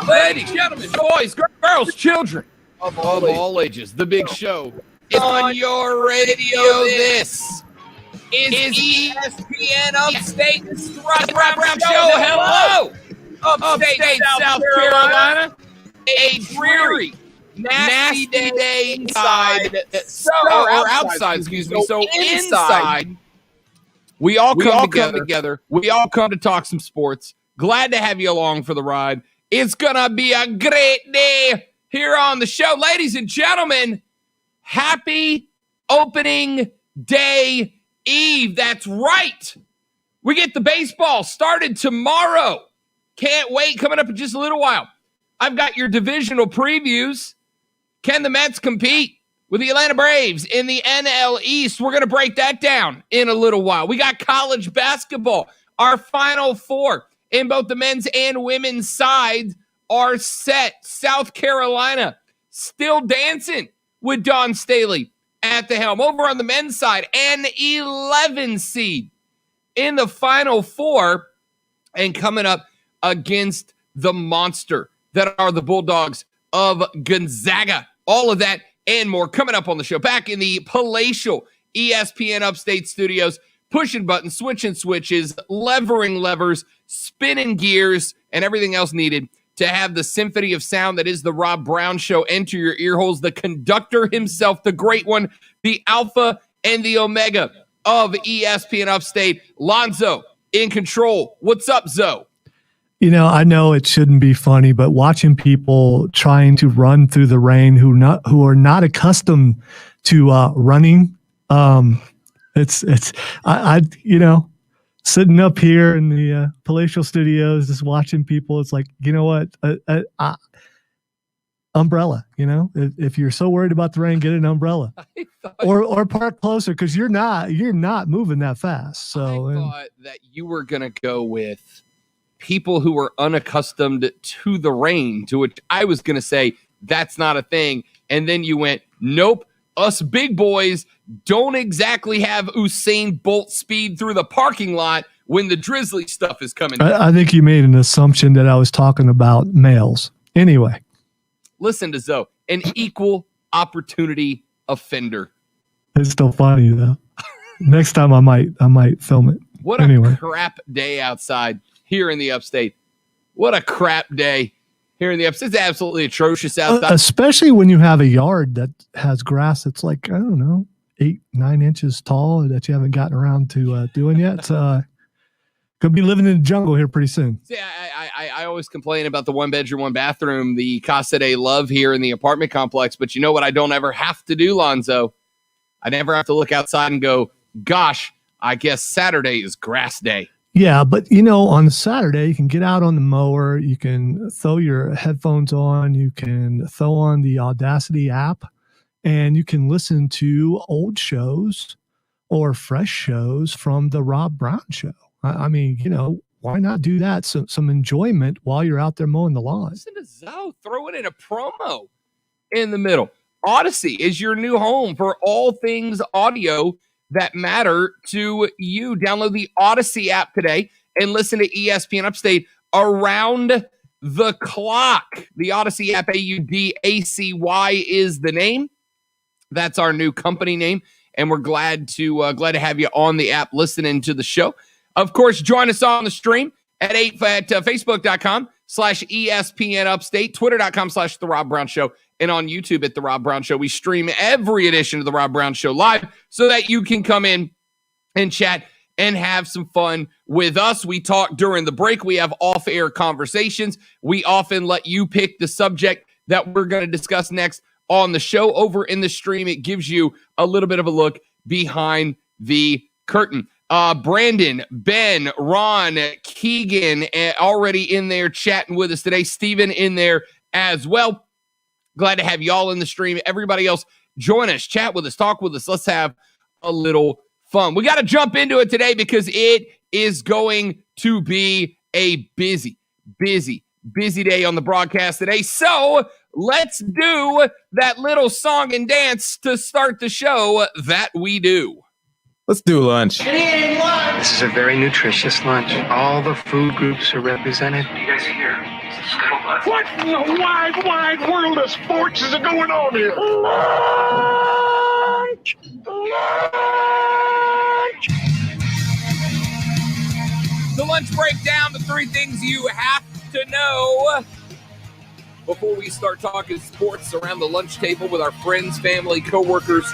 Ladies, gentlemen, boys, girls, children of all ages, the big show is on your radio. This is ESPN Upstate. This is the Rob Brown Show. Hello, Upstate South Carolina. A dreary, nasty day inside. Or outside, excuse me. So inside, we all come together. We all come to talk some sports. Glad to have you along for the ride. It's going to be a great day here on the show. Ladies and gentlemen, happy opening day eve. That's right. We get the baseball started tomorrow. Can't wait. Coming up in just a little while. I've got your divisional previews. Can the Mets compete with the Atlanta Braves in the NLEast? We're going to break that down in a little while. We got college basketball. Our Final Four in both the men's and women's sides are set. South Carolina still dancing with Don Staley at the helm. Over on the men's side, an 11 seed in the Final Four and coming up against the monster that are the Bulldogs of Gonzaga. All of that and more coming up on the show. Back in the palatial ESPN Upstate studios, pushing buttons, switching switches, levering levers, spinning gears, and everything else needed to have the symphony of sound that is the Rob Brown Show enter your ear holes. The conductor himself, the great one, the alpha and the omega of ESPN Upstate, Lonzo in control. What's up, Zo? You know, I know it shouldn't be funny, but watching people trying to run through the rain who are not accustomed to running, I sitting up here in the palatial studios, just watching people. It's like, you know what, umbrella. You know, if you're so worried about the rain, get an umbrella, or park closer because you're not moving that fast. So I thought that you were gonna go with people who were unaccustomed to the rain, to which I was going to say, that's not a thing. And then you went, nope, us big boys don't exactly have Usain Bolt speed through the parking lot when the drizzly stuff is coming down. I think you made an assumption that I was talking about males. Anyway. Listen to Zoe, an equal opportunity offender. It's still funny, though. Next time I might film it. What a crap day outside. Here in the Upstate. What a crap day here in the Upstate. It's absolutely atrocious outside. Especially when you have a yard that has grass that's like, I don't know, 8-9 inches tall that you haven't gotten around to doing yet. Could be living in the jungle here pretty soon. See, I always complain about the one bedroom, one bathroom, the Casa de Love here in the apartment complex. But you know what I don't ever have to do, Lonzo? I never have to look outside and go, gosh, I guess Saturday is grass day. Yeah, but, you know, on Saturday, you can get out on the mower. You can throw your headphones on. You can throw on the Audacity app, and you can listen to old shows or fresh shows from the Rob Brown Show. I mean, you know, why not do that? So, some enjoyment while you're out there mowing the lawn. Listen to Zoe throwing in a promo in the middle. Odyssey is your new home for all things audio that matter to you. Download the Odyssey app today and listen to ESPN Upstate around the clock. The Odyssey app, AUDACY is the name. That's our new company name, and we're glad to have you on the app listening to the show. Of course, join us on the stream at Facebook.com/ESPN Upstate, Twitter.com/The Rob Brown Show, and on YouTube at The Rob Brown Show. We stream every edition of The Rob Brown Show live so that you can come in and chat and have some fun with us. We talk during the break. We have off-air conversations. We often let you pick the subject that we're going to discuss next on the show. Over in the stream, it gives you a little bit of a look behind the curtain. Brandon, Ben, Ron, Keegan, already in there chatting with us today. Steven in there as well. Glad to have y'all in the stream. Everybody else, join us, chat with us, talk with us. Let's have a little fun. We got to jump into it today because it is going to be a busy day on the broadcast today. So let's do that little song and dance to start the show that we do. Let's do lunch. This is a very nutritious lunch. All the food groups are represented. You guys hear? Scuttlebutt. What in the wide, wide world of sports is going on here? Lunch! Lunch! The lunch breakdown, the three things you have to know before we start talking sports around the lunch table with our friends, family, coworkers,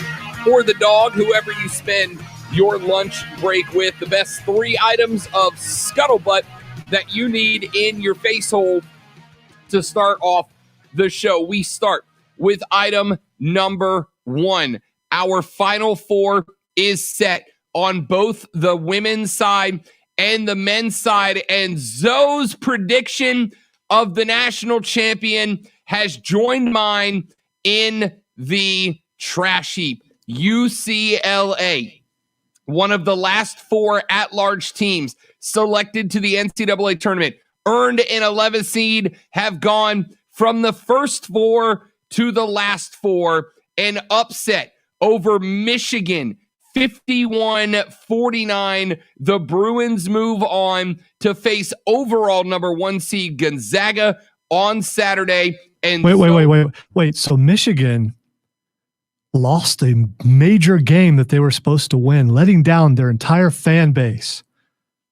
or the dog, whoever you spend your lunch break with. The best three items of scuttlebutt that you need in your face hole to start off the show. We start with item number one. Our Final Four is set on both the women's side and the men's side, and Zoe's prediction of the national champion has joined mine in the trash heap. UCLA, one of the last four at-large teams selected to the NCAA tournament, earned an 11th seed, have gone from the first four to the last four, an upset over Michigan, 51-49. The Bruins move on to face overall number one seed Gonzaga on Saturday. And wait. So Michigan lost a major game that they were supposed to win, letting down their entire fan base.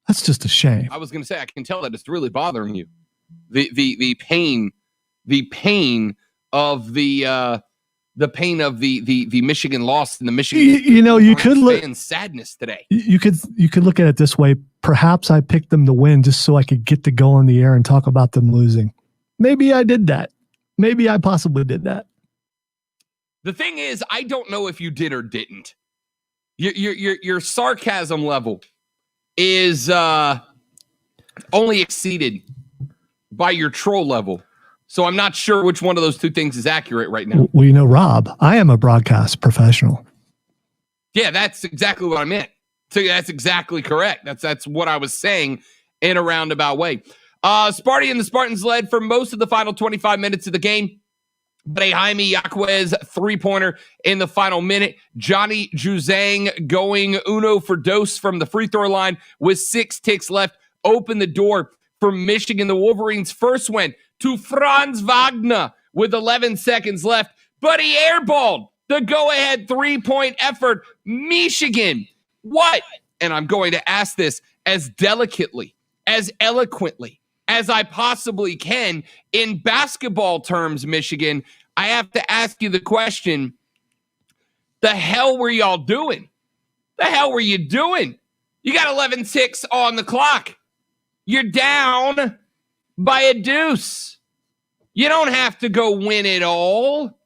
That's just a shame. I was going to say, I can tell that it's really bothering you. The pain of the Michigan loss and the Michigan. You could look in sadness today. You could look at it this way. Perhaps I picked them to win just so I could get to go on the air and talk about them losing. Maybe I did that. Maybe I possibly did that. The thing is, I don't know if you did or didn't. Your sarcasm level is only exceeded by your troll level. So I'm not sure which one of those two things is accurate right now. Well, Rob, I am a broadcast professional. Yeah, that's exactly what I meant. So that's exactly correct. That's what I was saying in a roundabout way. Sparty and the Spartans led for most of the final 25 minutes of the game, but a Jaime Yaquez three-pointer in the final minute. Johnny Juzang going uno for dos from the free throw line with 6 ticks left opened the door for Michigan. The Wolverines first went to Franz Wagner with 11 seconds left, but he airballed the go-ahead three-point effort. Michigan, what? And I'm going to ask this as delicately, as eloquently as I possibly can. In basketball terms, Michigan, I have to ask you the question, the hell were y'all doing? The hell were you doing? You got 11 ticks on the clock. You're down by a deuce. You don't have to go win it all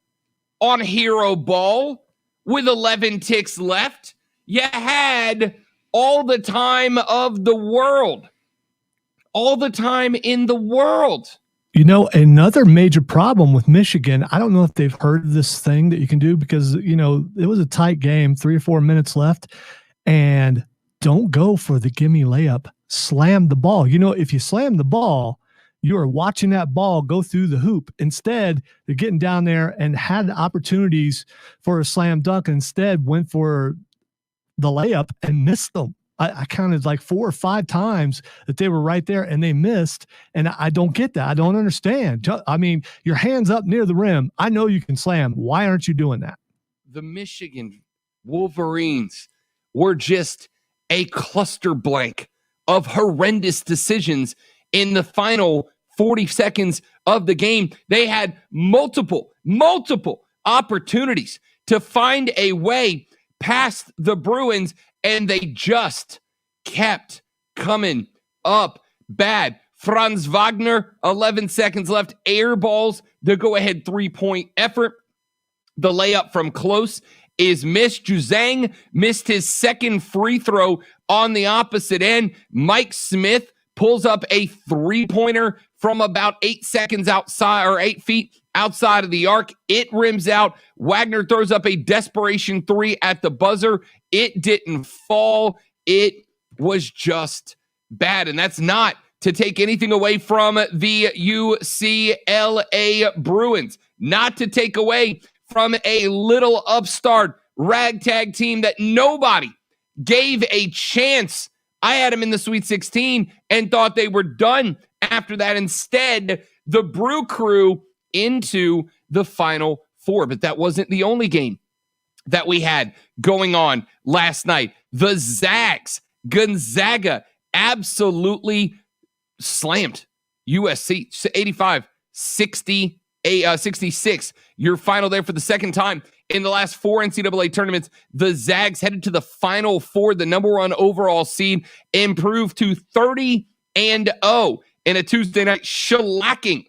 on hero ball with 11 ticks left. You had all the time of the world. All the time in the world. Another major problem with Michigan, I don't know if they've heard of this thing that you can do because, it was a tight game, 3 or 4 minutes left, and don't go for the gimme layup. Slam the ball. If you slam the ball, you are watching that ball go through the hoop. Instead, they're getting down there and had opportunities for a slam dunk. Instead, went for the layup and missed them. I counted like 4 or 5 times that they were right there and they missed. And I don't get that. I don't understand. I mean, your hand's up near the rim. I know you can slam. Why aren't you doing that? The Michigan Wolverines were just a cluster blank of horrendous decisions in the final 40 seconds of the game. They had multiple opportunities to find a way past the Bruins, and they just kept coming up bad. Franz Wagner, 11 seconds left, air balls the go-ahead three-point effort. The layup from close is missed. Juzang missed his second free throw on the opposite end. Mike Smith pulls up a three-pointer from about 8 seconds outside, or 8 feet outside of the arc. It rims out. Wagner throws up a desperation three at the buzzer. It didn't fall. It was just bad. And that's not to take anything away from the UCLA Bruins. Not to take away from a little upstart ragtag team that nobody gave a chance. I had them in the Sweet 16 and thought they were done after that. Instead, the Brew Crew into the Final Four. But that wasn't the only game that we had going on last night. The Zags, Gonzaga, absolutely slammed USC 85-66. Your final there for the second time in the last 4 NCAA tournaments. The Zags headed to the Final Four, the number 1 overall seed, improved to 30-0 in a Tuesday night shellacking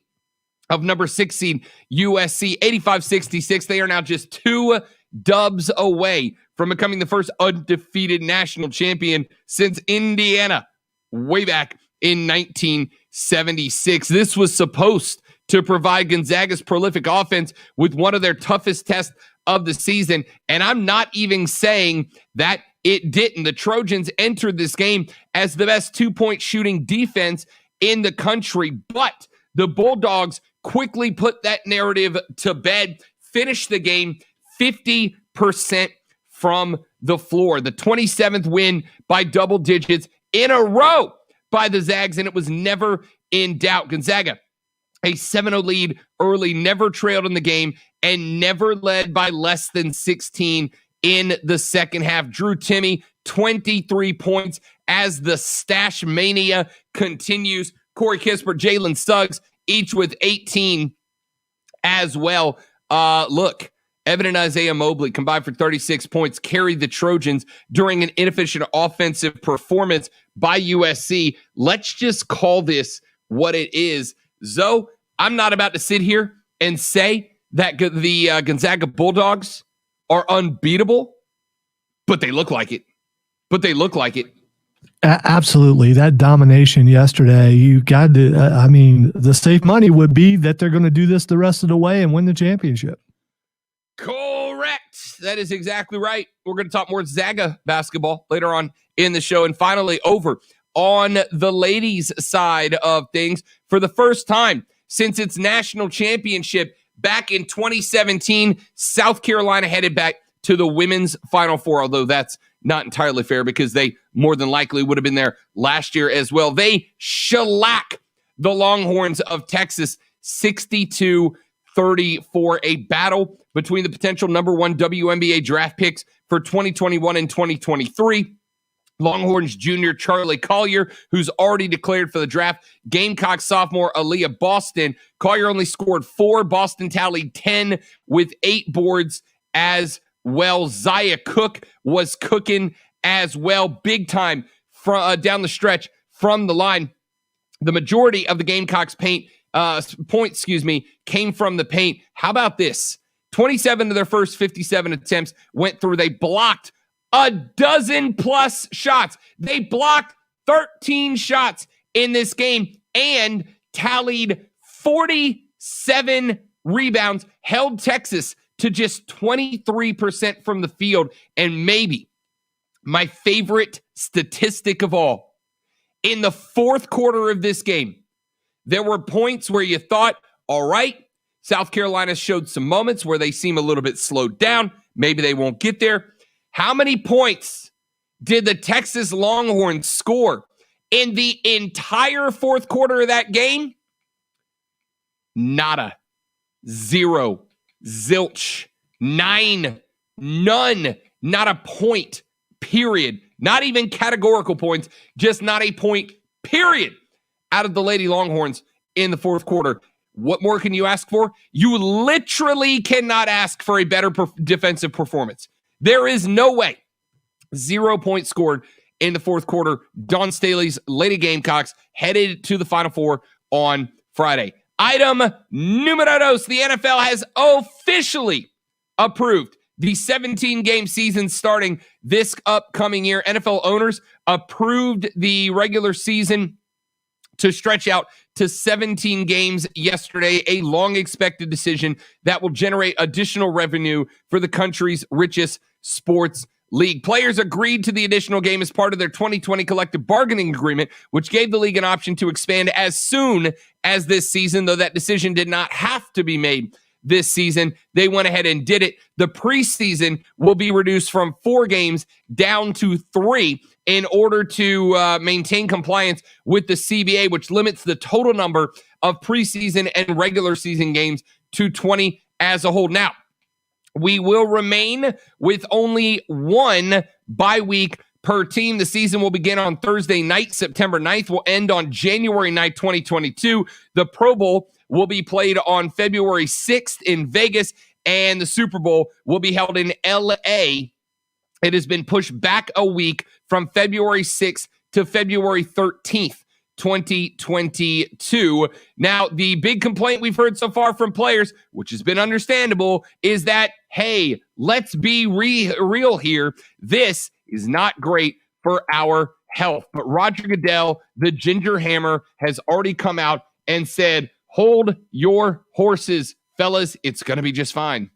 of number 6 seed USC 85-66. They are now just 2 dubs away from becoming the first undefeated national champion since Indiana way back in 1976. This was supposed to provide Gonzaga's prolific offense with one of their toughest tests of the season, and I'm not even saying that it didn't. The Trojans entered this game as the best 2-point shooting defense in the country, but the Bulldogs quickly put that narrative to bed, finished the game 50% from the floor. The 27th win by double digits in a row by the Zags, and it was never in doubt. Gonzaga, a 7-0 lead early, never trailed in the game, and never led by less than 16 in the second half. Drew Timme, 23 points as the stash mania continues. Corey Kispert, Jalen Suggs, each with 18 as well. Look, Evan and Isaiah Mobley combined for 36 points, carried the Trojans during an inefficient offensive performance by USC. Let's just call this what it is. Zoe, I'm not about to sit here and say that the Gonzaga Bulldogs are unbeatable, but they look like it. Absolutely. That domination yesterday, you got to, the safe money would be that they're going to do this the rest of the way and win the championship. Correct. That is exactly right. We're going to talk more Zaga basketball later on in the show. And finally, over on the ladies' side of things, for the first time since its national championship back in 2017, South Carolina headed back to the women's Final Four, although that's not entirely fair because they more than likely would have been there last year as well. They shellac the Longhorns of Texas 62-34, a battle between the potential number 1 WNBA draft picks for 2021 and 2023. Longhorns junior Charlie Collier, who's already declared for the draft. Gamecocks sophomore Aaliyah Boston. Collier only scored 4. Boston tallied 10 with 8 boards as well. Zaya Cook was cooking as well, big time down the stretch from the line. The majority of the Gamecocks points came from the paint. How about this? 27 of their first 57 attempts went through. They blocked a dozen plus shots. They blocked 13 shots in this game and tallied 47 rebounds, held Texas to just 23% from the field. And maybe my favorite statistic of all, in the fourth quarter of this game, there were points where you thought, all right, South Carolina showed some moments where they seem a little bit slowed down. Maybe they won't get there. How many points did the Texas Longhorns score in the entire fourth quarter of that game? Nada. 0. Zilch. 9. None. Not a point. Period. Not even categorical points. Just not a point. Period. Out of the Lady Longhorns in the fourth quarter. What more can you ask for? You literally cannot ask for a better defensive performance. There is no way. 0 points scored in the fourth quarter. Dawn Staley's Lady Gamecocks headed to the Final Four on Friday. Item numero dos. The NFL has officially approved the 17-game season starting this upcoming year. NFL owners approved the regular season to stretch out to 17 games yesterday, a long-expected decision that will generate additional revenue for the country's richest sports league. Players agreed to the additional game as part of their 2020 collective bargaining agreement, which gave the league an option to expand as soon as this season, though that decision did not have to be made this season. They went ahead and did it. The preseason will be reduced from 4 games down to 3 in order to maintain compliance with the CBA, which limits the total number of preseason and regular season games to 20 as a whole. Now, we will remain with only one bye week per team. The season will begin on Thursday night, September 9th. Will end on January 9th, 2022. The Pro Bowl will be played on February 6th in Vegas, and the Super Bowl will be held in LA. It has been pushed back a week from February 6th to February 13th. 2022. Now, the big complaint we've heard so far from players, which has been understandable, is that, hey, let's be real here. This is not great for our health. But Roger Goodell, the Ginger Hammer, has already come out and said, hold your horses, fellas. It's going to be just fine.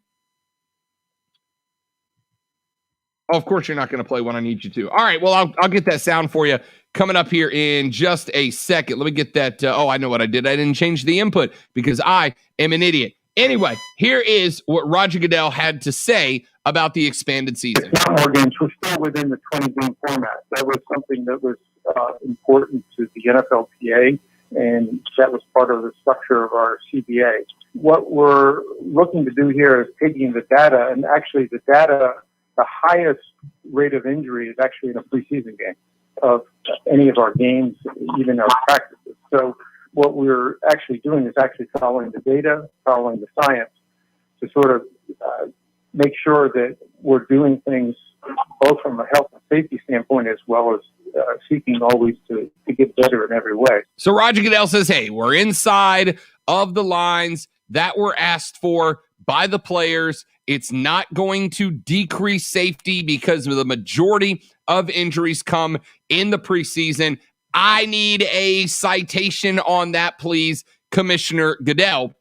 Oh, of course, you're not going to play when I need you to. All right, well, I'll get that sound for you coming up here in just a second. Let me get that. I know what I did. I didn't change the input because I am an idiot. Anyway, here is what Roger Goodell had to say about the expanded season. It's not more games. We're still within the 20-game format. That was something that was important to the NFLPA, and that was part of the structure of our CBA. What we're looking to do here is taking the data, and actually the data, the highest rate of injury is actually in a preseason game of any of our games, even our practices. So what we're actually doing is actually following the data, following the science to sort of make sure that we're doing things both from a health and safety standpoint as well as seeking always to get better in every way. So Roger Goodell says, hey, we're inside of the lines that were asked for by the players. It's not going to decrease safety because the majority of injuries come in the preseason. I need a citation on that, please, Commissioner Goodell.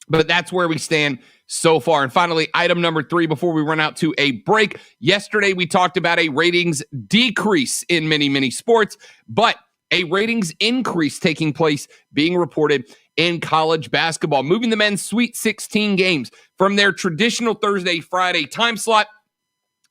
But that's where we stand so far. And finally, item number 3 before we run out to a break. Yesterday, we talked about a ratings decrease in many sports, but a ratings increase taking place being reported in college basketball, moving the men's Sweet 16 games from their traditional Thursday, Friday time slot.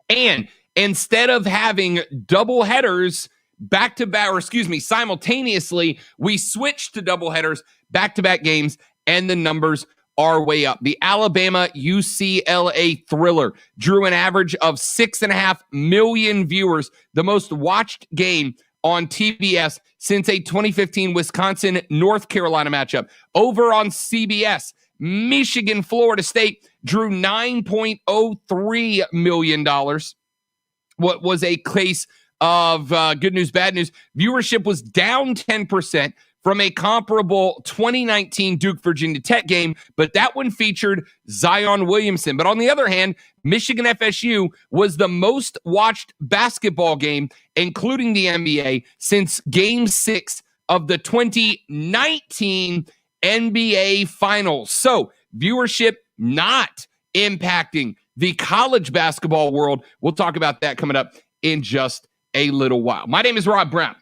And instead of having double headers simultaneously, we switched to double headers, back-to-back games, and the numbers are way up. The Alabama UCLA thriller drew an average of 6.5 million viewers, the most watched game on TBS since a 2015 Wisconsin-North Carolina matchup. Over on CBS, Michigan-Florida State drew $9.03 million. What was a case of good news, bad news. Viewership was down 10% from a comparable 2019 Duke-Virginia Tech game, but that one featured Zion Williamson. But on the other hand, Michigan FSU was the most watched basketball game, including the NBA, since Game 6 of the 2019 NBA Finals. So viewership not impacting the college basketball world. We'll talk about that coming up in just a little while. My name is Rob Brown.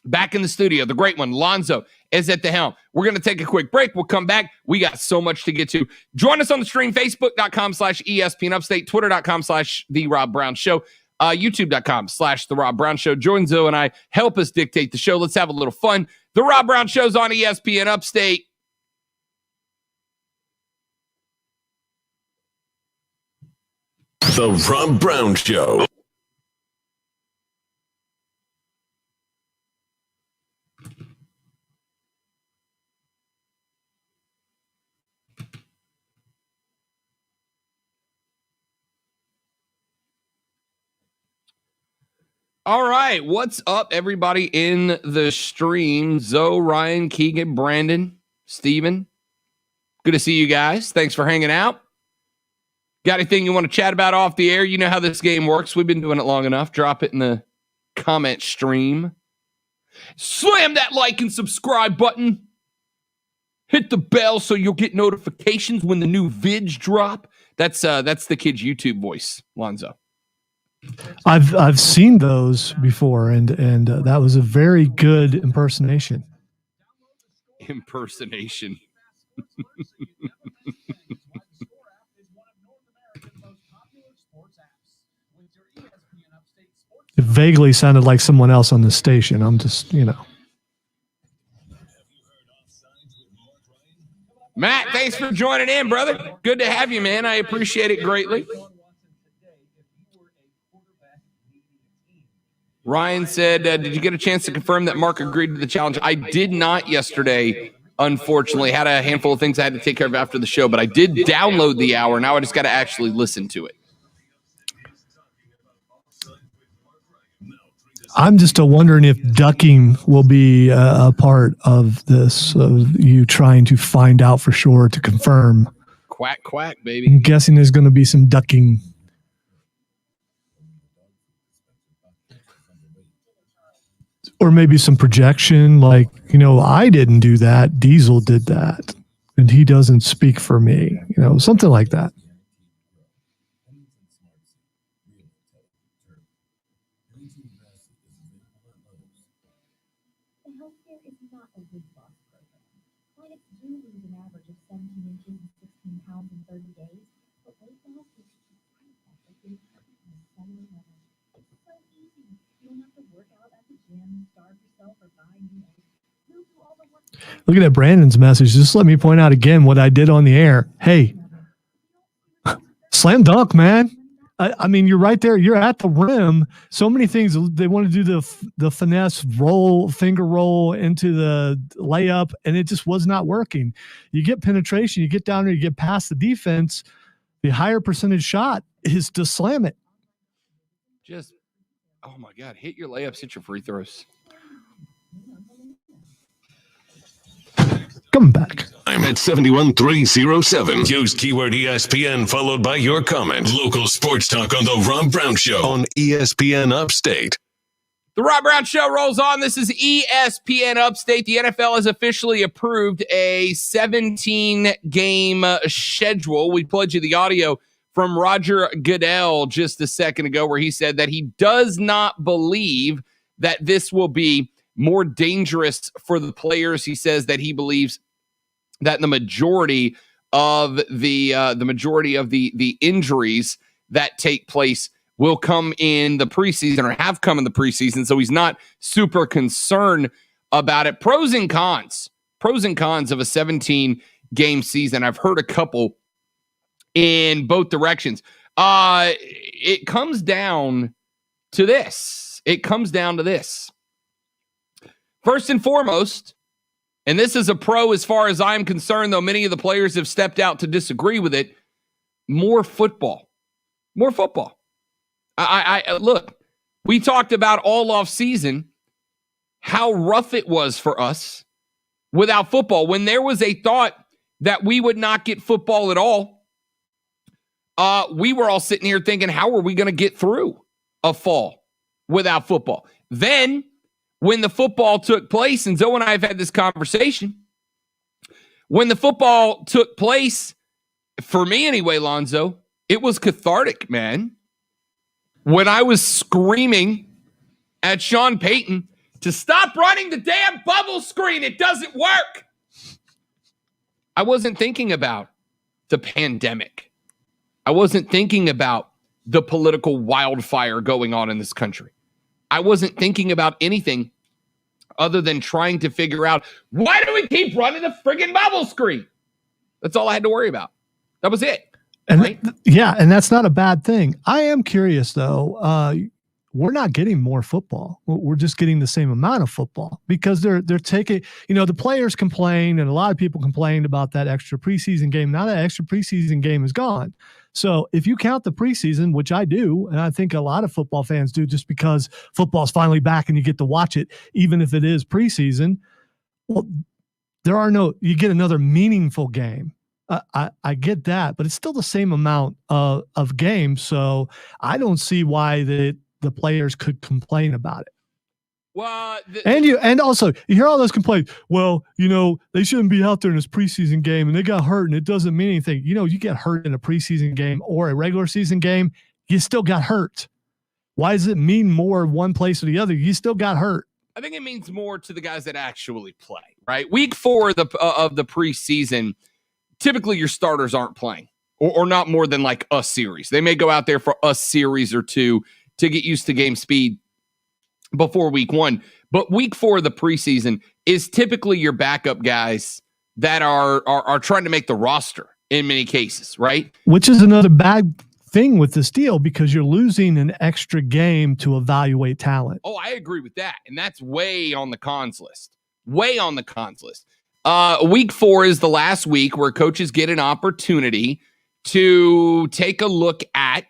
Back in the studio, the great one, Lonzo, is at the helm. We're going to take a quick break. We'll come back. We got so much to get to. Join us on the stream, Facebook.com/ESPN Upstate, Twitter.com/The Rob Brown Show, YouTube.com/The Rob Brown Show. Join Zoe and I. Help us dictate the show. Let's have a little fun. The Rob Brown Show's on ESPN Upstate. The Rob Brown Show. All right, what's up, everybody in the stream? Zoe, Ryan, Keegan, Brandon, Steven. Good to see you guys. Thanks for hanging out. Got anything you want to chat about off the air? You know how this game works. We've been doing it long enough. Drop it in the comment stream. Slam that like and subscribe button. Hit the bell so you'll get notifications when the new vids drop. That's the kid's YouTube voice, Lonzo. I've seen those before, and that was a very good impersonation. Impersonation. It vaguely sounded like someone else on the station. I'm just, Matt, thanks for joining in, brother. Good to have you, man. I appreciate it greatly. Ryan said, did you get a chance to confirm that Mark agreed to the challenge? I did not yesterday, unfortunately. Had a handful of things I had to take care of after the show, but I did download the hour. Now I just got to actually listen to it. I'm just wondering if ducking will be a part of this, of you trying to find out for sure to confirm. Quack, quack, I'm baby. guessing there's going to be some ducking. Or maybe some projection, like, I didn't do that. Diesel did that. And he doesn't speak for me. Something like that. Look at that Brandon's message. Just let me point out again what I did on the air. Hey, slam dunk, man. I mean, you're right there. You're at the rim. So many things. They want to do the finesse roll, finger roll into the layup, and it just was not working. You get penetration. You get down there. You get past the defense. The higher percentage shot is to slam it. Just, oh, my God. Hit your layups. Hit your free throws. Coming back. I'm at 71307. Use keyword ESPN followed by your comment. Local sports talk on The Rob Brown Show on ESPN Upstate. The Rob Brown Show rolls on. This is ESPN Upstate. The NFL has officially approved a 17-game schedule. We played you the audio from Roger Goodell just a second ago where he said that he does not believe that this will be more dangerous for the players. He says that he believes that the majority of the injuries that take place will come in the preseason or have come in the preseason. So he's not super concerned about it. Pros and cons of a 17-game season. I've heard a couple in both directions. It comes down to this. First and foremost, and this is a pro as far as I'm concerned, though many of the players have stepped out to disagree with it, more football. I look, we talked about all off season how rough it was for us without football. When there was a thought that we would not get football at all, we were all sitting here thinking, how are we going to get through a fall without football? Then, when the football took place, and Zoe and I have had this conversation, when the football took place, for me anyway, Lonzo, it was cathartic, man. When I was screaming at Sean Payton to stop running the damn bubble screen, it doesn't work. I wasn't thinking about the pandemic. I wasn't thinking about the political wildfire going on in this country. I wasn't thinking about anything other than trying to figure out, why do we keep running the friggin' bubble screen? That's all I had to worry about. That was it. And right? And that's not a bad thing. I am curious, though. We're not getting more football. We're just getting the same amount of football because they're taking, the players complain and a lot of people complained about that extra preseason game. Now that extra preseason game is gone. So if you count the preseason, which I do, and I think a lot of football fans do just because football's finally back and you get to watch it, even if it is preseason, well, you get another meaningful game. I get that, but it's still the same amount of games. So I don't see why the players could complain about it. Well, and also you hear all those complaints. Well, they shouldn't be out there in this preseason game, and they got hurt, and it doesn't mean anything. You get hurt in a preseason game or a regular season game, you still got hurt. Why does it mean more one place or the other? You still got hurt. I think it means more to the guys that actually play. Right, week 4 of the preseason, typically your starters aren't playing, or not more than like a series. They may go out there for a series or two to get used to game speed before week 1. But week 4 of the preseason is typically your backup guys that are trying to make the roster in many cases, right? Which is another bad thing with this deal because you're losing an extra game to evaluate talent. Oh, I agree with that. And that's way on the cons list. Way on the cons list. Week 4 is the last week where coaches get an opportunity to take a look at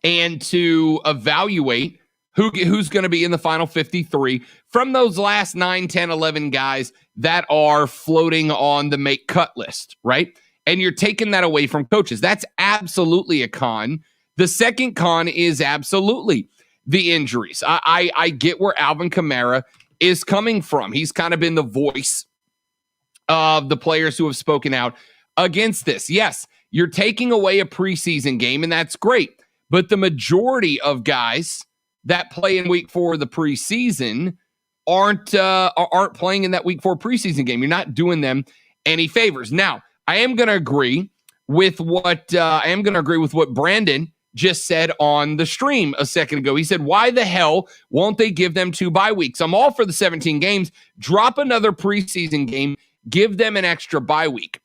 and to evaluate who's going to be in the final 53 from those last 9, 10, 11 guys that are floating on the make cut list, right? And you're taking that away from coaches. That's absolutely a con. The second con is absolutely the injuries. I get where Alvin Kamara is coming from. He's kind of been the voice of the players who have spoken out against this. Yes, you're taking away a preseason game, and that's great. But the majority of guys that play in week 4 of the preseason aren't playing in that week 4 preseason game. You're not doing them any favors. Now, I am going to agree with what Brandon just said on the stream a second ago. He said, "Why the hell won't they give them 2 bye weeks? I'm all for the 17 games. Drop another preseason game. Give them an extra bye week."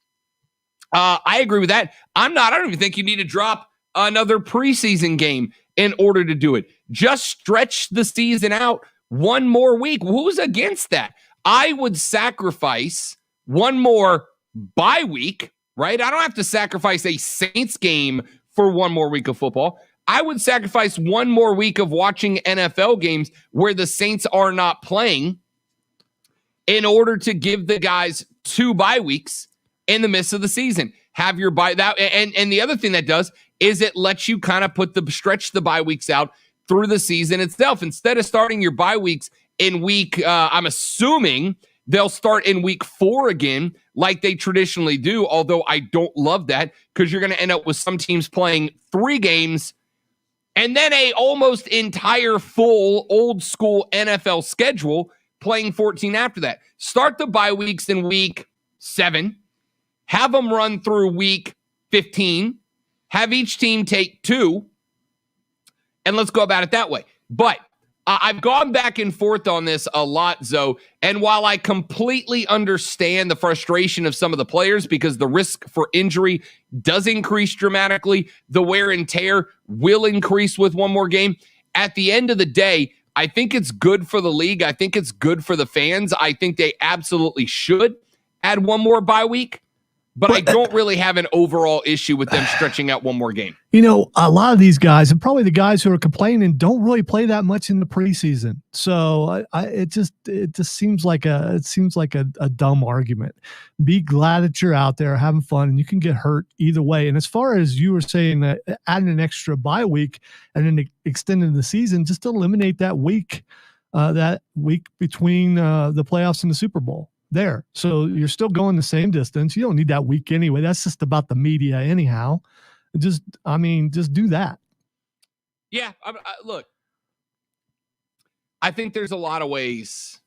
I agree with that. I don't even think you need to drop another preseason game in order to do it. Just stretch the season out one more week. Who's against that? I would sacrifice one more bye week, right? I don't have to sacrifice a Saints game for one more week of football. I would sacrifice one more week of watching NFL games where the Saints are not playing in order to give the guys 2 bye weeks in the midst of the season. Have your bye that, and the other thing that does is it lets you kind of stretch the bye weeks out through the season itself. Instead of starting your bye weeks in week, I'm assuming they'll start in week 4 again, like they traditionally do, although I don't love that because you're going to end up with some teams playing 3 games and then a almost entire full old school NFL schedule playing 14 after that. Start the bye weeks in week 7, have them run through week 15, have each team take 2, and let's go about it that way. But I've gone back and forth on this a lot, Zoe, and while I completely understand the frustration of some of the players because the risk for injury does increase dramatically, the wear and tear will increase with one more game. At the end of the day, I think it's good for the league. I think it's good for the fans. I think they absolutely should add one more bye week. But I don't really have an overall issue with them stretching out one more game. You know, a lot of these guys, and probably the guys who are complaining, don't really play that much in the preseason. So it just seems like a dumb argument. Be glad that you're out there having fun, and you can get hurt either way. And as far as you were saying that adding an extra bye week and then extending the season, just eliminate that week between the playoffs and the Super Bowl. There. So you're still going the same distance. You don't need that week anyway. That's just about the media anyhow. Just do that. Yeah. Look, I think there's a lot of ways.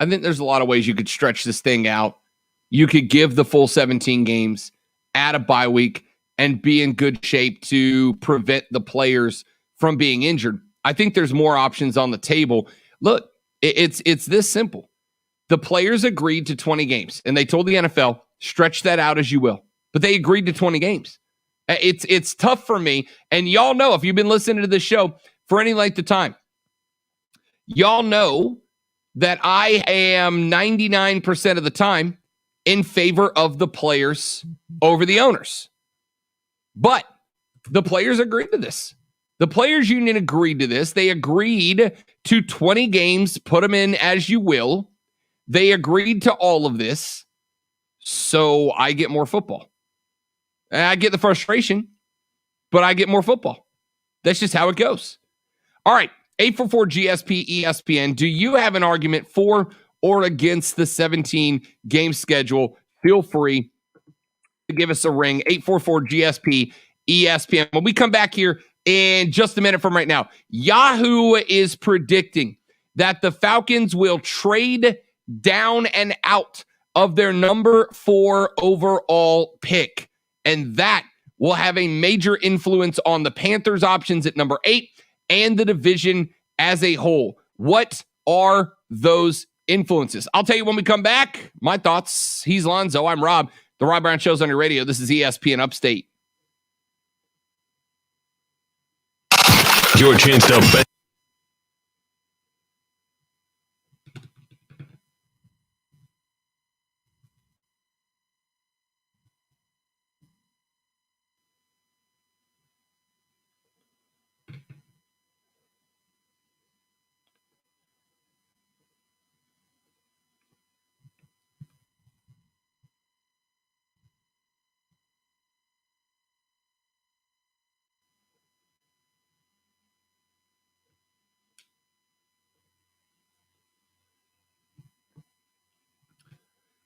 You could stretch this thing out. You could give the full 17 games, add a bye week, and be in good shape to prevent the players from being injured. I think there's more options on the table. Look, it's this simple. The players agreed to 20 games, and they told the NFL, stretch that out as you will. But they agreed to 20 games. It's tough for me, and y'all know, if you've been listening to this show for any length of time, y'all know that I am 99% of the time in favor of the players over the owners. But the players agreed to this. The players union agreed to this. They agreed to 20 games, put them in as you will. They agreed to all of this, so I get more football. I get the frustration, but I get more football. That's just how it goes. All right, 844-GSP-ESPN. Do you have an argument for or against the 17-game schedule? Feel free to give us a ring, 844-GSP-ESPN. When we come back here in just a minute from right now, Yahoo is predicting that the Falcons will trade down and out of their number 4 overall pick. And that will have a major influence on the Panthers' options at number 8 and the division as a whole. What are those influences. I'll tell you when we come back. My thoughts. He's Lonzo. I'm Rob. The Rob Brown Show's on your radio. This is ESPN Upstate. Your chance to bet.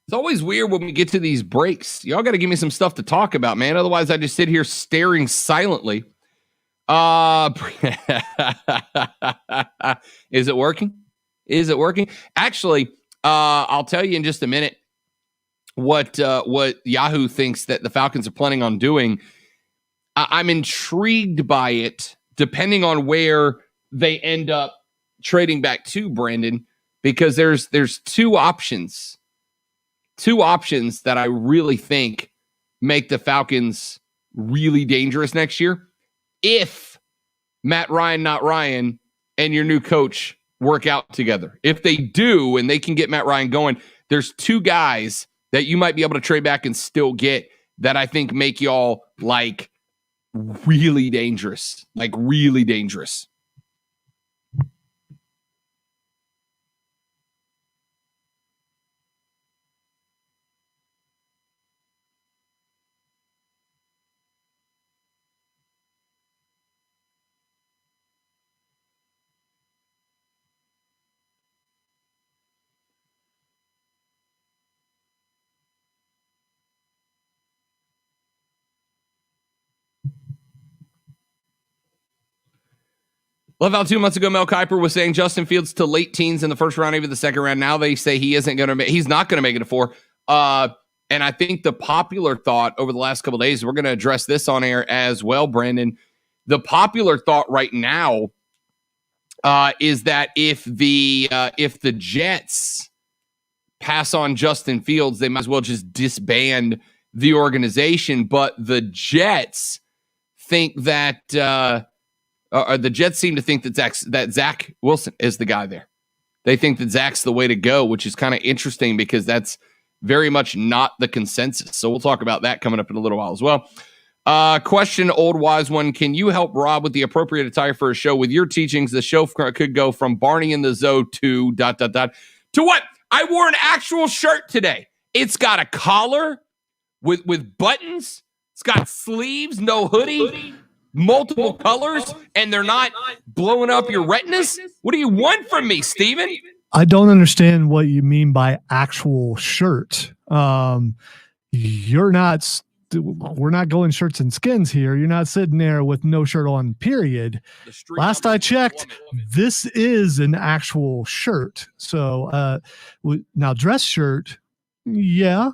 It's always weird when we get to these breaks. Y'all got to give me some stuff to talk about, man. Otherwise, I just sit here staring silently. Is it working? Is it working? Actually, I'll tell you in just a minute what Yahoo thinks that the Falcons are planning on doing. I'm intrigued by it, depending on where they end up trading back to, Brandon, because there's two options that I really think make the Falcons really dangerous next year. If Matt Ryan, not Ryan, and your new coach work out together. If they do, and they can get Matt Ryan going, there's two guys that you might be able to trade back and still get that I think make y'all like really dangerous. Like really dangerous. Love how 2 months ago Mel Kiper was saying Justin Fields to late teens in the first round, even the second round. Now they say he's not going to make it to 4. And I think the popular thought over the last couple of days, we're going to address this on air as well, Brandon. The popular thought right now is that if the Jets pass on Justin Fields, they might as well just disband the organization. But the Jets think that the Jets seem to think that Zach Wilson is the guy there. They think that Zach's the way to go, which is kind of interesting because that's very much not the consensus. So we'll talk about that coming up in a little while as well. Question, old wise one. Can you help Rob with the appropriate attire for a show? With your teachings, the show could go from Barney in the Zoo to ... to what? I wore an actual shirt today. It's got a collar with buttons. It's got sleeves, no hoodie. Multiple colors, and they're not blowing up your retinas? What do you want from me, Steven? I don't understand what you mean by actual shirt. We're not going shirts and skins here. You're not sitting there with no shirt on, period. Last I checked, this is an actual shirt. So now dress shirt, yeah.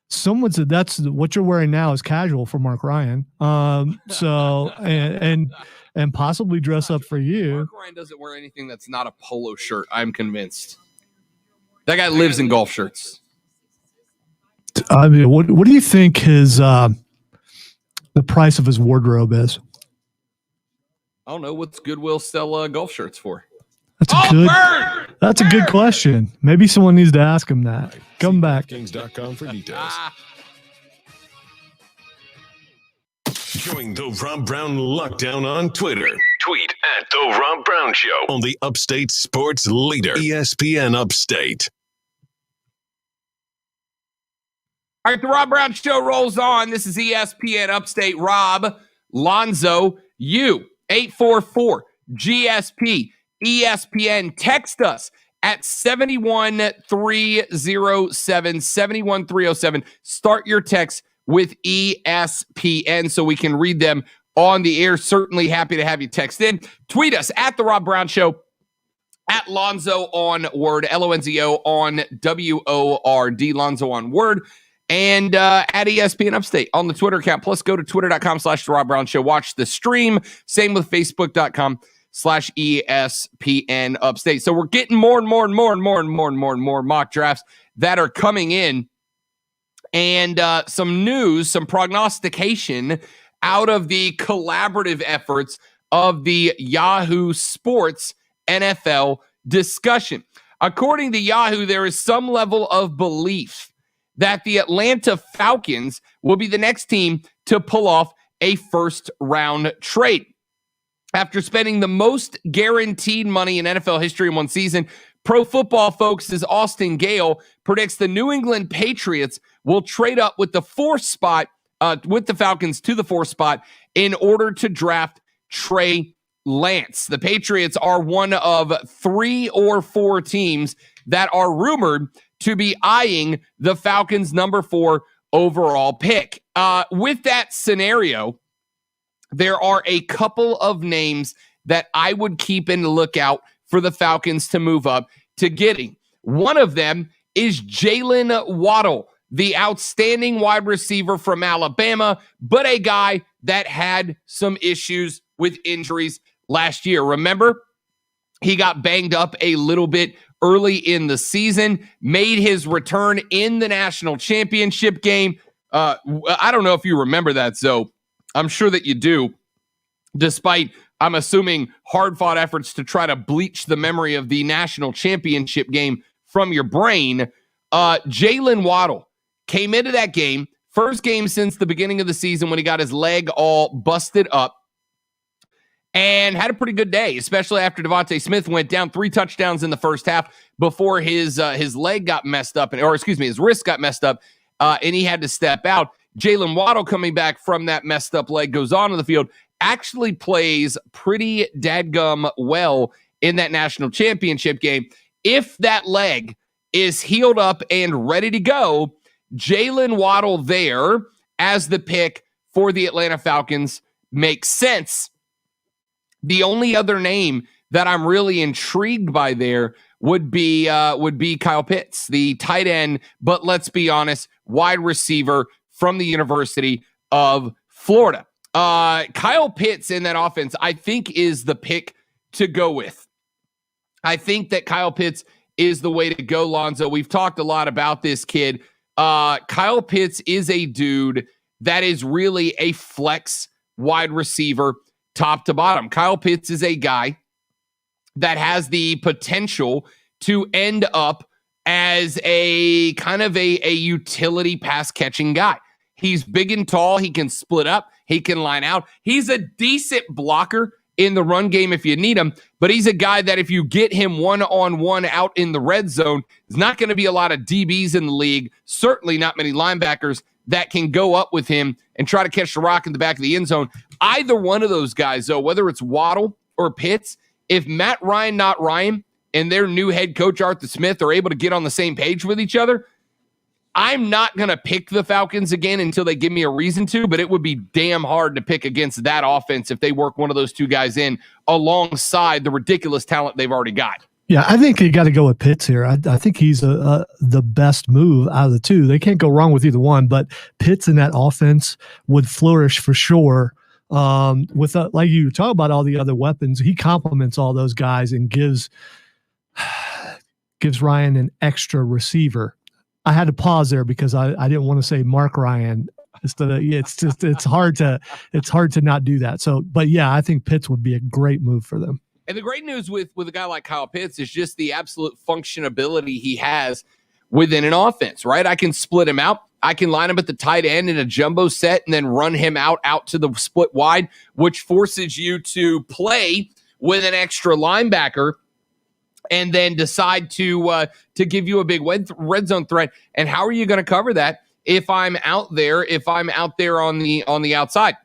Someone said that's what you're wearing now is casual for Mark Ryan. So and possibly dress up for you. Mark Ryan doesn't wear anything that's not a polo shirt. I'm convinced. That guy lives in golf shirts. I mean, what do you think his the price of his wardrobe is? I don't know. What's Goodwill sell golf shirts for? That's a good question. Maybe someone needs to ask him that. Come back. Kings.com for details. Join the Rob Brown Lockdown on Twitter. Tweet at The Rob Brown Show on the Upstate Sports Leader, ESPN Upstate. All right, the Rob Brown Show rolls on. This is ESPN Upstate. Rob, Lonzo, you, 844-GSP. ESPN. Text us at 71307, 71307. Start your text with ESPN so we can read them on the air. Certainly happy to have you text in. Tweet us at The Rob Brown Show, at Lonzo on Word, Lonzo on WORD, Lonzo on Word, and at ESPN Upstate on the Twitter account. Plus, go to twitter.com/The Rob Brown Show. Watch the stream. Same with Facebook.com. YouTube.com/ESPN Upstate. So we're getting more and more mock drafts that are coming in. And some news, some prognostication out of the collaborative efforts of the Yahoo Sports NFL discussion. According to Yahoo, there is some level of belief that the Atlanta Falcons will be the next team to pull off a first-round trade. After spending the most guaranteed money in NFL history in one season, Pro Football Focus' Austin Gale predicts the New England Patriots will trade up with the fourth spot, with the Falcons to the fourth spot in order to draft Trey Lance. The Patriots are one of 3 or 4 teams that are rumored to be eyeing the Falcons' number 4 overall pick. With that scenario, there are a couple of names that I would keep in the lookout for the Falcons to move up to getting. One of them is Jalen Waddle, the outstanding wide receiver from Alabama, but a guy that had some issues with injuries last year. Remember, he got banged up a little bit early in the season, made his return in the national championship game. I don't know if you remember that, Zoe. I'm sure that you do, despite, I'm assuming, hard-fought efforts to try to bleach the memory of the national championship game from your brain. Jalen Waddle came into that game, first game since the beginning of the season when he got his leg all busted up, and had a pretty good day, especially after Devontae Smith went down 3 touchdowns in the first half before his leg got messed up, his wrist got messed up, and he had to step out. Jalen Waddle, coming back from that messed up leg, goes onto the field, actually plays pretty dadgum well in that national championship game. If that leg is healed up and ready to go, Jalen Waddle there as the pick for the Atlanta Falcons makes sense. The only other name that I'm really intrigued by there would be Kyle Pitts, the tight end, but let's be honest, wide receiver from the University of Florida. Kyle Pitts in that offense, I think, is the pick to go with. I think that Kyle Pitts is the way to go, Lonzo. We've talked a lot about this kid. Kyle Pitts is a dude that is really a flex wide receiver top to bottom. Kyle Pitts is a guy that has the potential to end up as a kind of a utility pass catching guy. He's big and tall. He can split up. He can line out. He's a decent blocker in the run game if you need him, but he's a guy that if you get him one-on-one out in the red zone, there's not going to be a lot of DBs in the league, certainly not many linebackers that can go up with him and try to catch the rock in the back of the end zone. Either one of those guys, though, whether it's Waddle or Pitts, if Matt Ryan, not Ryan, and their new head coach, Arthur Smith, are able to get on the same page with each other, I'm not going to pick the Falcons again until they give me a reason to, but it would be damn hard to pick against that offense if they work one of those two guys in alongside the ridiculous talent they've already got. Yeah, I think you got to go with Pitts here. I think he's the best move out of the two. They can't go wrong with either one, but Pitts in that offense would flourish for sure. With like you talk about all the other weapons, he complements all those guys and gives Ryan an extra receiver. I had to pause there because I didn't want to say Mark Ryan. It's hard to not do that. So, but yeah, I think Pitts would be a great move for them. And the great news with a guy like Kyle Pitts is just the absolute functionability he has within an offense, right? I can split him out. I can line him at the tight end in a jumbo set and then run him out to the split wide, which forces you to play with an extra linebacker and then decide to give you a big red zone threat. And how are you going to cover that if I'm out there on the outside?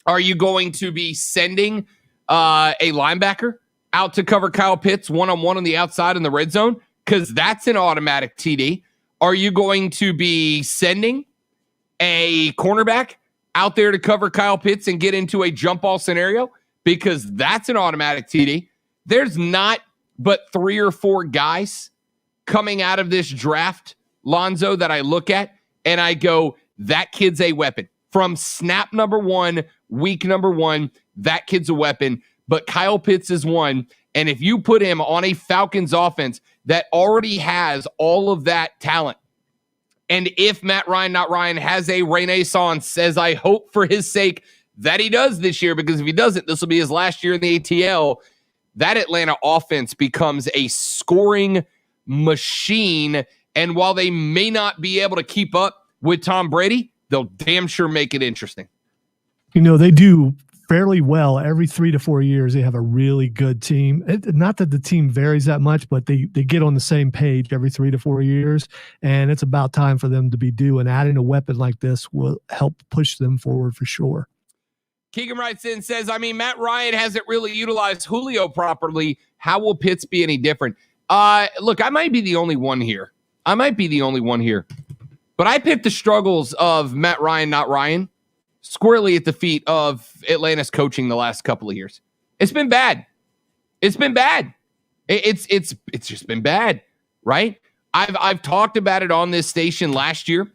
Are you going to be sending a linebacker out to cover Kyle Pitts one-on-one on the outside in the red zone? Because that's an automatic TD. Are you going to be sending a cornerback out there to cover Kyle Pitts and get into a jump ball scenario? Because that's an automatic TD. There's not but 3 or 4 guys coming out of this draft, Lonzo, that I look at and I go, that kid's a weapon. From snap number 1, week number 1, that kid's a weapon. but Kyle Pitts is one. And if you put him on a Falcons offense that already has all of that talent, and if Matt Ryan, not Ryan, has a renaissance, as I hope for his sake that he does this year, because if he doesn't, this will be his last year in the ATL, that Atlanta offense becomes a scoring machine. And while they may not be able to keep up with Tom Brady, they'll damn sure make it interesting. They do fairly well every 3 to 4 years. They have a really good team. Not that the team varies that much, but they get on the same page every 3 to 4 years. And it's about time for them to be due. And adding a weapon like this will help push them forward for sure. Keegan writes in, says, Matt Ryan hasn't really utilized Julio properly. How will Pitts be any different? Look, I might be the only one here. But I picked the struggles of Matt Ryan, not Ryan, squarely at the feet of Atlanta's coaching the last couple of years. It's been bad. It's just been bad, right? I've talked about it on this station last year.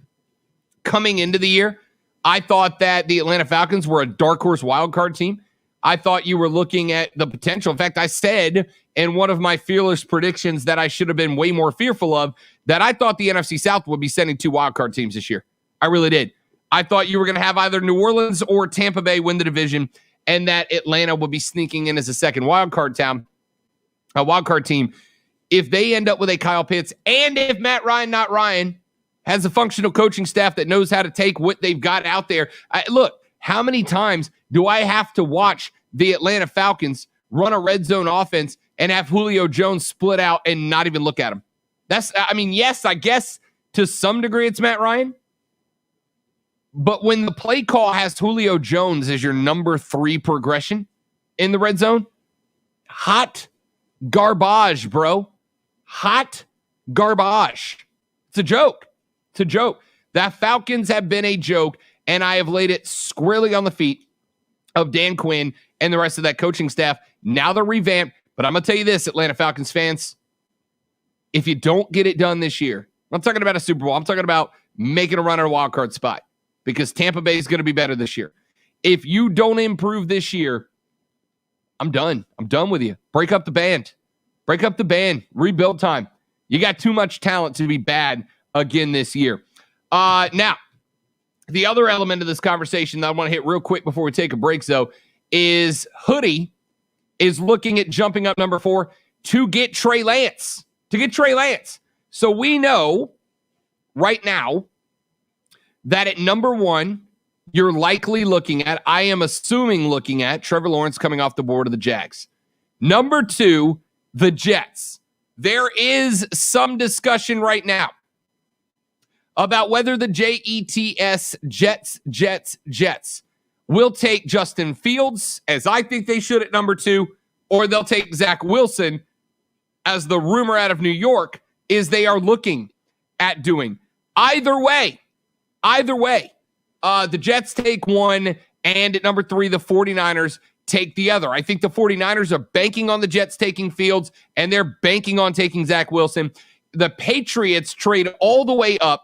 Coming into the year, I thought that the Atlanta Falcons were a dark horse wildcard team. I thought you were looking at the potential. In fact, I said in one of my fearless predictions that I should have been way more fearful of, that I thought the NFC South would be sending 2 wildcard teams this year. I really did. I thought you were going to have either New Orleans or Tampa Bay win the division, and that Atlanta would be sneaking in as a second wildcard team. If they end up with a Kyle Pitts, and if Matt Ryan, not Ryan, has a functional coaching staff that knows how to take what they've got out there. Look, how many times do I have to watch the Atlanta Falcons run a red zone offense and have Julio Jones split out and not even look at him? Yes, I guess to some degree it's Matt Ryan. But when the play call has Julio Jones as your number 3 progression in the red zone, hot garbage, bro. Hot garbage. It's a joke. The Falcons have been a joke, and I have laid it squarely on the feet of Dan Quinn and the rest of that coaching staff. Now they're revamped, but I'm going to tell you this, Atlanta Falcons fans, if you don't get it done this year, I'm talking about a Super Bowl. I'm talking about making a run at a wild card spot, because Tampa Bay is going to be better this year. If you don't improve this year, I'm done. I'm done with you. Break up the band. Rebuild time. You got too much talent to be bad again this year. Now, the other element of this conversation that I want to hit real quick before we take a break, though, is Hoodie is looking at jumping up number 4 to get Trey Lance. So we know right now that at number 1, you're likely looking at, I am assuming looking at, Trevor Lawrence coming off the board of the Jags. Number 2, the Jets. There is some discussion right now about whether the Jets will take Justin Fields, as I think they should at number 2, or they'll take Zach Wilson, as the rumor out of New York is they are looking at doing. Either way, the Jets take one, and at number 3, the 49ers take the other. I think the 49ers are banking on the Jets taking Fields, and they're banking on taking Zach Wilson. The Patriots trade all the way up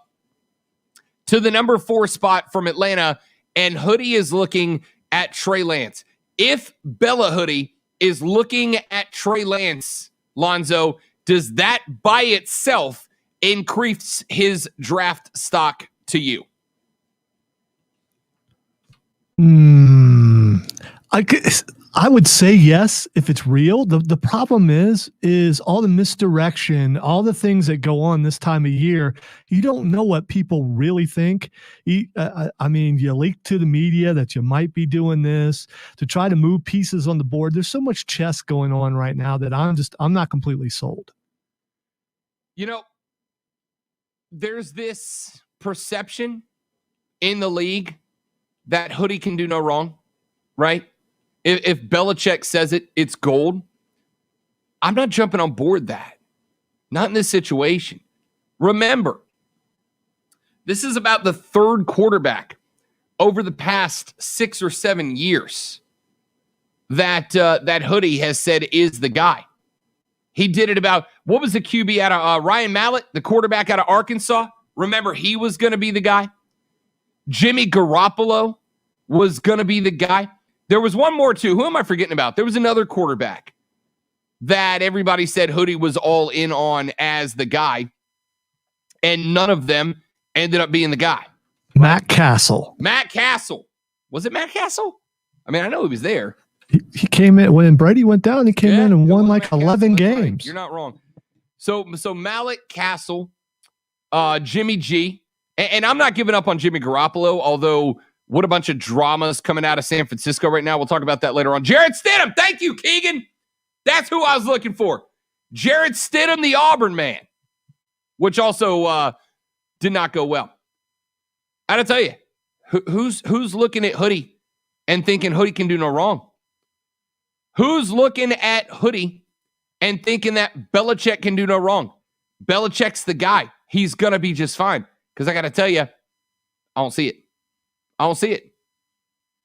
to the number 4 spot from Atlanta, and Hoodie is looking at Trey Lance. If Bella Hoodie is looking at Trey Lance, Lonzo, does that by itself increase his draft stock to you? I would say yes if it's real. The problem is all the misdirection, all the things that go on this time of year. You don't know what people really think. You leak to the media that you might be doing this to try to move pieces on the board. There's so much chess going on right now that I'm not completely sold. There's this perception in the league that Hoodie can do no wrong, right? If Belichick says it, it's gold. I'm not jumping on board that. Not in this situation. Remember, this is about the 3rd quarterback over the past 6 or 7 years that Hoodie has said is the guy. He did it about, what was the QB out of Ryan Mallett, the quarterback out of Arkansas? Remember, he was going to be the guy. Jimmy Garoppolo was going to be the guy. There was one more, too. Who am I forgetting about? There was another quarterback that everybody said Hoodie was all in on as the guy, and none of them ended up being the guy. Matt Castle. Matt Castle. Was it Matt Castle? I mean, I know he was there. He came in when Brady went down. He came in and won like Matt 11 Castle. games. Right. You're not wrong. So Malik Castle, Jimmy G, and I'm not giving up on Jimmy Garoppolo, although what a bunch of dramas coming out of San Francisco right now. We'll talk about that later on. Jarrett Stidham. Thank you, Keegan. That's who I was looking for. Jarrett Stidham, the Auburn man, which also did not go well. I gotta tell you, who's looking at Hoodie and thinking Hoodie can do no wrong? Who's looking at Hoodie and thinking that Belichick can do no wrong? Belichick's the guy. He's gonna be just fine. Because I gotta tell you, I don't see it. I don't see it.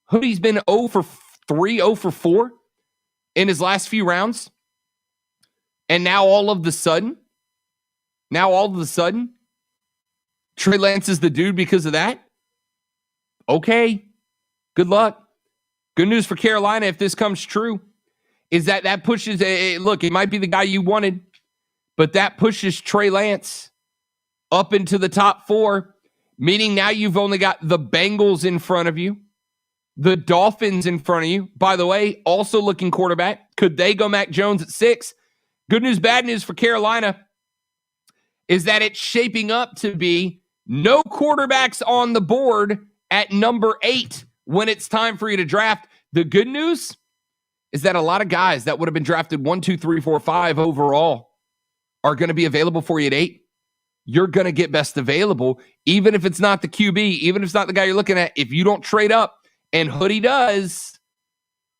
Hoodie's been 0 for 3, 0 for 4 in his last few rounds. And now all of a sudden, Trey Lance is the dude because of that? Okay. Good luck. Good news for Carolina if this comes true is that pushes look, it might be the guy you wanted, but that pushes Trey Lance up into the top 4, meaning now you've only got the Bengals in front of you, the Dolphins in front of you. By the way, also looking quarterback. Could they go Mac Jones at 6? Good news, bad news for Carolina is that it's shaping up to be no quarterbacks on the board at number 8 when it's time for you to draft. The good news is that a lot of guys that would have been drafted 1, 2, 3, 4, 5 overall are going to be available for you at 8. You're going to get best available, even if it's not the QB, even if it's not the guy you're looking at. If you don't trade up, and Hoodie does,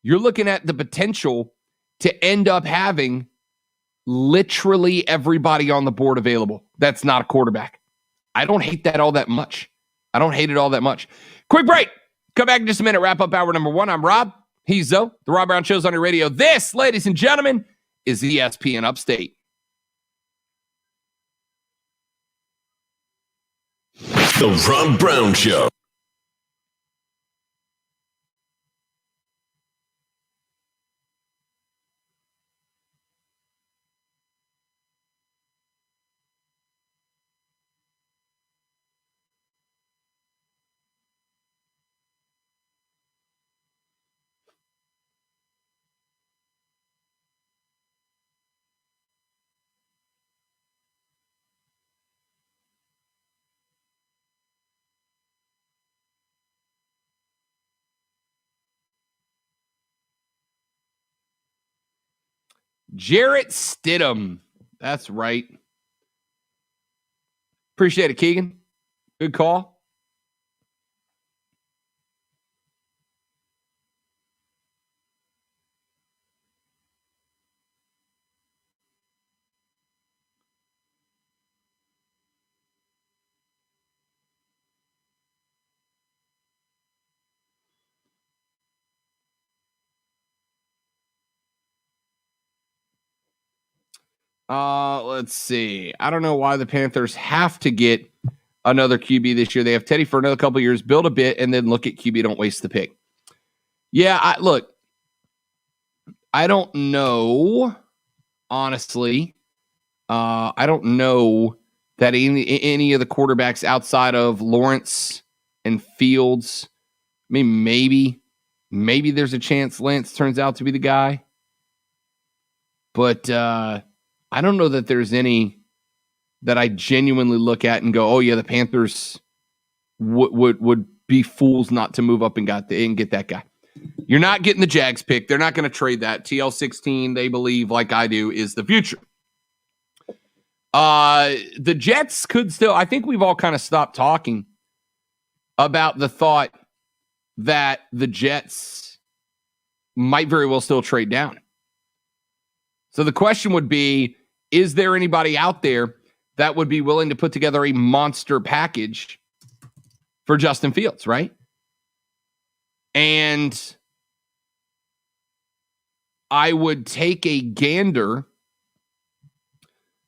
you're looking at the potential to end up having literally everybody on the board available. That's not a quarterback. I don't hate that all that much. I don't hate it all that much. Quick break. Come back in just a minute. Wrap up hour number 1. I'm Rob. He's Zoe. The Rob Brown Show's on your radio. This, ladies and gentlemen, is ESPN Upstate. The Rob Brown Show. Jarrett Stidham. That's right. Appreciate it, Keegan. Good call. Let's see. I don't know why the Panthers have to get another QB this year. They have Teddy for another couple of years, build a bit, and then look at QB. Don't waste the pick. Yeah, look, I don't know, honestly. I don't know that any of the quarterbacks outside of Lawrence and Fields, I mean, maybe there's a chance Lance turns out to be the guy. But I don't know that there's any that I genuinely look at and go, oh, yeah, the Panthers would be fools not to move up and get that guy. You're not getting the Jags pick. They're not going to trade that. TL16, they believe, like I do, is the future. The Jets could still, I think we've all kind of stopped talking about the thought that the Jets might very well still trade down. So the question would be, is there anybody out there that would be willing to put together a monster package for Justin Fields, right? And I would take a gander.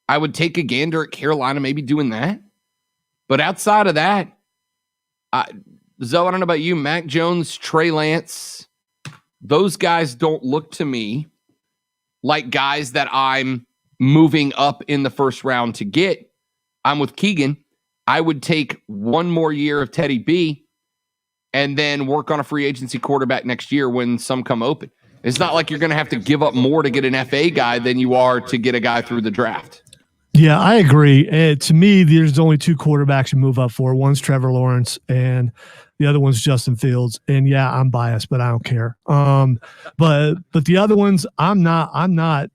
At Carolina, maybe doing that. But outside of that, Zoe, I don't know about you, Mac Jones, Trey Lance, those guys don't look to me like guys that I'm moving up in the first round to get. I'm with Keegan. I would take one more year of Teddy B and then work on a free agency quarterback next year when some come open. It's not like you're going to have to give up more to get an FA guy than you are to get a guy through the draft. Yeah, I agree. To me, there's only two quarterbacks you move up for. One's Trevor Lawrence, and the other one's Justin Fields. And yeah, I'm biased, but I don't care. But the other ones, I'm not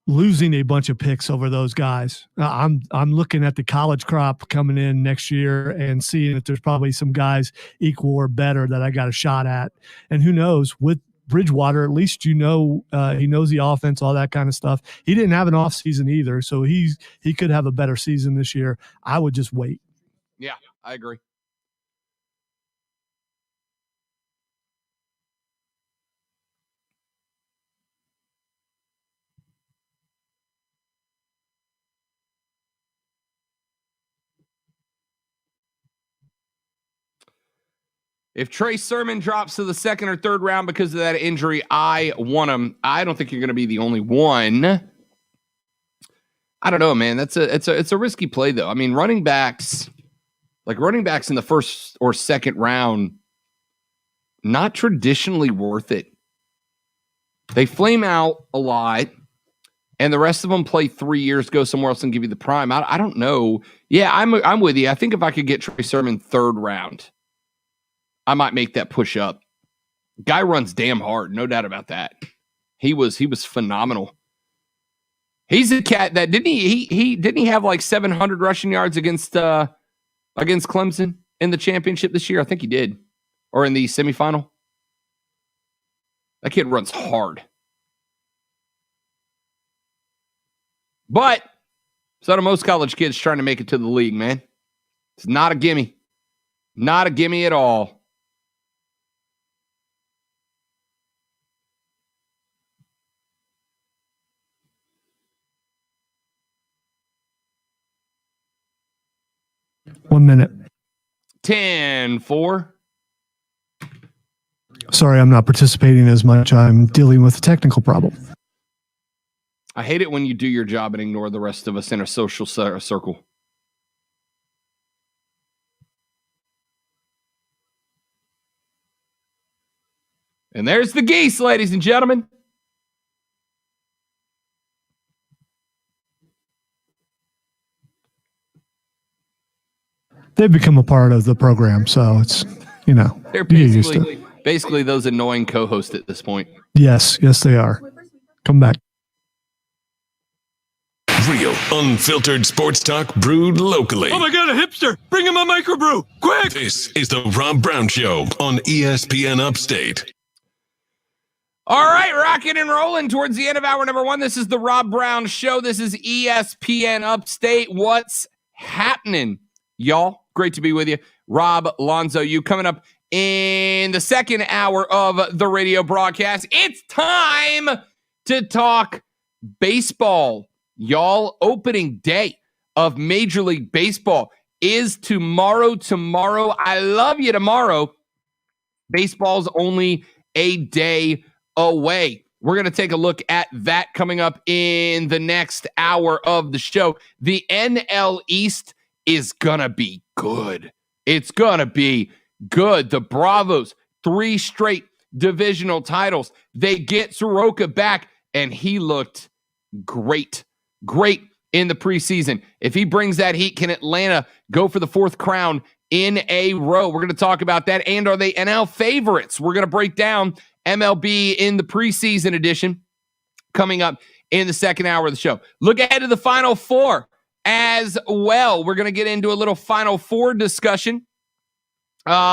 losing a bunch of picks over those guys. I'm looking at the college crop coming in next year and seeing that there's probably some guys equal or better that I got a shot at. And who knows, with Bridgewater, at least he knows the offense, all that kind of stuff. He didn't have an off season either, so he could have a better season this year. I would just wait. Yeah, I agree. If Trey Sermon drops to the second or third round because of that injury, I want him. I don't think you're going to be the only one. I don't know, man. It's a risky play, though. I mean, running backs in the first or second round, not traditionally worth it. They flame out a lot, and the rest of them play 3 years, go somewhere else, and give you the prime. I don't know. Yeah, I'm with you. I think if I could get Trey Sermon third round, I might make that push up. Guy runs damn hard, no doubt about that. He was phenomenal. He's a cat that didn't he have like 700 rushing yards against Clemson in the championship this year? I think he did, or in the semifinal. That kid runs hard, but so do most college kids trying to make it to the league. Man, it's not a gimme, not a gimme at all. One minute. 10-4. Sorry, I'm not participating as much. I'm dealing with a technical problem. I hate it when you do your job and ignore the rest of us in a social circle. And there's the geese, ladies and gentlemen. They've become a part of the program, so it's, they're basically those annoying co-hosts at this point. Yes, they are. Come back. Real, unfiltered sports talk brewed locally. Oh my God, a hipster! Bring him a microbrew, quick! This is the Rob Brown Show on ESPN Upstate. All right, rocking and rolling towards the end of hour number 1. This is the Rob Brown Show. This is ESPN Upstate. What's happening, y'all? Great to be with you. Rob Lonzo, you coming up in the second hour of the radio broadcast. It's time to talk baseball. Y'all, opening day of Major League Baseball is tomorrow. I love you tomorrow. Baseball's only a day away. We're going to take a look at that coming up in the next hour of the show. The NLEast is going to be good. It's going to be good. The Bravos, 3 straight divisional titles. They get Soroka back, and he looked great in the preseason. If he brings that heat, can Atlanta go for the 4th crown in a row? We're going to talk about that. And are they NL favorites? We're going to break down MLB in the preseason edition coming up in the second hour of the show. Look ahead to the Final Four as well. We're going to get into a little Final Four discussion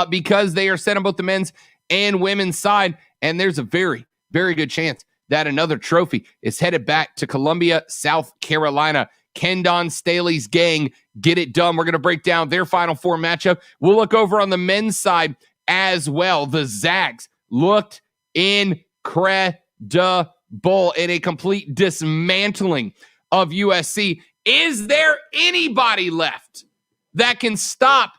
because they are set on both the men's and women's side. And there's a very, very good chance that another trophy is headed back to Columbia, South Carolina. Kendon Staley's gang get it done. We're going to break down their Final Four matchup. We'll look over on the men's side as well. The Zags looked incredible in a complete dismantling of USC. Is there anybody left that can stop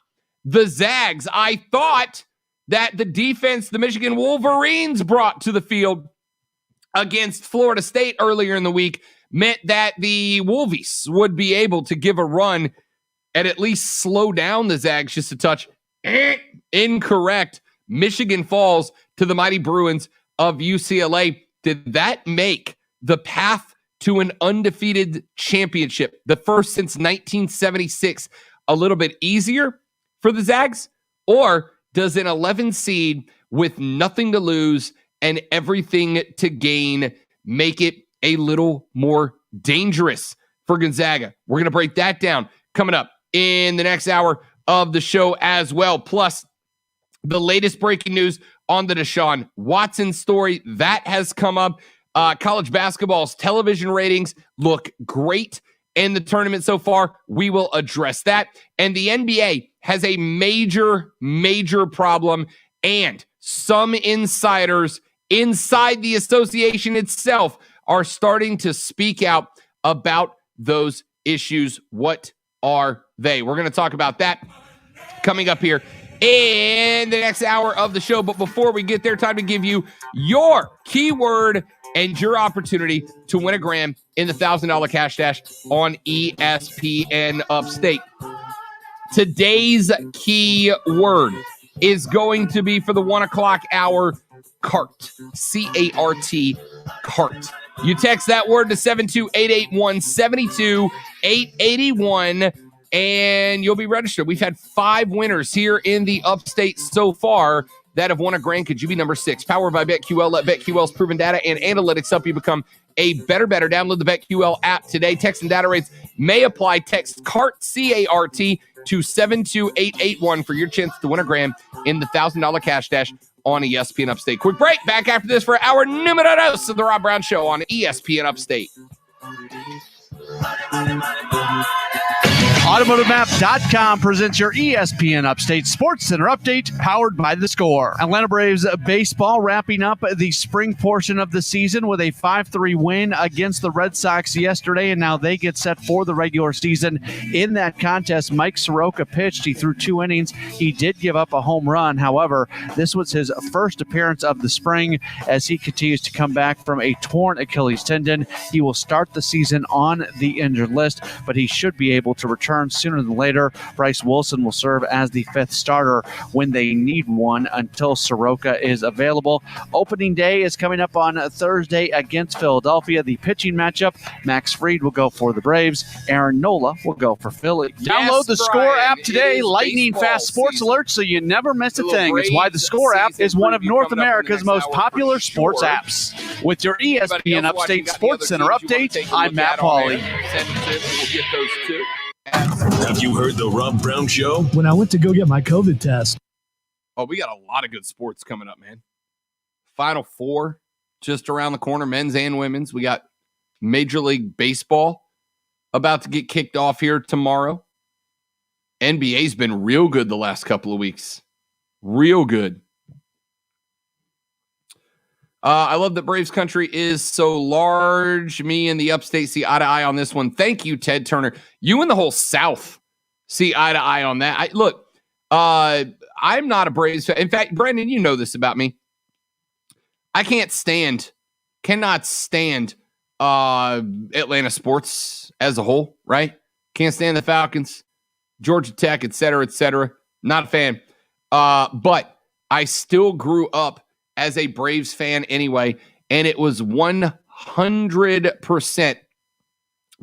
the Zags? I thought that the defense the Michigan Wolverines brought to the field against Florida State earlier in the week meant that the Wolvies would be able to give a run and at least slow down the Zags just a touch. Incorrect. Michigan falls to the mighty Bruins of UCLA. Did that make the path to an undefeated championship, the first since 1976, a little bit easier for the Zags? Or does an 11 seed with nothing to lose and everything to gain make it a little more dangerous for Gonzaga? We're going to break that down coming up in the next hour of the show as well. Plus, the latest breaking news on the Deshaun Watson story that has come up. College basketball's television ratings look great in the tournament so far. We will address that. And the NBA has a major, major problem, and some insiders inside the association itself are starting to speak out about those issues. What are they? We're going to talk about that coming up here in the next hour of the show. But before we get there, time to give you your keyword and your opportunity to win a grand in the $1,000 cash dash on ESPN Upstate. Today's key word is going to be for the 1 o'clock hour, CART. C-A-R-T, CART. You text that word to 72881, 72881, and you'll be registered. We've had 5 winners here in the Upstate so far that have won a grand. Could you be number 6? Powered by BetQL. Let BetQL's proven data and analytics help you become a better. Download the BetQL app today. Text and data rates may apply. Text CART, C-A-R-T, to 72881 for your chance to win a grand in the $1,000 cash dash on ESPN Upstate. Quick break. Back after this for our numero dos of the Rob Brown Show on ESPN Upstate. AutomotiveMap.com presents your ESPN Upstate Sports Center update, powered by The Score. Atlanta Braves baseball wrapping up the spring portion of the season with a 5-3 win against the Red Sox yesterday, and now they get set for the regular season. In that contest, Mike Soroka pitched. He threw 2 innings. He did give up a home run. However, this was his first appearance of the spring as he continues to come back from a torn Achilles tendon. He will start the season on the injured list, but he should be able to return sooner than later. Bryce Wilson will serve as the 5th starter when they need one until Soroka is available. Opening day is coming up on Thursday against Philadelphia. The pitching matchup, Max Fried will go for the Braves. Aaron Nola will go for Philly. Download the Score app today. Lightning fast sports alerts so you never miss a thing. It's why the Score app is one of North America's most popular sports apps. With your ESPN Upstate Sports Center update, I'm Matt Pauley. Have you heard the Rob Brown Show? When I went to go get my COVID test. Oh, we got a lot of good sports coming up, man. Final Four just around the corner, men's and women's. We got Major League Baseball about to get kicked off here tomorrow. NBA's been real good the last couple of weeks. Real good. I love that Braves country is so large. Me and the Upstate see eye to eye on this one. Thank you, Ted Turner. You and the whole South see eye to eye on that. I'm not a Braves fan. In fact, Brandon, you know this about me. I cannot stand Atlanta sports as a whole, right? Can't stand the Falcons, Georgia Tech, et cetera. Not a fan. But I still grew up as a Braves fan anyway, and it was 100%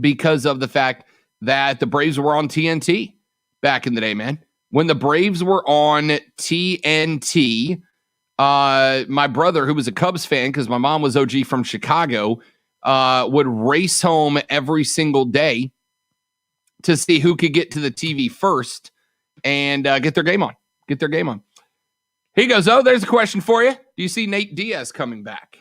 because of the fact that the Braves were on TNT back in the day, man. When the Braves were on TNT, my brother, who was a Cubs fan because my mom was OG from Chicago, would race home every single day to see who could get to the TV first and get their game on. He goes, oh, there's a question for you. Do you see Nate Diaz coming back?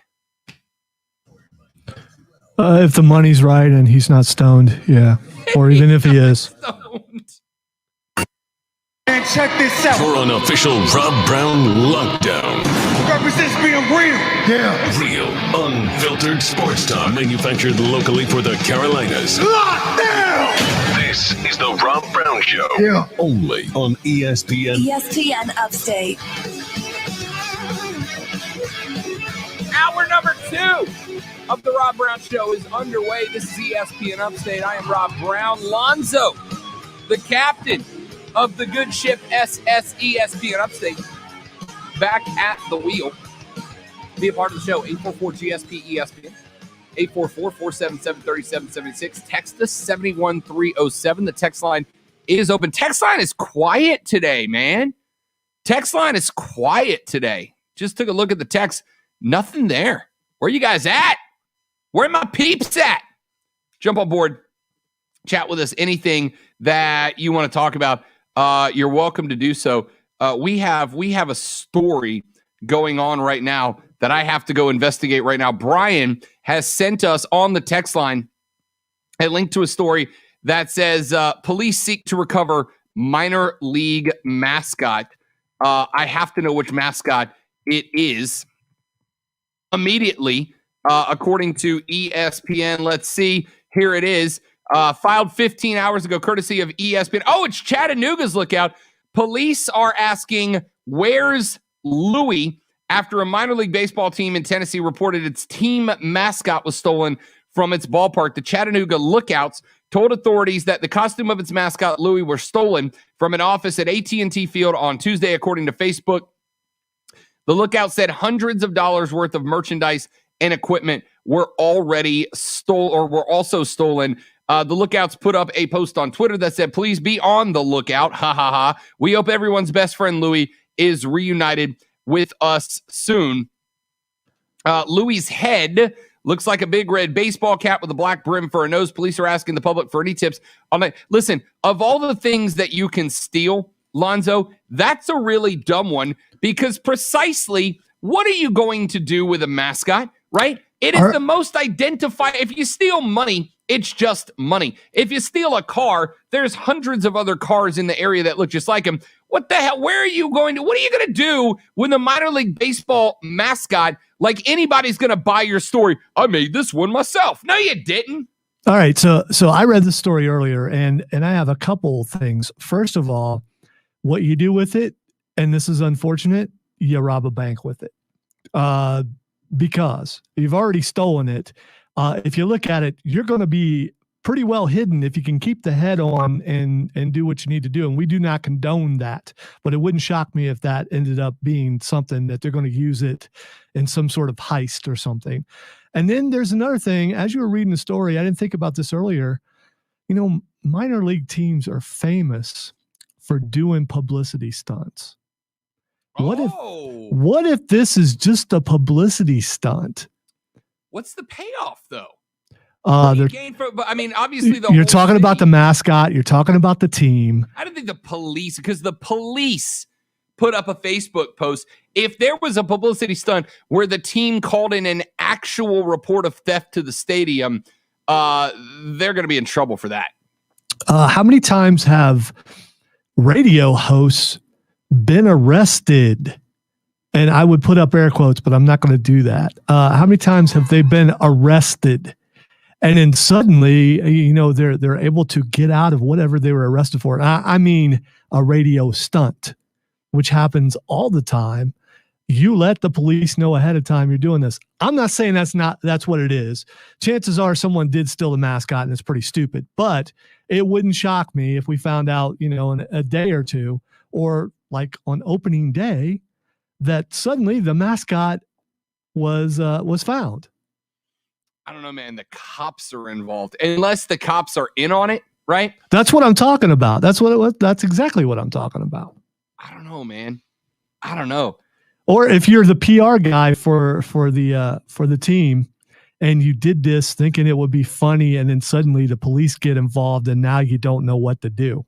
If the money's right and he's not stoned, yeah. Or even if he is. Stoned. And check this out. For an official Rob Brown lockdown. Represents being real. Yeah. Real, unfiltered sports talk manufactured locally for the Carolinas. Locked down. This is the Rob Brown Show. Yeah. Only on ESPN. ESPN Upstate. Hour number 2 of the Rob Brown Show is underway. This is ESPN Upstate. I am Rob Brown. Lonzo, the captain of the good ship SS ESPN Upstate, back at the wheel. Be a part of the show, 844-GSP-ESPN, 844-477-3776. Text us 71307. The text line is open. Text line is quiet today, man. Text line is quiet today. Just took a look at the text. Nothing there. Where you guys at? Where my peeps at? Jump on board. Chat with us. Anything that you want to talk about, you're welcome to do so. We have a story going on right now that I have to go investigate right now. Brian has sent us on the text line a link to a story that says police seek to recover minor league mascot. I have to know which mascot it is immediately, according to ESPN. Let's see. Here it is. Filed 15 hours ago, courtesy of ESPN. Oh, it's Chattanooga's lookout. Police are asking, where's Louie? After a minor league baseball team in Tennessee reported its team mascot was stolen from its ballpark, the Chattanooga Lookouts told authorities that the costume of its mascot, Louie, were stolen from an office at AT&T Field on Tuesday, according to Facebook. The Lookout said hundreds of dollars worth of merchandise and equipment were already also stolen. The Lookouts put up a post on Twitter that said, "Please be on the lookout. Ha ha ha. We hope everyone's best friend Louie is reunited with us soon." Louie's head looks like a big red baseball cap with a black brim for a nose. Police are asking the public for any tips on that. Listen, of all the things that you can steal, Lonzo, that's a really dumb one, because precisely what are you going to do with a mascot, right? It is the most identified. If you steal money, it's just money. If you steal a car, there's hundreds of other cars in the area that look just like him. What the hell? Where are you going to? What are you going to do with a minor league baseball mascot? Like anybody's going to buy your story. I made this one myself. No, you didn't. All right. So I read the story earlier, and I have a couple things. First of all, what you do with it, and this is unfortunate, you rob a bank with it. Because you've already stolen it. If you look at it, you're going to be pretty well hidden if you can keep the head on and do what you need to do. And we do not condone that, but it wouldn't shock me if that ended up being something that they're going to use it in some sort of heist or something. And then there's another thing. As you were reading the story, I didn't think about this earlier. You know, minor league teams are famous for doing publicity stunts. What if this is just a publicity stunt? What's the payoff, though? Obviously, you're talking about the mascot. You're talking about the team. I don't think the police, because the police put up a Facebook post. If there was a publicity stunt where the team called in an actual report of theft to the stadium, they're going to be in trouble for that. How many times have radio hosts been arrested? And I would put up air quotes, but I'm not going to do that. How many times have they been arrested? And then suddenly, you know, they're able to get out of whatever they were arrested for. And I mean a radio stunt, which happens all the time. You let the police know ahead of time you're doing this. I'm not saying that's what it is. Chances are someone did steal the mascot, and it's pretty stupid. But it wouldn't shock me if we found out, you know, in a day or two, or like on opening day, that suddenly the mascot was found. I don't know, man. The cops are involved, unless the cops are in on it, right? That's what I'm talking about. That's exactly what I'm talking about. I don't know, man. I don't know. Or if you're the PR guy for the team, and you did this thinking it would be funny, and then suddenly the police get involved, and now you don't know what to do.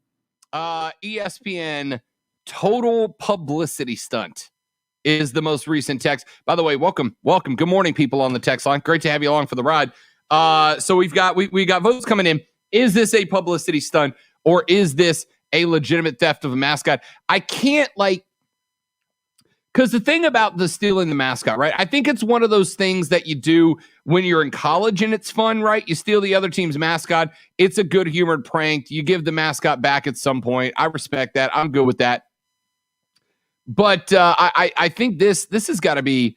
ESPN total publicity stunt is the most recent text. By the way, welcome. Good morning, people on the text line. Great to have you along for the ride. So we got votes coming in. Is this a publicity stunt, or is this a legitimate theft of a mascot? I can't because the thing about the stealing the mascot, right? I think it's one of those things that you do when you're in college and it's fun, right? You steal the other team's mascot. It's a good humored prank. You give the mascot back at some point. I respect that. I'm good with that. But I think this has got to be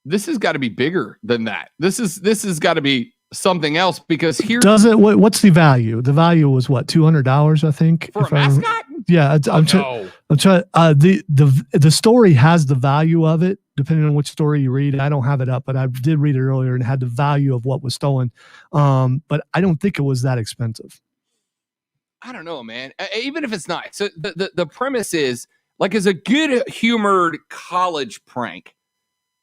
this has got to be bigger than that. This has got to be something else, because here what's the value? The value was what, $200, I think, for a mascot. Yeah, I'm trying. The story has the value of it, depending on which story you read. I don't have it up, but I did read it earlier and had the value of what was stolen. But I don't think it was that expensive. I don't know, man. Even if it's not. So the premise is, like, as a good humored college prank,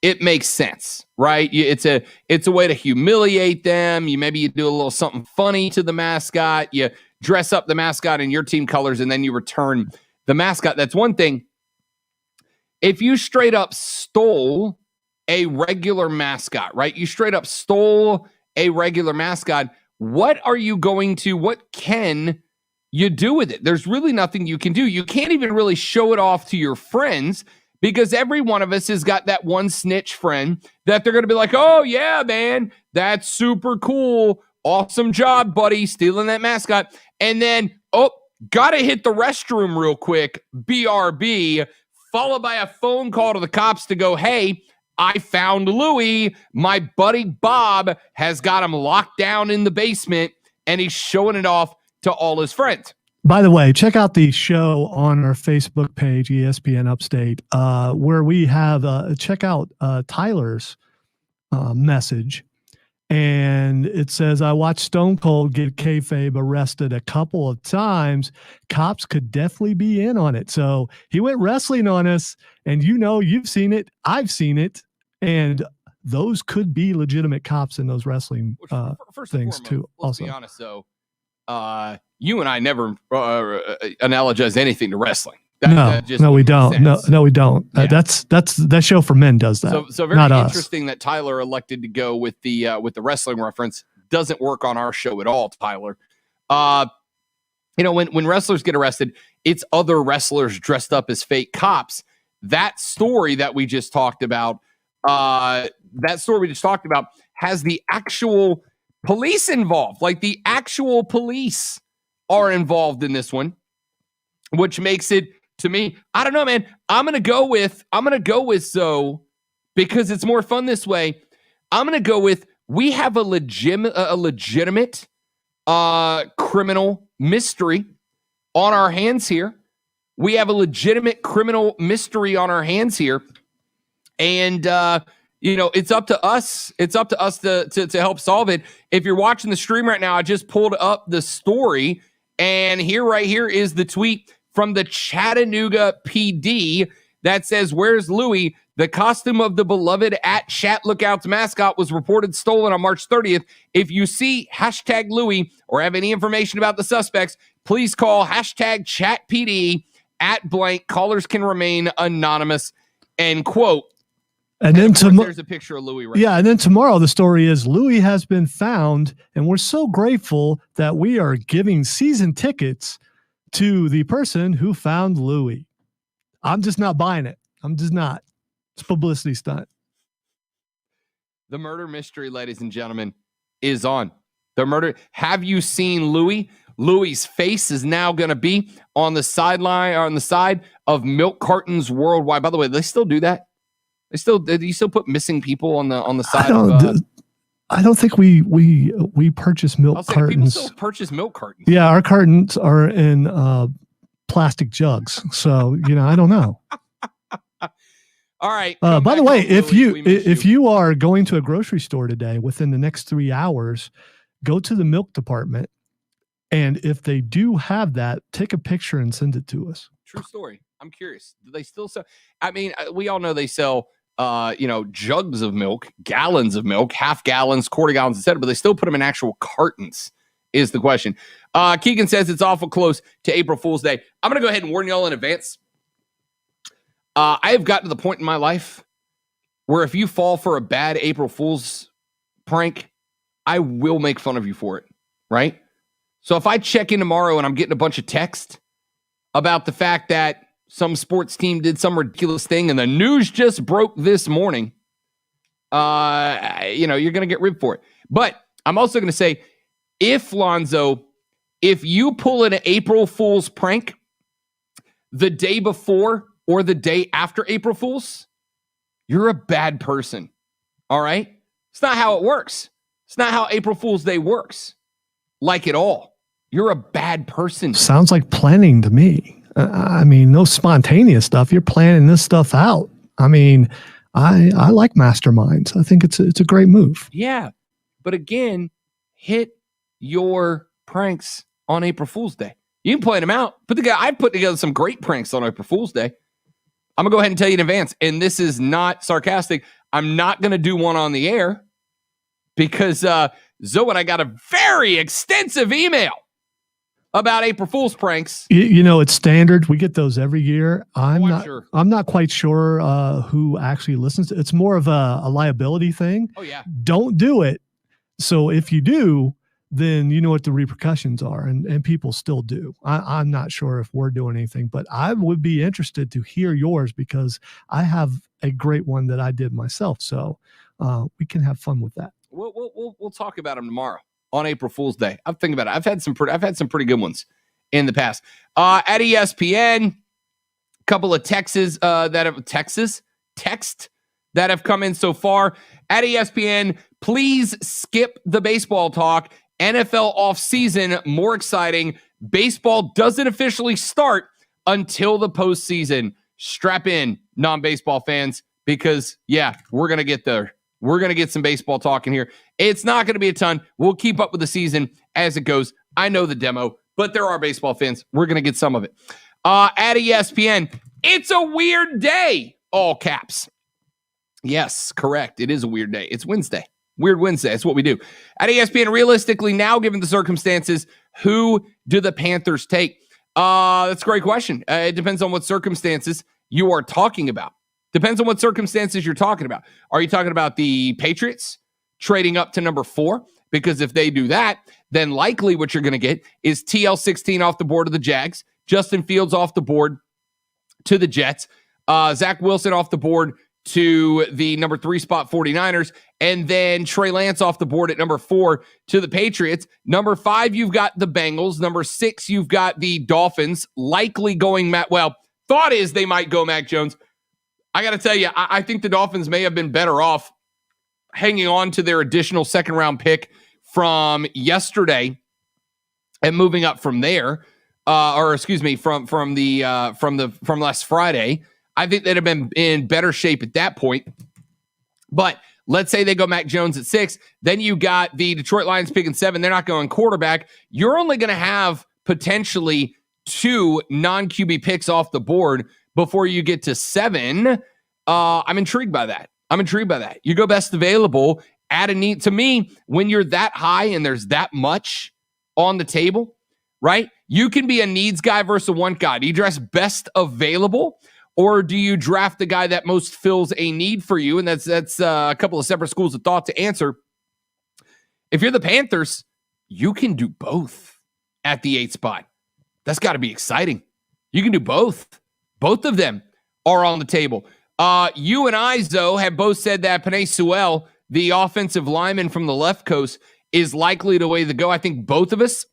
it makes sense, right? It's a way to humiliate them. You do a little something funny to the mascot. You dress up the mascot in your team colors, and then you return the mascot. That's one thing. If you straight up stole a regular mascot, right? You straight up stole a regular mascot. What can you do with it? There's really nothing you can do. You can't even really show it off to your friends, because every one of us has got that one snitch friend that they're going to be like, oh, yeah, man, that's super cool. Awesome job, buddy, stealing that mascot. And then, got to hit the restroom real quick, BRB, followed by a phone call to the cops to go, hey, I found Louie. My buddy Bob has got him locked down in the basement, and he's showing it off to all his friends. By the way, check out the show on our Facebook page, ESPN Upstate, where we have check out Tyler's message. And it says, I watched Stone Cold get kayfabe arrested a couple of times. Cops could definitely be in on it. So he went wrestling on us, and you've seen it. I've seen it. And those could be legitimate cops in those wrestling things too. Let's be honest, though. You and I never analogize anything to wrestling. No, we don't. No, we don't. Yeah. That's that show for men does that. So very interesting that Tyler elected to go with the wrestling reference. Doesn't work on our show at all, Tyler. When wrestlers get arrested, it's other wrestlers dressed up as fake cops. That story that we just talked about, has the actual police involved. Like, the actual police are involved in this one, which makes it, to me, I don't know, man. I'm gonna go with so, because it's more fun this way. I'm gonna go with, we have a legitimate criminal mystery on our hands here. We have a legitimate criminal mystery on our hands here, and it's up to us. It's up to us to help solve it. If you're watching the stream right now, I just pulled up the story, and right here is the tweet from the Chattanooga PD that says, where's Louie? The costume of the beloved @Chat Lookouts mascot was reported stolen on March 30th. If you see #Louie or have any information about the suspects, please call #ChatPD @blank. Callers can remain anonymous, end quote. And then there's a picture of Louie right and then tomorrow the story is Louie has been found, and we're so grateful that we are giving season tickets to the person who found Louie. I'm just not buying it. I'm just not. It's a publicity stunt. The murder mystery, ladies and gentlemen, is on. The murder. Have you seen Louie? Louie's face is now going to be on the sideline, or on the side of milk cartons worldwide. By the way, they still do that. Do you still put missing people on the side? I don't think we purchase milk cartons. People still purchase milk cartons. Yeah, our cartons are in plastic jugs. So I don't know. All right. By the way, if you are going to a grocery store today within the next 3 hours, go to the milk department, and if they do have that, take a picture and send it to us. True story. I'm curious. Do they still sell? I mean, we all know they sell jugs of milk, gallons of milk, half gallons, quarter gallons, etc., but they still put them in actual cartons, is the question. Keegan says it's awful close to April Fool's Day. I'm going to go ahead and warn y'all in advance. I have gotten to the point in my life where if you fall for a bad April Fool's prank, I will make fun of you for it, right? So if I check in tomorrow and I'm getting a bunch of text about the fact that some sports team did some ridiculous thing and the news just broke this morning, you're going to get ribbed for it. But I'm also going to say, if you pull an April Fool's prank the day before or the day after April Fool's, you're a bad person. All right? It's not how it works. It's not how April Fool's Day works. Like at all. You're a bad person. Sounds like planning to me. I mean, no spontaneous stuff. You're planning this stuff out. I mean, I like masterminds. I think it's a great move. Yeah. But again, hit your pranks on April Fool's Day. You can plan them out. I put together some great pranks on April Fool's Day. I'm going to go ahead and tell you in advance, and this is not sarcastic. I'm not going to do one on the air because Zoe and I got a very extensive email about April Fool's pranks. You know, it's standard. We get those every year. I'm not quite sure who actually listens. It's more of a liability thing. Oh, yeah. Don't do it. So if you do, then you know what the repercussions are, and people still do. I'm not sure if we're doing anything, but I would be interested to hear yours because I have a great one that I did myself. So we can have fun with that. We'll talk about them tomorrow on April Fool's Day. I'm thinking about it. I've had some pretty good ones in the past. At ESPN, a couple of texts that have come in so far. At ESPN, please skip the baseball talk. NFL offseason, more exciting. Baseball doesn't officially start until the postseason. Strap in, non-baseball fans, because, yeah, we're going to get there. We're going to get some baseball talk in here. It's not going to be a ton. We'll keep up with the season as it goes. I know the demo, but there are baseball fans. We're going to get some of it. At ESPN, it's a weird day, all caps. Yes, correct. It is a weird day. It's Wednesday. Weird Wednesday. That's what we do. At ESPN, realistically, now, given the circumstances, who do the Panthers take? That's a great question. It depends on what circumstances you are talking about. Depends on what circumstances you're talking about. Are you talking about the Patriots trading up to number 4? Because if they do that, then likely what you're going to get is TL16 off the board of the Jags, Justin Fields off the board to the Jets, Zach Wilson off the board to the number 3 spot 49ers, and then Trey Lance off the board at number 4 to the Patriots. Number 5, you've got the Bengals. Number 6, you've got the Dolphins, likely going thought is they might go Mac Jones. I got to tell you, I think the Dolphins may have been better off hanging on to their additional second-round pick from yesterday and moving up from there, from last Friday. I think they'd have been in better shape at that point. But let's say they go Mac Jones at 6. Then you got the Detroit Lions picking 7. They're not going quarterback. You're only going to have potentially 2 non-QB picks off the board before you get to 7. I'm intrigued by that. You go best available, add a need. To me, when you're that high and there's that much on the table, right? You can be a needs guy versus a want guy. Do you dress best available? Or do you draft the guy that most fills a need for you? And that's a couple of separate schools of thought to answer. If you're the Panthers, you can do both at the 8 spot. That's got to be exciting. You can do both. Both of them are on the table. You and I, Zoe, have both said that Penei Sewell, the offensive lineman from the left coast, is likely the way to go. I think both of us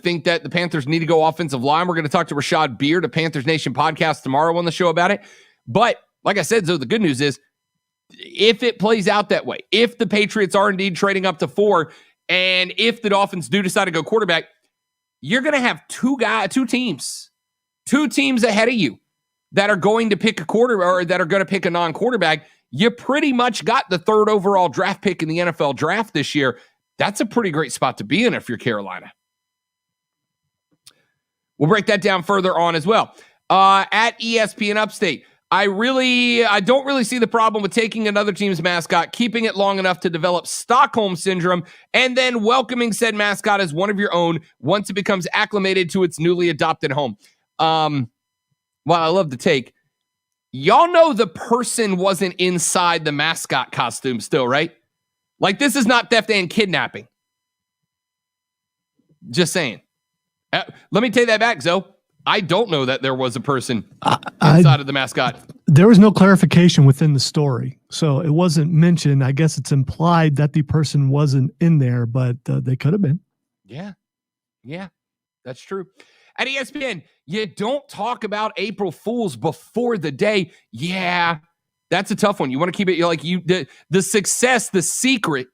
think that the Panthers need to go offensive line. We're going to talk to Rashad Beard, a Panthers Nation podcast tomorrow on the show about it. But like I said, Zoe, the good news is if it plays out that way, if the Patriots are indeed trading up to 4, and if the Dolphins do decide to go quarterback, you're going to have two teams ahead of you that are going to pick a quarterback or that are going to pick a non-quarterback. You pretty much got the 3rd overall draft pick in the NFL draft this year. That's a pretty great spot to be in if you're Carolina. We'll break that down further on as well. At ESPN Upstate, I don't really see the problem with taking another team's mascot, keeping it long enough to develop Stockholm Syndrome, and then welcoming said mascot as one of your own once it becomes acclimated to its newly adopted home. Well, I love the take. Y'all know the person wasn't inside the mascot costume still, right? Like, this is not theft and kidnapping. Just saying. Let me take that back, Zoe. I don't know that there was a person inside of the mascot. There was no clarification within the story, so it wasn't mentioned. I guess it's implied that the person wasn't in there, but they could have been. Yeah, that's true. At ESPN, you don't talk about April Fools before the day. Yeah, That's a tough one. You want to keep it the success, the secret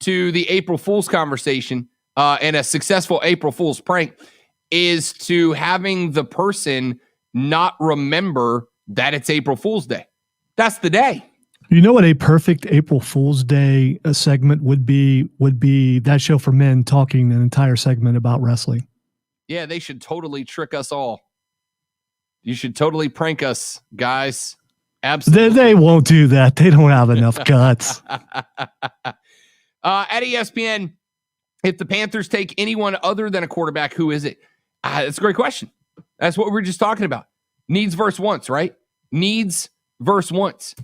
to the April Fool's conversation and a successful April Fool's prank is to having the person not remember that it's April Fool's Day. That's the day. You know what a perfect April Fool's Day segment would be That Show for Men talking an entire segment about wrestling. Yeah, they should totally trick us all. You should totally prank us, guys. Absolutely. They won't do that. They don't have enough guts. At ESPN, if the Panthers take anyone other than a quarterback, who is it? That's a great question. That's what we were just talking about. Needs versus wants, right? Needs versus wants.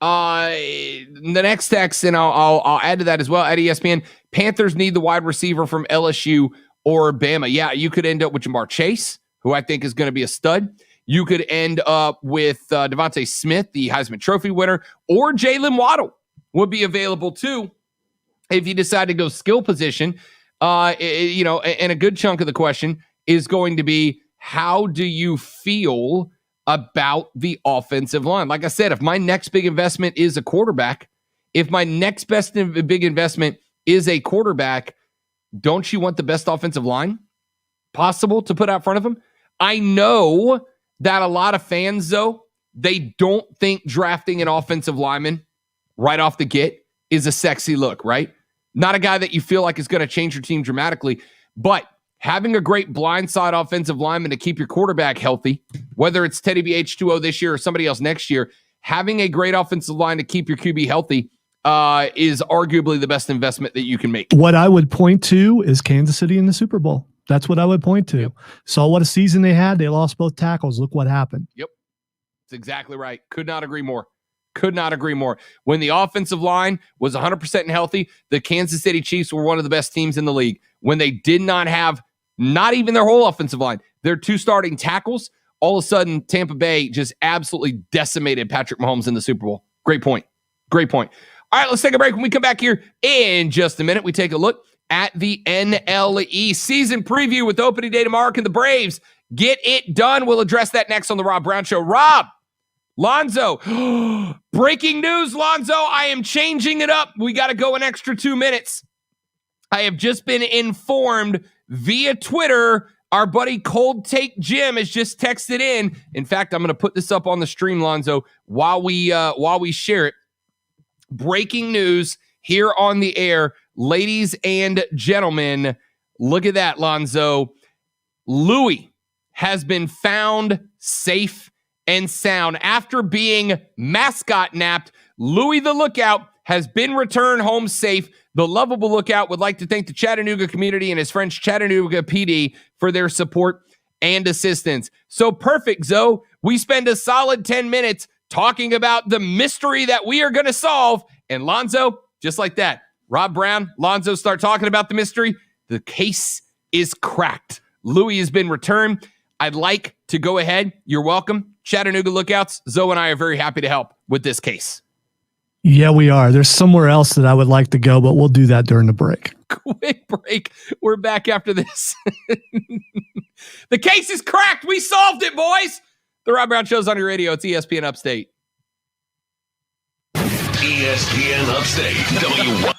The next text, and I'll add to that as well, at ESPN, Panthers need the wide receiver from LSU or Bama. Yeah, you could end up with Jamar Chase, who I think is going to be a stud. You could end up with Devontae Smith, the Heisman Trophy winner, or Jalen Waddle would be available too if you decide to go skill position. And a good chunk of the question is going to be, how do you feel about the offensive line? Like I said, if my next big investment is a quarterback, if my next best big investment is a quarterback, don't you want the best offensive line possible to put out front of him? I know that a lot of fans, though, they don't think drafting an offensive lineman right off the get is a sexy look, right? Not a guy that you feel like is going to change your team dramatically, but having a great blindside offensive lineman to keep your quarterback healthy, whether it's Teddy BH2O this year or somebody else next year, having a great offensive line to keep your QB healthy is arguably the best investment that you can make. What I would point to is Kansas City in the Super Bowl. That's what I would point to. Yep. Saw what a season they had. They lost both tackles. Look what happened. Yep. That's exactly right. Could not agree more. Could not agree more. When the offensive line was 100% healthy, the Kansas City Chiefs were one of the best teams in the league. When they did not have not even their whole offensive line, their two starting tackles, all of a sudden Tampa Bay just absolutely decimated Patrick Mahomes in the Super Bowl. Great point. Great point. All right, let's take a break. When we come back here in just a minute, we take a look at the NLEast Season Preview with opening day tomorrow. Can the Braves get it done? We'll address that next on the Rob Brown Show. Rob, Lonzo, breaking news, Lonzo. I am changing it up. We got to go an extra 2 minutes. I have just been informed via Twitter. Our buddy Cold Take Jim has just texted in. In fact, I'm going to put this up on the stream, Lonzo, while we share it. Breaking news here on the air. Ladies and gentlemen, look at that, Lonzo. Louis has been found safe and sound. After being mascot napped, Louis the Lookout has been returned home safe. The lovable Lookout would like to thank the Chattanooga community and his friends Chattanooga PD for their support and assistance. So perfect, Zoe. We spend a solid 10 minutes talking about the mystery that we are going to solve. And Lonzo, just like that, Rob Brown, Lonzo start talking about the mystery. The case is cracked. Louis has been returned. I'd like to go ahead. You're welcome. Chattanooga Lookouts, Zoe and I are very happy to help with this case. Yeah, we are. There's somewhere else that I would like to go, but we'll do that during the break. Quick break. We're back after this. The case is cracked. We solved it, boys. The Rob Brown Show's on your radio. It's ESPN Upstate. ESPN Upstate.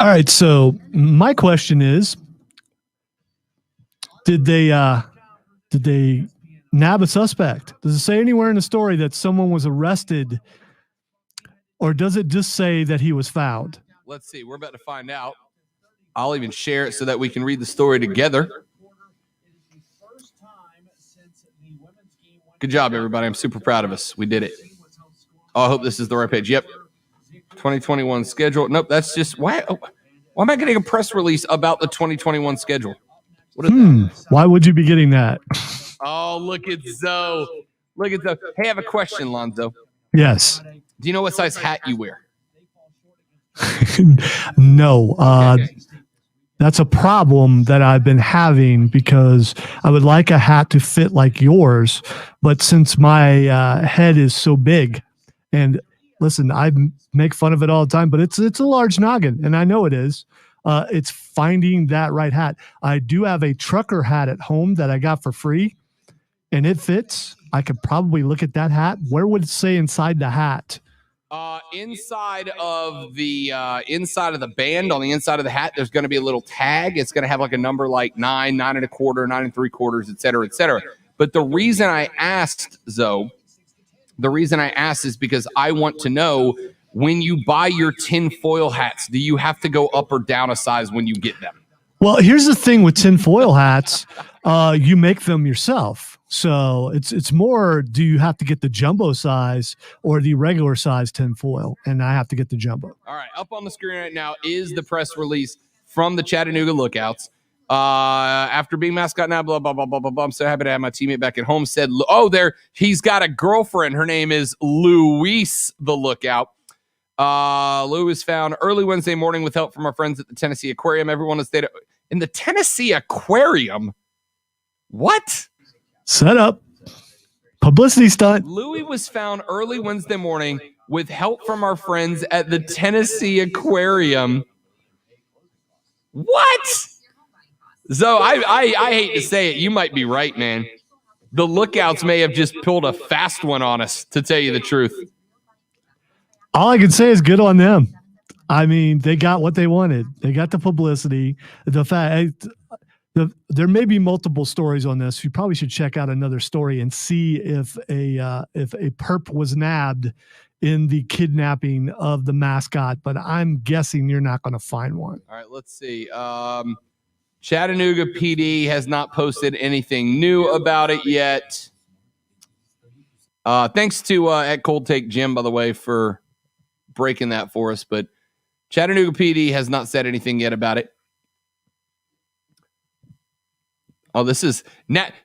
All right, so my question is, did they nab a suspect? Does it say anywhere in the story that someone was arrested, or does it just say that he was found? Let's see. We're about to find out. I'll even share it so that we can read the story together. Good job, everybody. I'm super proud of us. We did it. Oh, I hope this is the right page. Yep. 2021 schedule. Nope, that's just why am I getting a press release about the 2021 schedule? What is that? Why would you be getting that? Oh, look at Zoe. Look at Zoe. Hey, I have a question, Lonzo. Yes. Do you know what size hat you wear? No. Okay. That's a problem that I've been having because I would like a hat to fit like yours, but since my head is so big, and listen, I make fun of it all the time, but it's a large noggin, and I know it is. It's finding that right hat. I do have a trucker hat at home that I got for free, and it fits. I could probably look at that hat. Where would it say inside the hat? Inside of the band, on the inside of the hat, there's going to be a little tag. It's going to have like a number like 9, 9 1/4, 9 3/4, et cetera, et cetera. But the reason I asked, Zoe, is because I want to know, when you buy your tinfoil hats, do you have to go up or down a size when you get them? Well, here's the thing with tinfoil hats. You make them yourself. So it's more, do you have to get the jumbo size or the regular size tinfoil? And I have to get the jumbo. All right. Up on the screen right now is the press release from the Chattanooga Lookouts. After being mascot now, blah, blah, blah, blah, blah, blah. I'm so happy to have my teammate back at home. Said, he's got a girlfriend. Her name is Louise the Lookout. Lou was found early Wednesday morning with help from our friends at the Tennessee Aquarium. Everyone has stayed in the Tennessee Aquarium. What? Set up. Publicity stunt. Louis was found early Wednesday morning with help from our friends at the Tennessee Aquarium. What? So I hate to say it. You might be right, man. The Lookouts may have just pulled a fast one on us, to tell you the truth. All I can say is good on them. I mean, they got what they wanted. They got the publicity. The fact there may be multiple stories on this. You probably should check out another story and see if a perp was nabbed in the kidnapping of the mascot. But I'm guessing you're not going to find one. All right, let's see. Chattanooga PD has not posted anything new about it yet. Thanks to at Cold Take Jim, by the way, for breaking that for us. But Chattanooga PD has not said anything yet about it. Oh, this is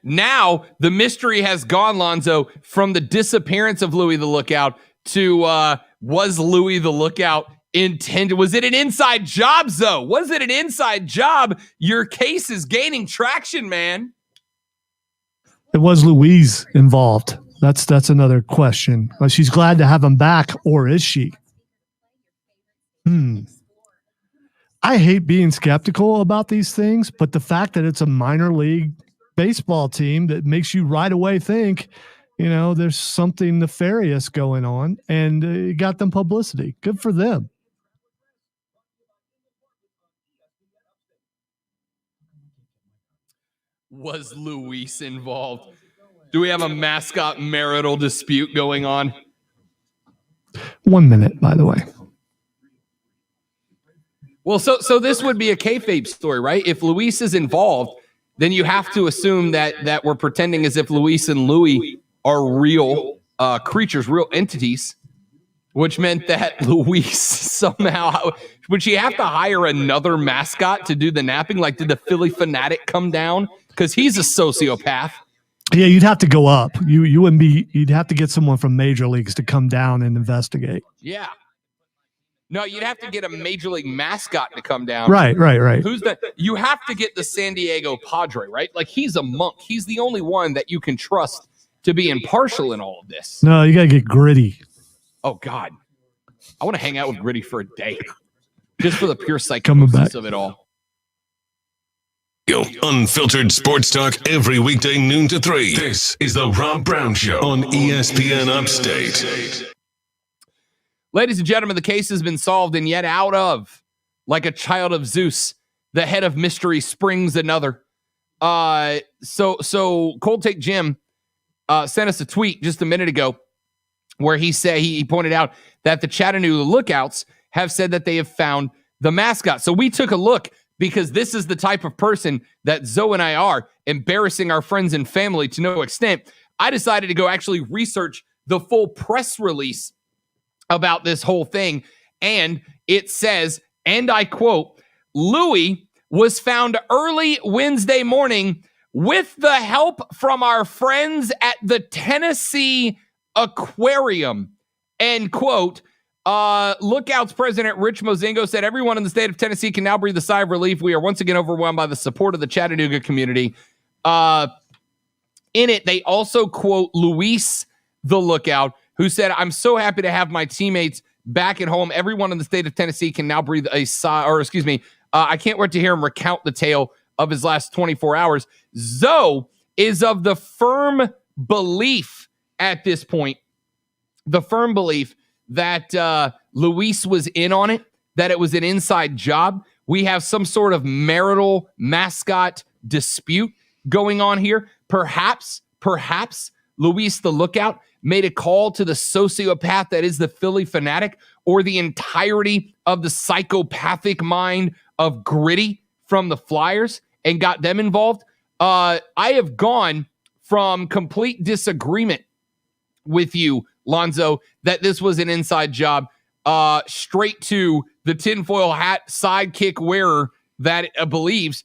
now the mystery has gone, Lonzo, from the disappearance of Louis the Lookout to was Louis the Lookout intended? Was it an inside job, Zoe? Was it an inside job? Your case is gaining traction, man. It was Louise involved. That's another question. Well, she's glad to have him back, or is she? I hate being skeptical about these things, but the fact that it's a minor league baseball team that makes you right away think, there's something nefarious going on, and it got them publicity. Good for them. Was Luis involved? Do we have a mascot marital dispute going on? 1 minute, by the way. Well, so this would be a kayfabe story, right? If Luis is involved, then you have to assume that we're pretending as if Luis and Louis are real creatures, real entities, which meant that Luis somehow, would she have to hire another mascot to do the napping? Like, did the Philly Fanatic come down? Because he's a sociopath. Yeah, you'd have to go up. You wouldn't be. You'd have to get someone from major leagues to come down and investigate. Yeah. No, you'd have to get a major league mascot to come down. Right. You have to get the San Diego Padre, right? Like, he's a monk. He's the only one that you can trust to be impartial in all of this. No, you got to get Gritty. Oh, God. I want to hang out with Gritty for a day. Just for the pure psychosis of it all. Unfiltered sports talk every weekday noon to 3. This is the Rob Brown Show on ESPN Upstate. Ladies and gentlemen, the case has been solved, and yet out of, like a child of Zeus, the head of mystery springs another. So Cold Take Jim sent us a tweet just a minute ago where he pointed out that the Chattanooga Lookouts have said that they have found the mascot. So we took a look, because this is the type of person that Zoe and I are, embarrassing our friends and family to no extent. I decided to go actually research the full press release about this whole thing. And it says, and I quote, Louis was found early Wednesday morning with the help from our friends at the Tennessee Aquarium, end quote. Lookouts President Rich Mozingo said everyone in the state of Tennessee can now breathe a sigh of relief. We are once again overwhelmed by the support of the Chattanooga community. In it, they also quote Luis the Lookout, who said, I'm so happy to have my teammates back at home. Everyone in the state of Tennessee can now breathe a sigh, I can't wait to hear him recount the tale of his last 24 hours. Zoe is of the firm belief at this point, that Luis was in on it, that it was an inside job. We have some sort of marital mascot dispute going on here. Perhaps Luis the Lookout made a call to the sociopath that is the Philly Fanatic, or the entirety of the psychopathic mind of Gritty from the Flyers, and got them involved. I have gone from complete disagreement with you, Lonzo, that this was an inside job, straight to the tinfoil hat sidekick wearer that believes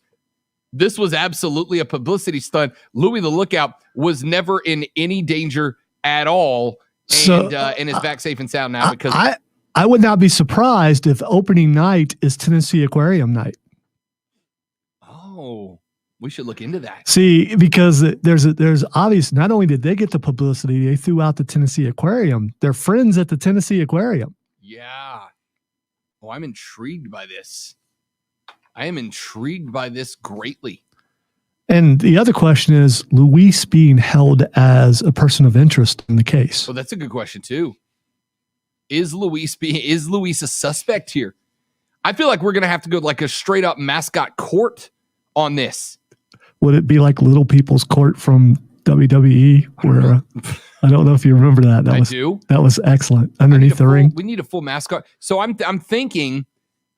this was absolutely a publicity stunt. Louis the Lookout was never in any danger at all, and is back safe and sound now. Because I would not be surprised if opening night is Tennessee Aquarium night. Oh, we should look into that. See, because there's obvious. Not only did they get the publicity, they threw out the Tennessee Aquarium. They're friends at the Tennessee Aquarium. Yeah. Oh, I'm intrigued by this. I am intrigued by this greatly. And the other question is Luis being held as a person of interest in the case. Well, that's a good question too. Is Luis a suspect here? I feel like we're going to have to go like a straight up mascot court on this. Would it be like Little People's Court from WWE? Where I don't know if you remember that. That was excellent. Underneath the ring. We need a full mascot. So I'm thinking,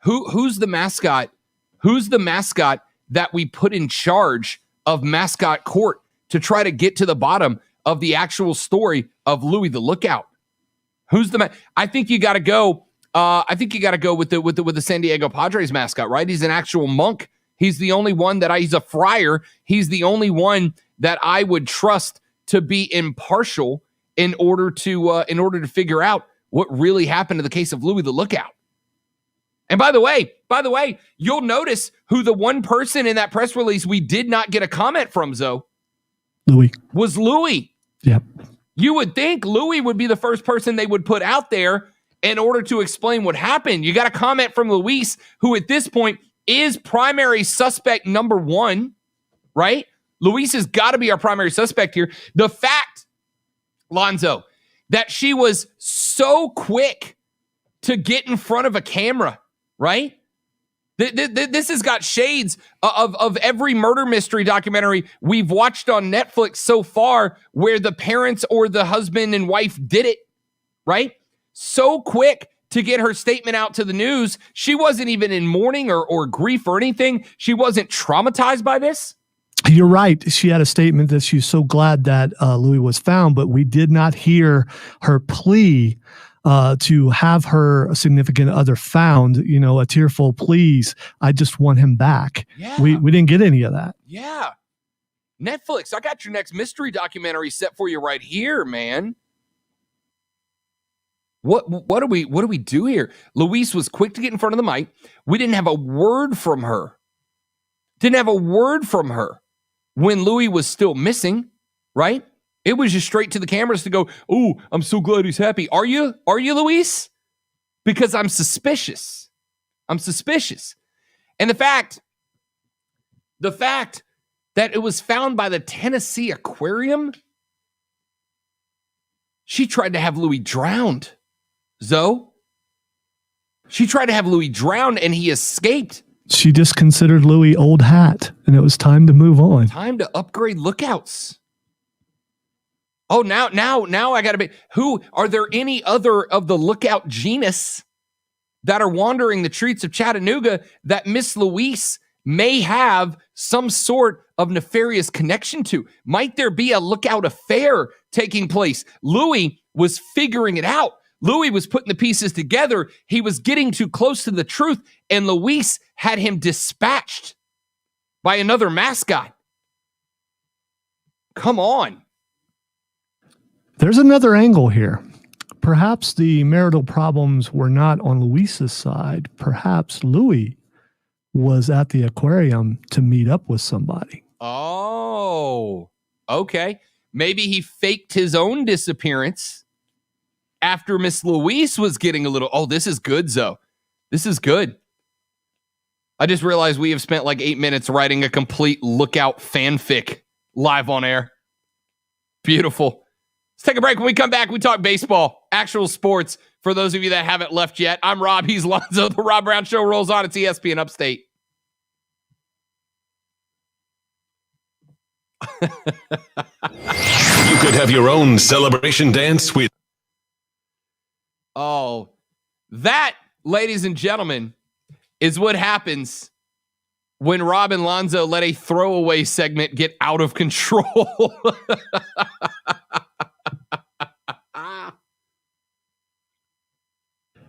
who's the mascot? Who's the mascot that we put in charge of mascot court to try to get to the bottom of the actual story of Louis the Lookout? Who's the I think you got to go. With the San Diego Padres mascot, right? He's an actual monk. He's the only one he's a friar. He's the only one that I would trust to be impartial in order to figure out what really happened to the case of Louis the Lookout. And by the way, you'll notice who the one person in that press release we did not get a comment from, Zoe. Was Louis. Yep. You would think Louis would be the first person they would put out there in order to explain what happened. You got a comment from Luis, who at this point is primary suspect number one, right? Luis has got to be our primary suspect here. The fact, Lonzo, that she was so quick to get in front of a camera, right? This has got shades of every murder mystery documentary we've watched on Netflix so far, where the parents or the husband and wife did it, right? So quick to get her statement out to the news. She wasn't even in mourning or grief or anything. She wasn't traumatized by this. You're right. She had a statement that she's so glad that Louis was found, but we did not hear her plea to have her significant other found, a tearful please. I just want him back. Yeah. We didn't get any of that. Yeah. Netflix, I got your next mystery documentary set for you right here, man. What do we do here? Luis was quick to get in front of the mic. We didn't have a word from her. When Louis was still missing, right? It was just straight to the cameras to go, "Oh, I'm so glad he's happy." Are you, Luis? Because I'm suspicious. And the fact that it was found by the Tennessee Aquarium, she tried to have Louis drowned. Zoe? She tried to have Louis drowned and he escaped. She just considered Louis old hat and it was time to move on. Time to upgrade lookouts. Oh, now I got to be. Who are there any other of the lookout genus that are wandering the streets of Chattanooga that Miss Luis may have some sort of nefarious connection to? Might there be a lookout affair taking place? Louis was figuring it out. Louis was putting the pieces together. He was getting too close to the truth, and Luis had him dispatched by another mascot. Come on. There's another angle here. Perhaps the marital problems were not on Luis's side. Perhaps Louis was at the aquarium to meet up with somebody. Oh, okay. Maybe he faked his own disappearance after Miss Luis was getting a little. Oh, this is good, Zoe. This is good. I just realized we have spent like 8 minutes writing a complete Lookout fanfic live on air. Beautiful. Let's take a break. When we come back, we talk baseball, actual sports. For those of you that haven't left yet, I'm Rob. He's Lonzo. The Rob Brown Show rolls on. It's ESPN Upstate. You could have your own celebration dance with. Oh, that, ladies and gentlemen, is what happens when Rob and Lonzo let a throwaway segment get out of control.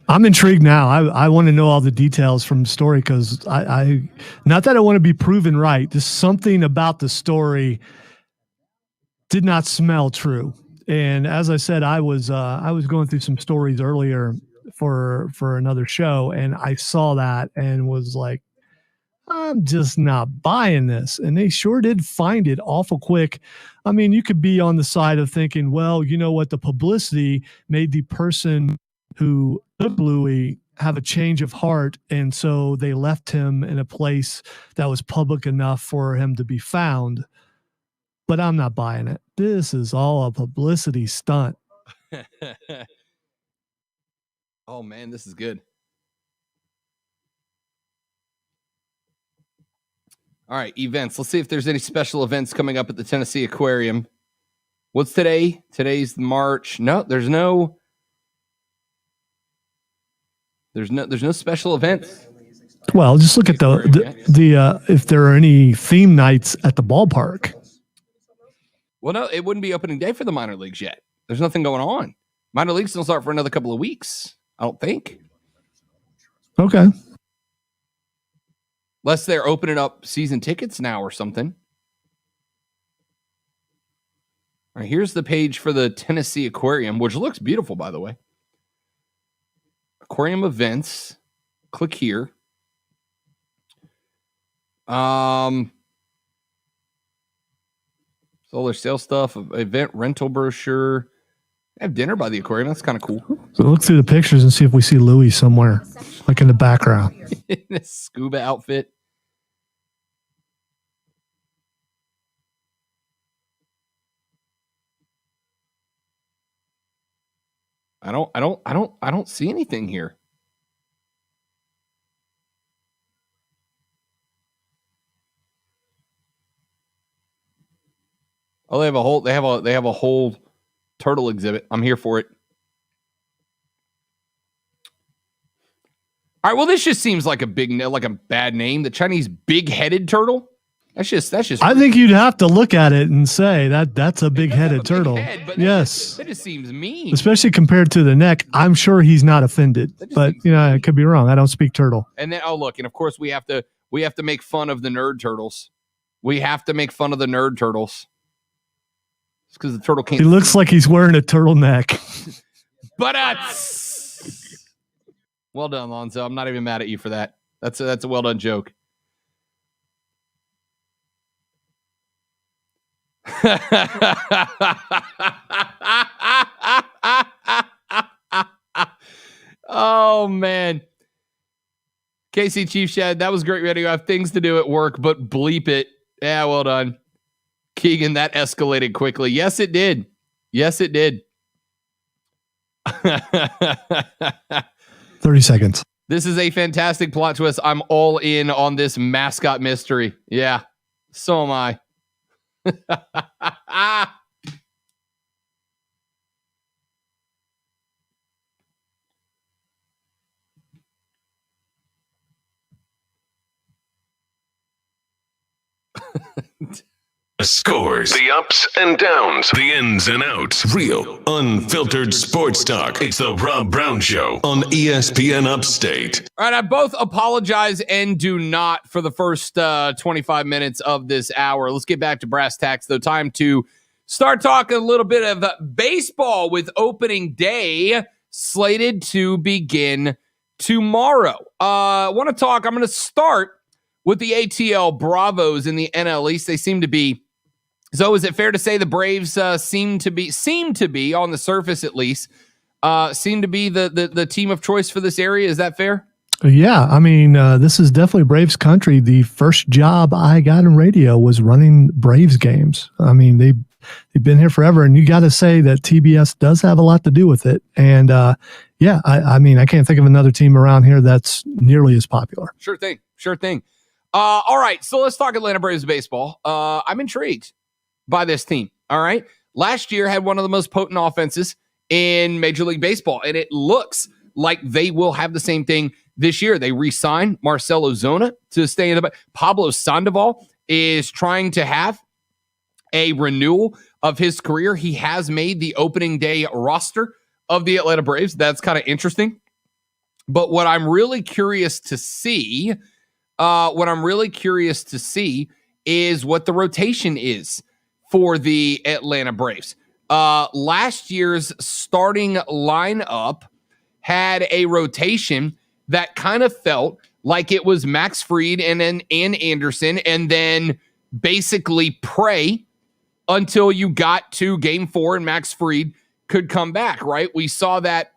I'm intrigued now. I want to know all the details from the story because I not that I want to be proven right. Just something about the story did not smell true. And as I said, I was going through some stories earlier for another show, and I saw that and was like, I'm just not buying this. And they sure did find it awful quick. I mean, you could be on the side of thinking, well, you know what, the publicity made the person who took Louis have a change of heart, and so they left him in a place that was public enough for him to be found. But I'm not buying it. This is all a publicity stunt. Oh, man, this is good. All right, events. Let's see if there's any special events coming up at the Tennessee Aquarium. What's today? Today's March. No, there's no special events. Well, just look at the if there are any theme nights at the ballpark. Well, no, it wouldn't be opening day for the minor leagues yet. There's nothing going on. Minor leagues don't start for another couple of weeks, I don't think. Okay. Unless they're opening up season tickets now or something. All right, here's the page for the Tennessee Aquarium, which looks beautiful, by the way. Aquarium events. Click here. Solar sale stuff, event rental brochure. Have dinner by the aquarium. That's kind of cool. So look through the pictures and see if we see Louis somewhere, like in the background. In a scuba outfit. I don't see anything here. Oh, they have a whole turtle exhibit. I'm here for it. All right, well, this just seems like a bad name. The Chinese big-headed turtle. That's just. I think you'd have to look at it and say that's a big-headed turtle. Yes, that just seems mean, especially compared to the neck. I'm sure he's not offended, but I could be wrong. I don't speak turtle. And then look, and of course we have to make fun of the nerd turtles. We have to make fun of the nerd turtles. It's because the turtle can't. He looks like he's wearing a turtleneck. But well done, Lonzo. I'm not even mad at you for that. That's a well done joke. Oh man. KC Chief Shed, that was great radio. I have things to do at work, but bleep it. Yeah, well done. Keegan, that escalated quickly. Yes, it did. 30 seconds. This is a fantastic plot twist. I'm all in on this mascot mystery. Yeah, so am I. Scores, the ups and downs, the ins and outs, real, unfiltered sports talk. It's the Rob Brown Show on ESPN Upstate. All right, I both apologize and do not for the first 25 minutes of this hour. Let's get back to brass tacks, though. Time to start talking a little bit of baseball with opening day slated to begin tomorrow. I'm going to start with the ATL Bravos in the NLEast. They seem to be. So is it fair to say the Braves seem to be on the surface at least seem to be the team of choice for this area? Is that fair? Yeah, I mean, this is definitely Braves country. The first job I got in radio was running Braves games. I mean, they've been here forever, and you got to say that TBS does have a lot to do with it. And yeah, I mean, I can't think of another team around here that's nearly as popular. Sure thing. All right, so let's talk Atlanta Braves baseball. I'm intrigued by this team. All right, last year had one of the most potent offenses in Major League Baseball, and it looks like they will have the same thing this year. They re-signed Marcell Ozuna to stay in the Pablo Sandoval is trying to have a renewal of his career. He has made the opening day roster of the Atlanta Braves. That's kind of interesting. But what I'm really curious to see, is what the rotation is for the Atlanta Braves. Last year's starting lineup had a rotation that kind of felt like it was Max Fried and Anderson, and then basically pray until you got to Game 4 and Max Fried could come back, right? We saw that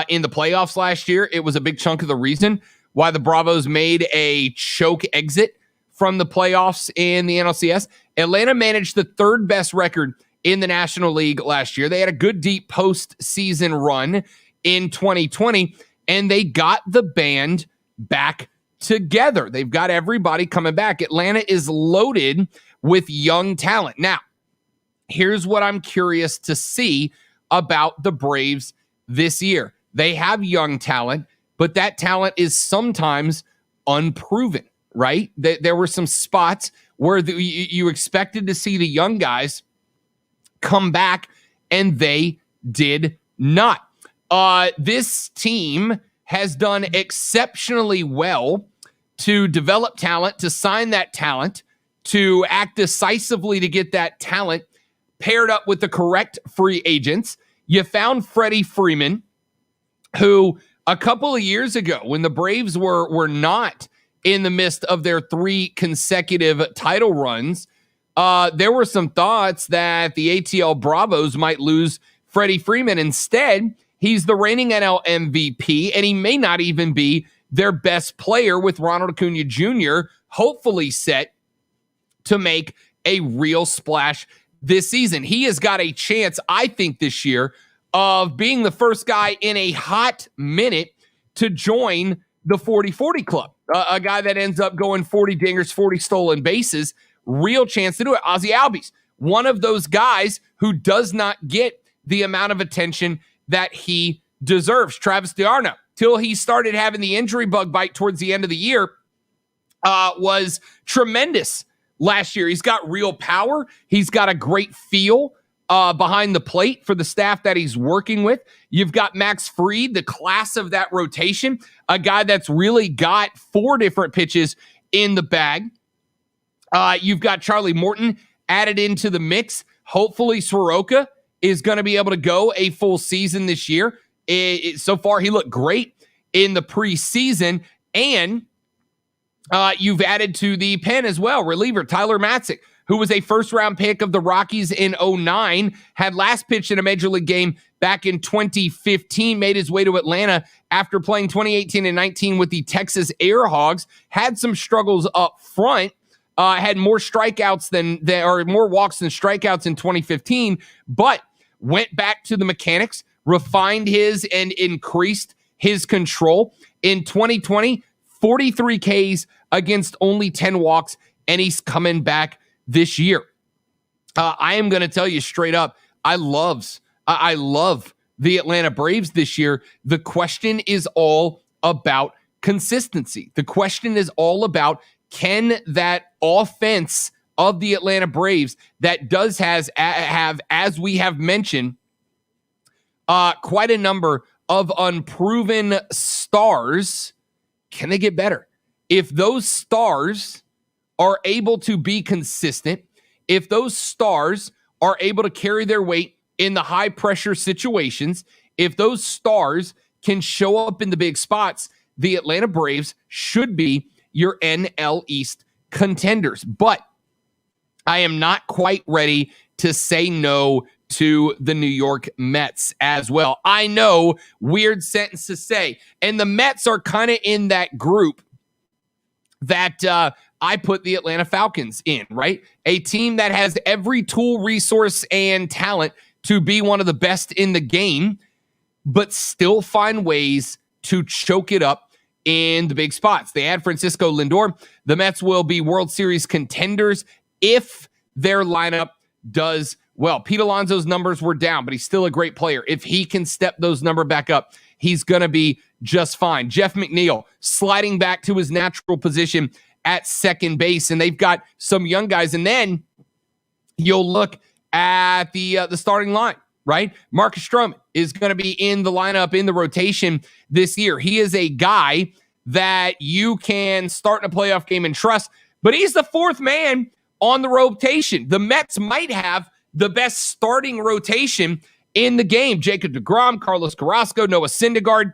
in the playoffs last year. It was a big chunk of the reason why the Bravos made a choke exit from the playoffs in the NLCS. Atlanta managed the third best record in the National League last year. They had a good deep postseason run in 2020, and they got the band back together. They've got everybody coming back. Atlanta is loaded with young talent. Now, here's what I'm curious to see about the Braves this year. They have young talent, but that talent is sometimes unproven, right? There were some spots where you expected to see the young guys come back, and they did not. This team has done exceptionally well to develop talent, to sign that talent, to act decisively to get that talent paired up with the correct free agents. You found Freddie Freeman, who a couple of years ago, when the Braves were not in the midst of their 3 consecutive title runs, there were some thoughts that the ATL Bravos might lose Freddie Freeman. Instead, he's the reigning NL MVP, and he may not even be their best player, with Ronald Acuna Jr. hopefully set to make a real splash this season. He has got a chance, I think, this year of being the first guy in a hot minute to join the 40-40 club. A guy that ends up going 40 dingers, 40 stolen bases. Real chance to do it. Ozzie Albies, one of those guys who does not get the amount of attention that he deserves. Travis d'Arnaud, till he started having the injury bug bite towards the end of the year, was tremendous last year. He's got real power. He's got a great feel behind the plate for the staff that he's working with. You've got Max Fried, the class of that rotation, a guy that's really got 4 different pitches in the bag. You've got Charlie Morton added into the mix. Hopefully Soroka is going to be able to go a full season this year. So far, he looked great in the preseason. And you've added to the pen as well, reliever Tyler Matzik, who was a first-round pick of the Rockies in 2009, had last pitched in a Major League game back in 2015, made his way to Atlanta after playing 2018 and 19 with the Texas Air Hogs, had some struggles up front, had more strikeouts or more walks than strikeouts in 2015, but went back to the mechanics, refined his and increased his control. In 2020, 43 Ks against only 10 walks, and he's coming back this year. I am going to tell you straight up, I love the Atlanta Braves this year. The question is all about consistency. The question is all about, can that offense of the Atlanta Braves that does have, as we have mentioned, quite a number of unproven stars, can they get better? If those stars are able to be consistent, if those stars are able to carry their weight in the high pressure situations, if those stars can show up in the big spots, the Atlanta Braves should be your NL East contenders. But I am not quite ready to say no to the New York Mets as well. I know, weird sentence to say. And the Mets are kind of in that group that I put the Atlanta Falcons in, right? A team that has every tool, resource, and talent to be one of the best in the game, but still find ways to choke it up in the big spots. They add Francisco Lindor. The Mets will be World Series contenders if their lineup does well. Pete Alonso's numbers were down, but he's still a great player. If he can step those numbers back up, he's going to be just fine. Jeff McNeil sliding back to his natural position at second base, and they've got some young guys. And then you'll look at the starting line, right? Marcus Stroman is going to be in the lineup in the rotation this year. He is a guy that you can start in a playoff game and trust, but he's the fourth man on the rotation. The Mets might have the best starting rotation in the game. Jacob deGrom, Carlos Carrasco, Noah Syndergaard,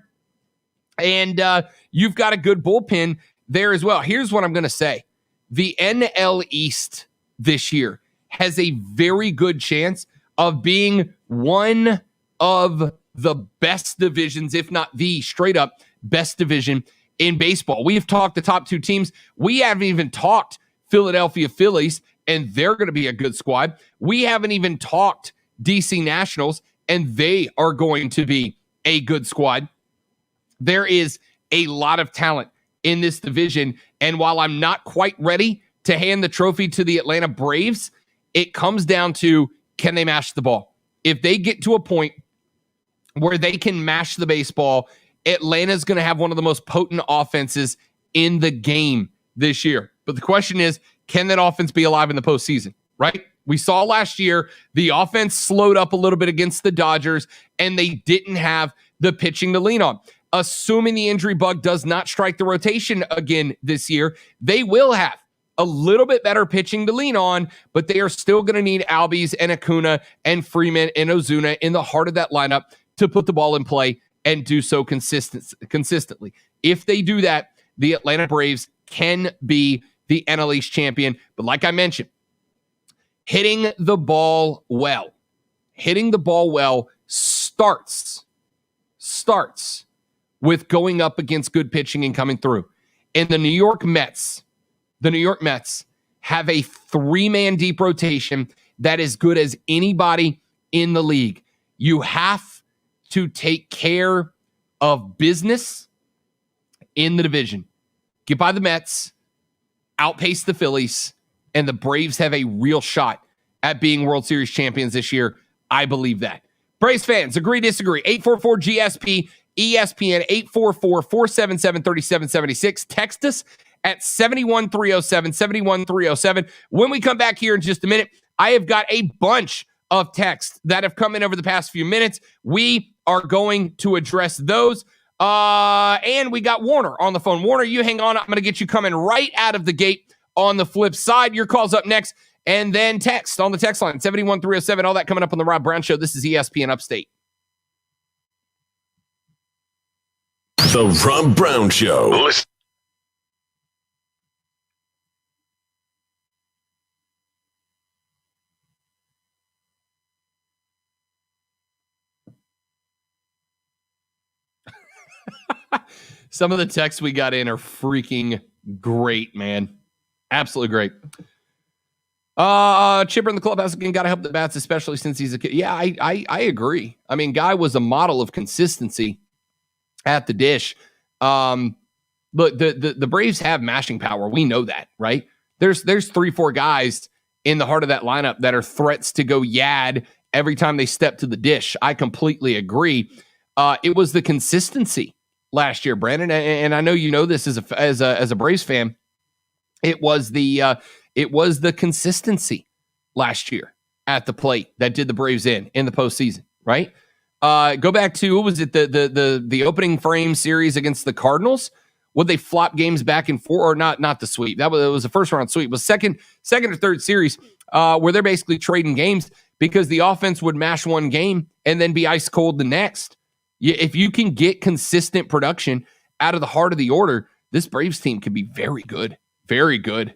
and you've got a good bullpen there as well. Here's what I'm going to say. The NL East this year has a very good chance of being one of the best divisions, if not the straight up best division in baseball. We've talked the top two teams. We haven't even talked Philadelphia Phillies, and they're going to be a good squad. We haven't even talked DC Nationals, and they are going to be a good squad. There is a lot of talent in this division, and while I'm not quite ready to hand the trophy to the Atlanta Braves, it comes down to, can they mash the ball? If they get to a point where they can mash the baseball, Atlanta's going to have one of the most potent offenses in the game this year. But the question is, can that offense be alive in the postseason, right? We saw last year the offense slowed up a little bit against the Dodgers, and they didn't have the pitching to lean on. Assuming the injury bug does not strike the rotation again this year, they will have a little bit better pitching to lean on, but they are still going to need Albies and Acuna and Freeman and Ozuna in the heart of that lineup to put the ball in play and do so consistently. If they do that, the Atlanta Braves can be the NLEast champion. But like I mentioned, hitting the ball well starts with going up against good pitching and coming through. And the New York Mets have a three-man deep rotation that is good as anybody in the league. You have to take care of business in the division. Get by the Mets, outpace the Phillies, and the Braves have a real shot at being World Series champions this year. I believe that. Braves fans, agree, disagree. 844-GSP, ESPN, 844-477-3776. Text us at 71307, 71307. When we come back here in just a minute, I have got a bunch of texts that have come in over the past few minutes. We are going to address those. And we got Warner on the phone. Warner, you hang on. I'm going to get you coming right out of the gate on the flip side. Your call's up next. And then text on the text line, 71307. All that coming up on the Rob Brown Show. This is ESPN Upstate. The Rob Brown Show. Listen. Some of the texts we got in are freaking great, man. Absolutely great. Chipper in the clubhouse again. Got to help the bats, especially since he's a kid. Yeah, I agree. I mean, guy was a model of consistency at the dish. But the Braves have mashing power. We know that, right? There's 3-4 guys in the heart of that lineup that are threats to go yad every time they step to the dish. I completely agree. It was the consistency last year, Brandon, and I know you know this as a Braves fan. It was the consistency last year at the plate that did the Braves in the postseason, right? Go back to, what was it, the opening frame series against the Cardinals? Would they flop games back and forth, or not the sweep? It was the first round sweep. It was second or third series where they're basically trading games because the offense would mash one game and then be ice cold the next. If you can get consistent production out of the heart of the order, this Braves team can be very good. Very good.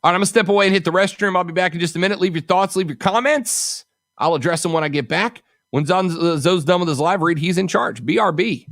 All right, I'm going to step away and hit the restroom. I'll be back in just a minute. Leave your thoughts, leave your comments. I'll address them when I get back. When Zoe's done with his live read, he's in charge. BRB.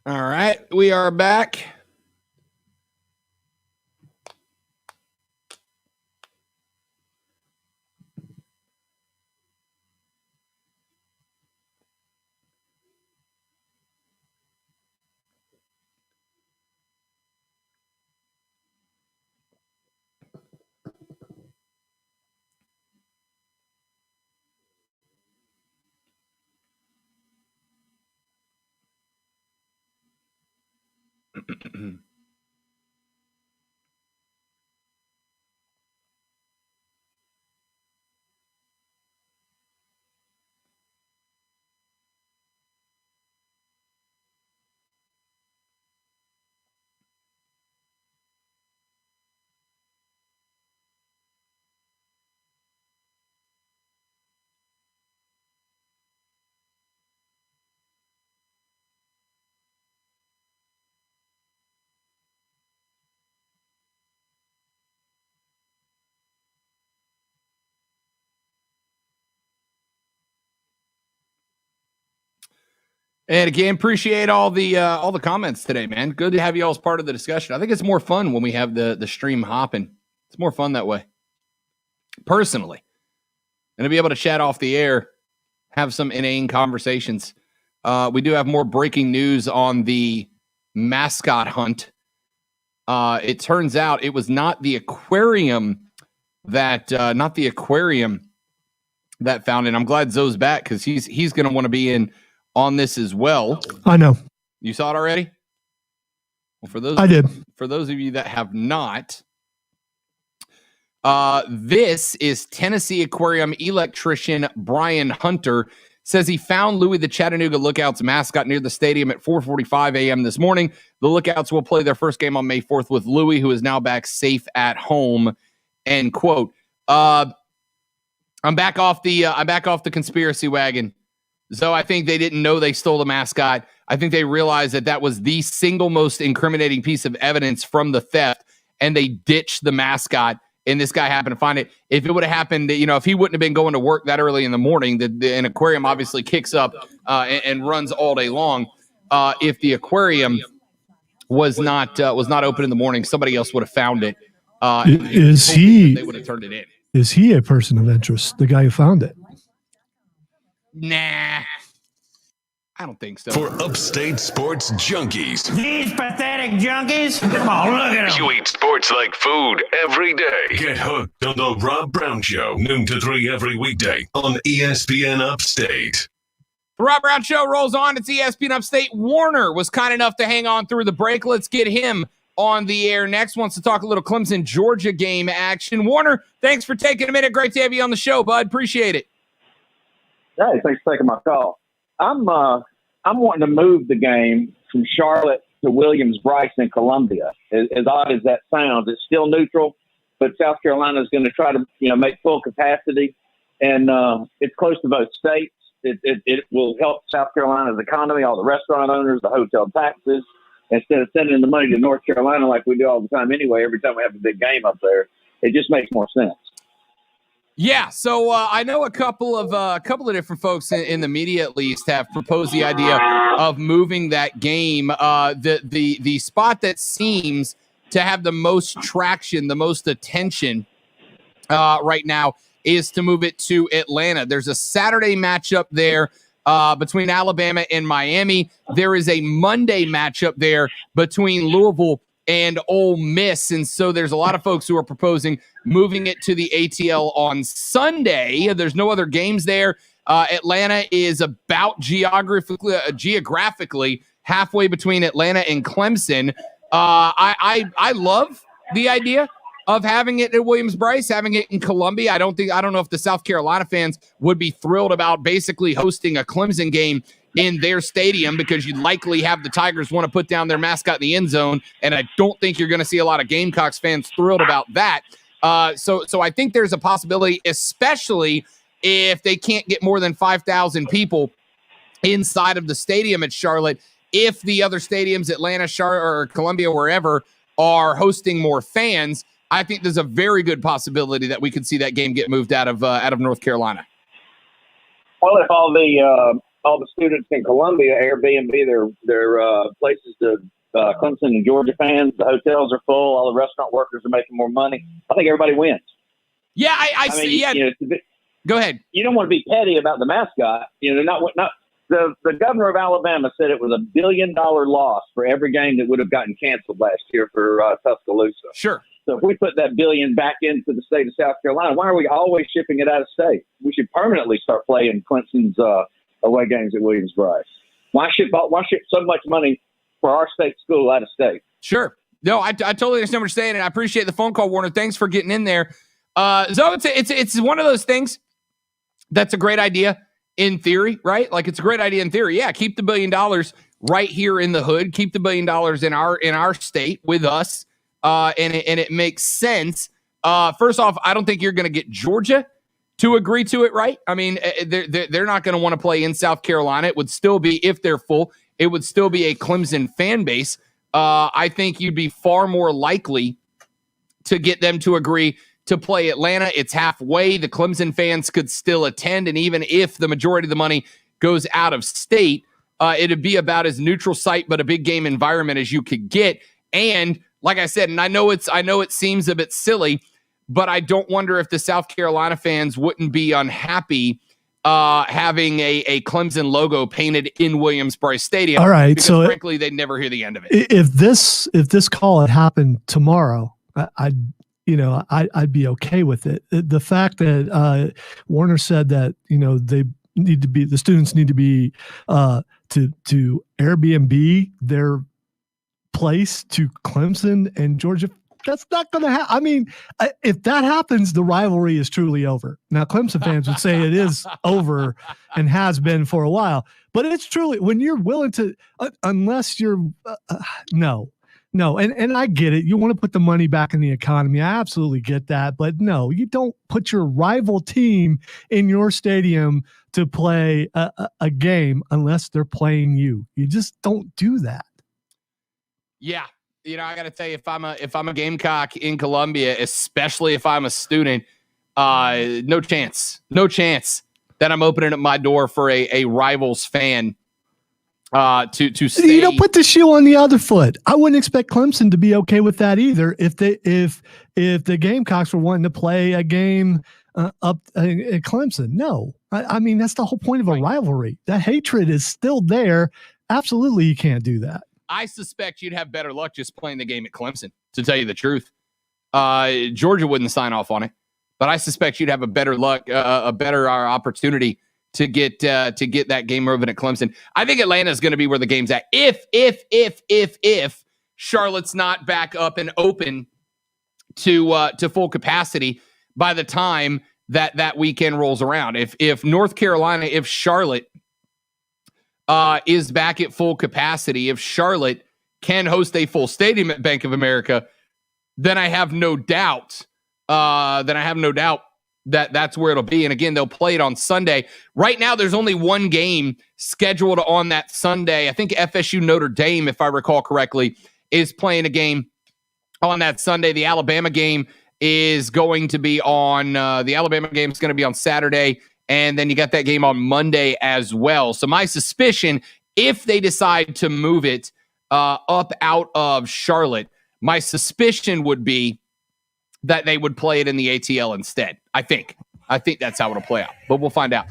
All right, we are back. And again, appreciate all the comments today, man. Good to have you all as part of the discussion. I think it's more fun when we have the stream hopping. It's more fun that way. Personally. And to be able to chat off the air, have some inane conversations. We do have more breaking news on the mascot hunt. It turns out it was not the aquarium that found it. I'm glad Zoe's back because he's going to want to be in on this as well. I know. You saw it already? Well, I did. For those of you that have not, this is Tennessee Aquarium electrician Brian Hunter says he found Louis the Chattanooga Lookouts mascot near the stadium at 4:45 a.m. this morning. The Lookouts will play their first game on May 4th with Louis, who is now back safe at home. End quote. I'm back off the conspiracy wagon. So I think they didn't know they stole the mascot. I think they realized that was the single most incriminating piece of evidence from the theft, and they ditched the mascot and this guy happened to find it. If it would have happened, if he wouldn't have been going to work that early in the morning, an aquarium obviously kicks up and runs all day long. If the aquarium was not open in the morning, somebody else would have found it. They would have turned it in. Is he a person of interest, the guy who found it? Nah, I don't think so. For upstate sports junkies. These pathetic junkies. Come on, look at them. You eat sports like food every day. Get hooked on the Rob Brown Show, noon to 3 every weekday on ESPN Upstate. The Rob Brown Show rolls on. It's ESPN Upstate. Warner was kind enough to hang on through the break. Let's get him on the air next. Wants to talk a little Clemson-Georgia game action. Warner, thanks for taking a minute. Great to have you on the show, bud. Appreciate it. Hey, thanks for taking my call. I'm wanting to move the game from Charlotte to Williams-Brice in Columbia. As odd as that sounds, it's still neutral, but South Carolina is going to try to make full capacity, and it's close to both states. It will help South Carolina's economy, all the restaurant owners, the hotel taxes. Instead of sending the money to North Carolina like we do all the time anyway, every time we have a big game up there, it just makes more sense. Yeah, so I know a couple of different folks in the media, at least, have proposed the idea of moving that game. The spot that seems to have the most traction, the most attention right now, is to move it to Atlanta. There's a Saturday matchup there between Alabama and Miami. There is a Monday matchup there between Louisville and Ole Miss. And so there's a lot of folks who are proposing moving it to the ATL on Sunday. There's no other games there. Atlanta is about geographically halfway between Atlanta and Clemson. I love the idea of having it at Williams-Brice, having it in Columbia. I don't know if the South Carolina fans would be thrilled about basically hosting a Clemson game in their stadium, because you'd likely have the Tigers want to put down their mascot in the end zone, and I don't think you're going to see a lot of Gamecocks fans thrilled about that. So I think there's a possibility, especially if they can't get more than 5,000 people inside of the stadium at Charlotte. If the other stadiums, Atlanta, Charlotte, or Columbia, wherever, are hosting more fans, I think there's a very good possibility that we could see that game get moved out of North Carolina. Well, if all the students in Columbia Airbnb their places to Clemson and Georgia fans, the hotels are full, all the restaurant workers are making more money, I think everybody wins. Yeah, I see. Yeah, go ahead. You don't want to be petty about the mascot. The governor of Alabama said it was $1 billion loss for every game that would have gotten canceled last year for Tuscaloosa. Sure. So if we put that $1 billion back into the state of South Carolina, why are we always shipping it out of state? We should permanently start playing Clemson's away games at Williams-Brice. Why ship so much money for our state school out of state? Sure. No, I totally understand what you're saying, and I appreciate the phone call, Warner. Thanks for getting in there. So it's one of those things that's a great idea in theory, right? Like, it's a great idea in theory. Yeah, keep the $1 billion right here in the hood. Keep the $1 billion in our state with us, and it makes sense. First off, I don't think you're going to get Georgia to agree to it, right? I mean, they're not going to want to play in South Carolina. It would still be, if they're full, it would still be a Clemson fan base. I think you'd be far more likely to get them to agree to play Atlanta. It's halfway. The Clemson fans could still attend, and even if the majority of the money goes out of state, it'd be about as neutral site but a big game environment as you could get. And like I said, and I know it seems a bit silly, but I don't wonder if the South Carolina fans wouldn't be unhappy having a Clemson logo painted in Williams-Brice Stadium. All right, because so frankly, they'd never hear the end of it. If this call had happened tomorrow, I'd be okay with it. The fact that Warner said that the students need to be to Airbnb their place to Clemson and Georgia. That's not going to happen. I mean, if that happens, the rivalry is truly over. Now, Clemson fans would say it is over and has been for a while, but it's truly, when you're willing to, unless you're, no. And I get it. You want to put the money back in the economy. I absolutely get that. But no, you don't put your rival team in your stadium to play a game unless they're playing you. You just don't do that. Yeah. I got to tell you, if I'm a Gamecock in Columbia, especially if I'm a student, no chance that I'm opening up my door for a Rivals fan to stay. Put the shoe on the other foot. I wouldn't expect Clemson to be okay with that either. If the Gamecocks were wanting to play a game up at Clemson, no. I mean, that's the whole point of a rivalry. That hatred is still there. Absolutely, you can't do that. I suspect you'd have better luck just playing the game at Clemson, to tell you the truth. Georgia wouldn't sign off on it, but I suspect you'd have a better luck, a better opportunity to get that game moving at Clemson. I think Atlanta is going to be where the game's at. If Charlotte's not back up and open to full capacity by the time that weekend rolls around. If North Carolina, if Charlotte is back at full capacity, if Charlotte can host a full stadium at Bank of America, then I have no doubt that that's where it'll be. And again, they'll play it on Sunday. Right now, there's only one game scheduled on that Sunday. I think FSU Notre Dame, if I recall correctly, is playing a game on that Sunday. The Alabama game is going to be on Saturday. And then you got that game on Monday as well. So my suspicion, if they decide to move it up out of Charlotte, my suspicion would be that they would play it in the ATL instead. I think that's how it'll play out, but we'll find out.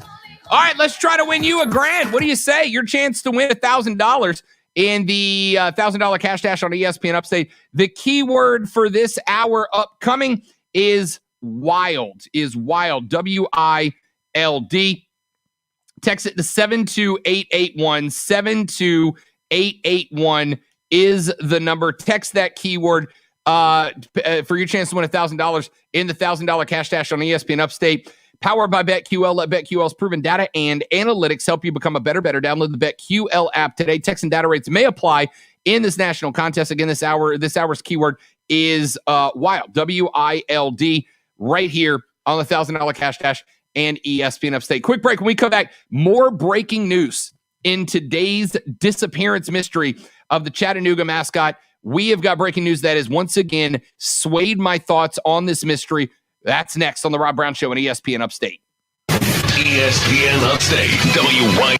All right, let's try to win you $1,000. What do you say? Your chance to win $1,000 in the $1,000 cash dash on ESPN Upstate. The keyword for this hour upcoming is wild. WILD. Text it to 72881. 72881 is the number. Text that keyword for your chance to win $1,000 in the $1,000 cash dash on ESPN Upstate. Powered by BetQL. Let BetQL's proven data and analytics help you become a better. Download the BetQL app today. Text and data rates may apply in this national contest. Again, this hour's keyword is wild. WILD, right here on the $1,000 cash dash and ESPN Upstate. Quick break. When we come back, more breaking news in today's disappearance mystery of the Chattanooga mascot. We have got breaking news that has once again swayed my thoughts on this mystery. That's next on the Rob Brown Show on ESPN Upstate. ESPN Upstate, WY.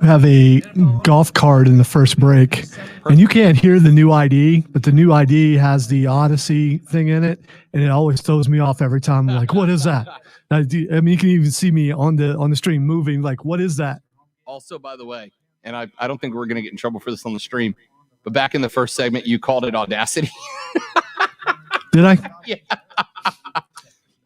Have a golf cart in the first break, and you can't hear the new ID, but the new ID has the Odyssey thing in it, and it always throws me off every time. I'm like, what is that? I mean, you can even see me on the stream moving. Like, what is that? Also, by the way, and I don't think we're going to get in trouble for this on the stream, but back in the first segment, you called it Audacity. Did I? Yeah.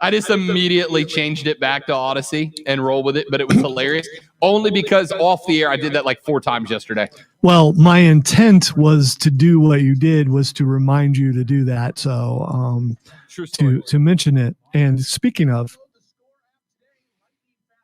I just immediately changed it back to Odyssey and roll with it, but it was hilarious. Only because off the air, I did that like 4 times yesterday. Well, my intent was to do what you did, was to remind you to do that. So to mention it. And speaking of,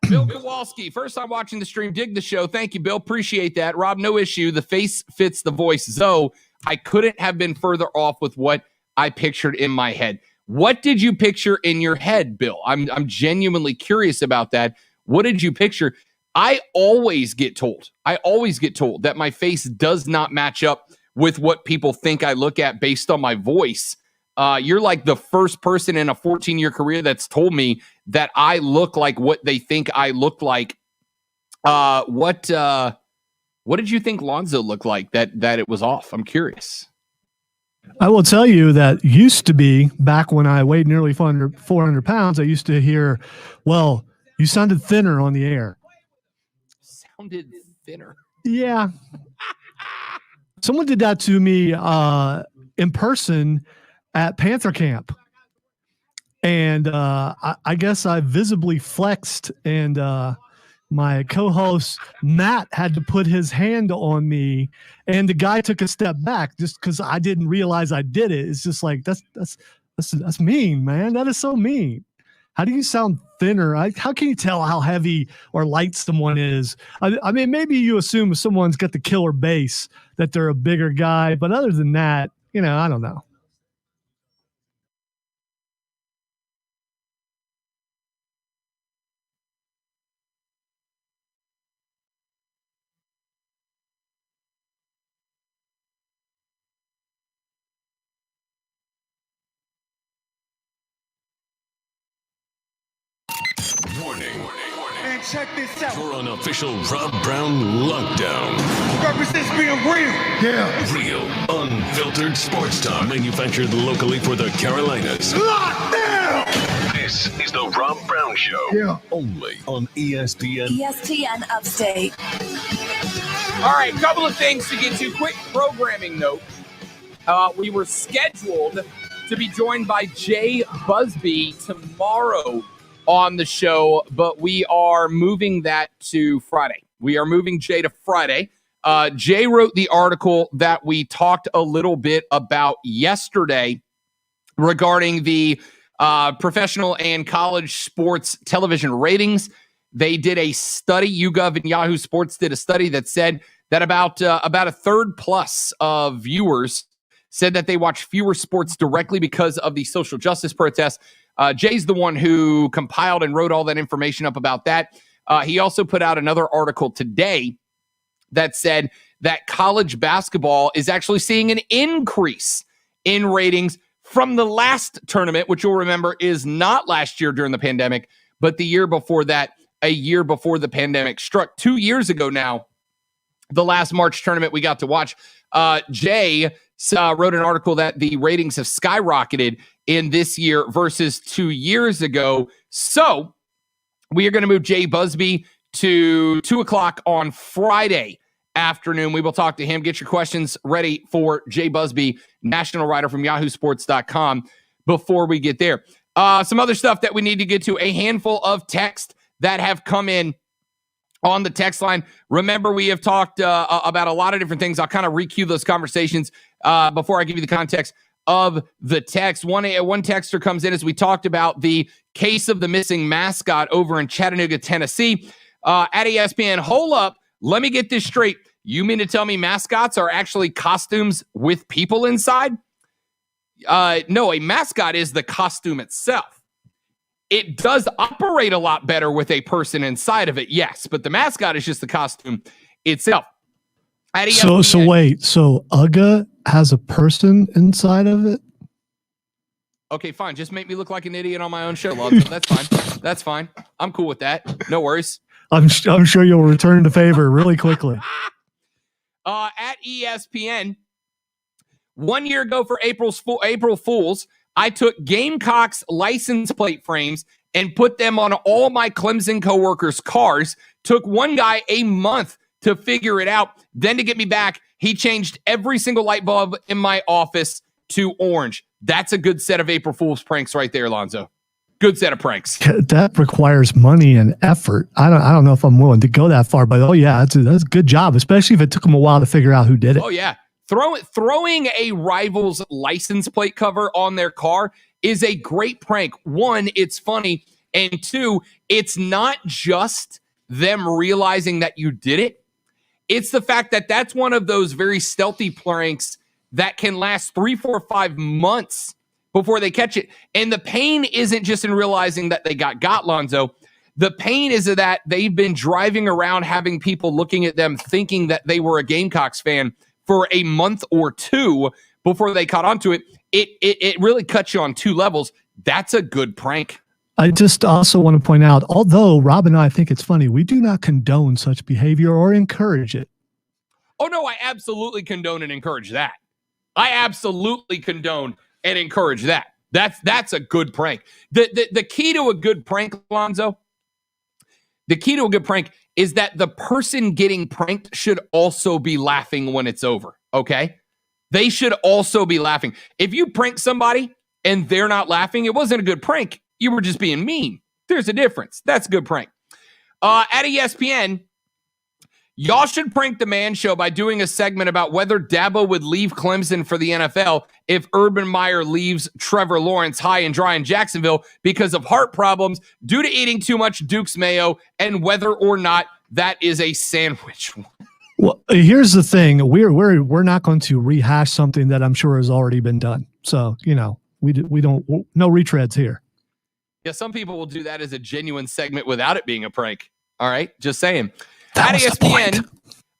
Bill Kowalski, first time watching the stream, dig the show. Thank you, Bill. Appreciate that. Rob, no issue. The face fits the voice. Zoe, I couldn't have been further off with what I pictured in my head. What did you picture in your head, Bill? I'm genuinely curious about that. What did you picture? I always get told that my face does not match up with what people think I look at based on my voice. You're like the first person in a 14-year career that's told me that I look like what they think I look like. What did you think Lonzo looked like that it was off? I'm curious. I will tell you that used to be, back when I weighed nearly 400 pounds, I used to hear, well, you sounded thinner on the air. Sounded thinner? Yeah. Someone did that to me in person at Panther Camp. And I guess I visibly flexed, and my co-host Matt had to put his hand on me, and the guy took a step back just because I didn't realize I did it. It's just like, that's mean, man. That is so mean. How do you sound thinner? How can you tell how heavy or light someone is? I mean, maybe you assume if someone's got the killer base that they're a bigger guy, but other than that, I don't know. man, check this out. For an official Rob Brown Lockdown. Represents being real. Yeah. Real, unfiltered sports talk. Manufactured locally for the Carolinas. Lockdown! This is the Rob Brown Show. Yeah. Only on ESPN. ESPN Upstate. All right, couple of things to get to. Quick programming note. We were scheduled to be joined by Jay Busby tomorrow on the show, but we are moving that to Friday. We are moving Jay to Friday. Jay wrote the article that we talked a little bit about yesterday regarding the professional and college sports television ratings. They did a study. YouGov and Yahoo Sports did a study that said that about a third plus of viewers said that they watch fewer sports directly because of the social justice protests. Jay's the one who compiled and wrote all that information up about that. He also put out another article today that said that college basketball is actually seeing an increase in ratings from the last tournament, which you'll remember is not last year during the pandemic, but the year before that, a year before the pandemic struck. 2 years ago now, the last March tournament we got to watch. Jay wrote an article that the ratings have skyrocketed in this year versus 2 years ago. So we are going to move Jay Busby to 2 o'clock on Friday afternoon. We will talk to him. Get your questions ready for Jay Busby, national writer from yahoosports.com before we get there. Some other stuff that we need to get to, a handful of texts that have come in on the text line. Remember, we have talked about a lot of different things. I'll kind of re-cue those conversations before I give you the context of the text. One texter comes in as we talked about the case of the missing mascot over in Chattanooga, Tennessee. At ESPN, hold up. Let me get this straight. You mean to tell me mascots are actually costumes with people inside? No, a mascot is the costume itself. It does operate a lot better with a person inside of it, yes, but the mascot is just the costume itself. So wait, so UGA has a person inside of it? Okay, fine. Just make me look like an idiot on my own show, Lonzo. That's fine. That's fine. I'm cool with that. No worries. I'm sure you'll return the favor really quickly. At ESPN, 1 year ago for April Fools, I took Gamecocks license plate frames and put them on all my Clemson coworkers' cars. Took one guy a month to figure it out. Then to get me back, he changed every single light bulb in my office to orange. That's a good set of April Fool's pranks right there, Lonzo. Good set of pranks. That requires money and effort. I don't know if I'm willing to go that far, but oh yeah, that's a good job, especially if it took them a while to figure out who did it. Oh yeah. Throwing a rival's license plate cover on their car is a great prank. One, it's funny. And two, it's not just them realizing that you did it. It's the fact that that's one of those very stealthy pranks that can last 3, 4, 5 months before they catch it. And the pain isn't just in realizing that they got Lonzo. The pain is that they've been driving around having people looking at them thinking that they were a Gamecocks fan for a month or two before they caught onto it. It really cuts you on two levels. That's a good prank. I just also want to point out, although Rob and I think it's funny, we do not condone such behavior or encourage it. Oh, no, I absolutely condone and encourage that. I absolutely condone and encourage that. That's a good prank. The key to a good prank, Lonzo, the key to a good prank is that the person getting pranked should also be laughing when it's over, okay? They should also be laughing. If you prank somebody and they're not laughing, it wasn't a good prank. You were just being mean. There's a difference. That's a good prank. At ESPN, y'all should prank the Man Show by doing a segment about whether Dabo would leave Clemson for the NFL if Urban Meyer leaves Trevor Lawrence high and dry in Jacksonville because of heart problems due to eating too much Duke's mayo and whether or not that is a sandwich. Well, here's the thing. We're not going to rehash something that I'm sure has already been done. So, we don't, no retreads here. Yeah, some people will do that as a genuine segment without it being a prank. All right, just saying. That At ESPN,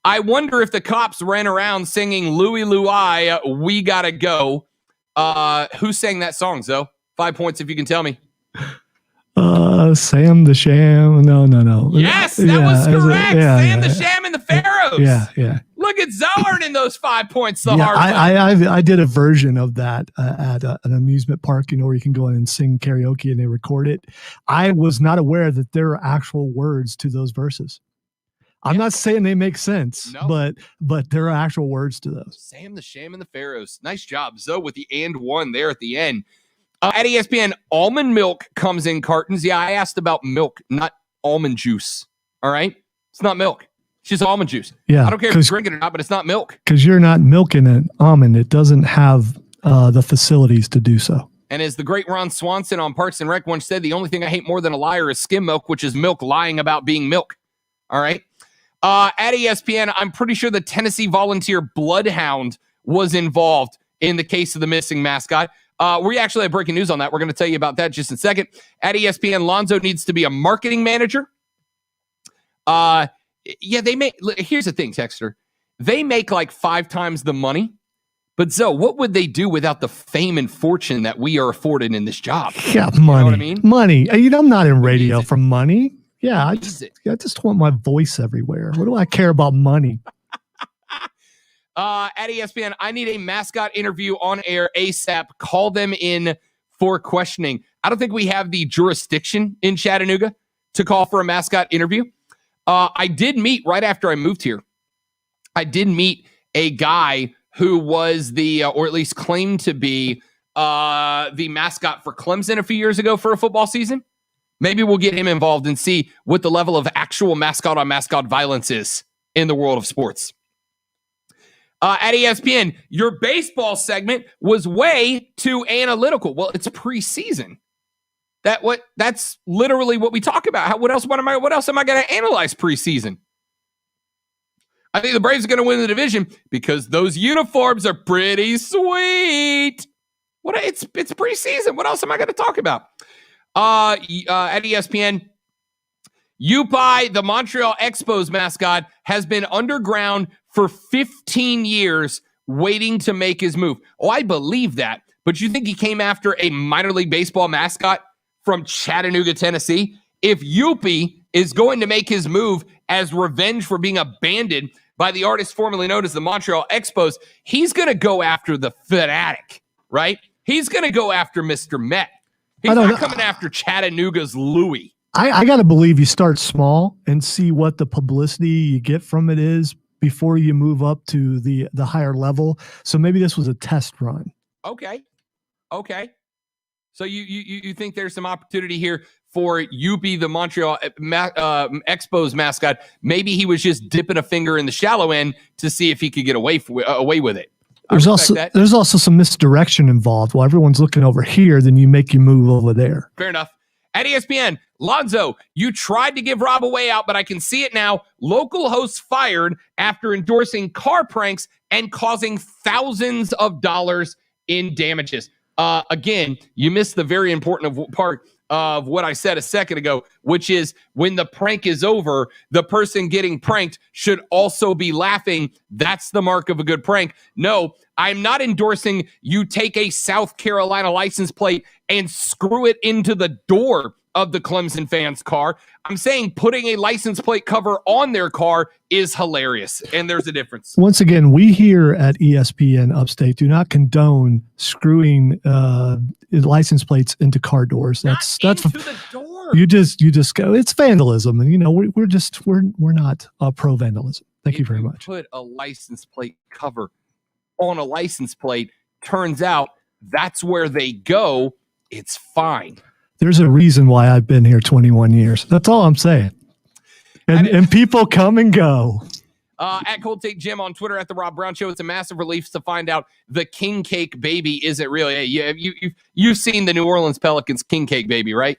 I wonder if the cops ran around singing Louie Louie, We Gotta Go. Who sang that song, Zoe? 5 points if you can tell me. Sam the Sham. No. Yes, that was correct. Sam the Sham and the Pharaohs. Yeah. Look at Zoe earning those 5 points the hard way. I did a version of that at an amusement park, where you can go in and sing karaoke and they record it. I was not aware that there are actual words to those verses. I'm not saying they make sense, but there are actual words to those. Sam the Sham and the Pharaohs. Nice job, Zoe, with the and one there at the end. At ESPN, almond milk comes in cartons. Yeah, I asked about milk, not almond juice. All right? It's not milk. It's just almond juice. Yeah, I don't care if you drink it or not, but it's not milk. Because you're not milking an almond. It doesn't have the facilities to do so. And as the great Ron Swanson on Parks and Rec once said, the only thing I hate more than a liar is skim milk, which is milk lying about being milk. All right? At ESPN, I'm pretty sure the Tennessee Volunteer Bloodhound was involved in the case of the missing mascot. We actually have breaking news on that. We're going to tell you about that just in a second. At ESPN, Lonzo needs to be a marketing manager. Here's the thing, Texter. They make like 5 times the money. But Zoe, what would they do without the fame and fortune that we are afforded in this job? Yeah, money. You know what I mean? Money. I'm not in radio for money. Yeah, I just want my voice everywhere. What do I care about money? At ESPN, I need a mascot interview on air ASAP. Call them in for questioning. I don't think we have the jurisdiction in Chattanooga to call for a mascot interview. I did meet right after I moved here. I did meet a guy who was or at least claimed to be the mascot for Clemson a few years ago for a football season. Maybe we'll get him involved and see what the level of actual mascot on mascot violence is in the world of sports. At ESPN, your baseball segment was way too analytical. Well, it's preseason. That's literally what we talk about. What else am I going to analyze preseason? I think the Braves are going to win the division because those uniforms are pretty sweet. It's preseason. What else am I going to talk about? At ESPN, Yupai, the Montreal Expos mascot, has been underground for 15 years waiting to make his move. Oh, I believe that. But you think he came after a minor league baseball mascot from Chattanooga, Tennessee? If Yuppie is going to make his move as revenge for being abandoned by the artist formerly known as the Montreal Expos, he's going to go after the fanatic, right? He's going to go after Mr. Met. He's not coming after Chattanooga's Louie. I got to believe you start small and see what the publicity you get from it is before you move up to the higher level. So maybe this was a test run. Okay. So you think there's some opportunity here for Yuppie, the Montreal Expos mascot? Maybe he was just dipping a finger in the shallow end to see if he could get away with it. There's also some misdirection involved. While everyone's looking over here, then you move over there. Fair enough. At ESPN, Lonzo, you tried to give Rob a way out, but I can see it now. Local hosts fired after endorsing car pranks and causing thousands of dollars in damages. Again, you missed the very important part of what I said a second ago, which is when the prank is over, the person getting pranked should also be laughing. That's the mark of a good prank. No, I'm not endorsing you take a South Carolina license plate and screw it into the door of the Clemson fans' car. I'm saying putting a license plate cover on their car is hilarious, and there's a difference. Once again, we here at ESPN Upstate do not condone screwing license plates into car doors. That's into the door. You just go. It's vandalism, and we're not pro vandalism. Thank you very much. Put a license plate cover on a license plate. Turns out that's where they go. It's fine. There's a reason why I've been here 21 years. That's all I'm saying. And people come and go. At Cold Take Jim on Twitter at The Rob Brown Show. It's a massive relief to find out the king cake baby isn't real. Yeah, you've seen the New Orleans Pelicans king cake baby, right?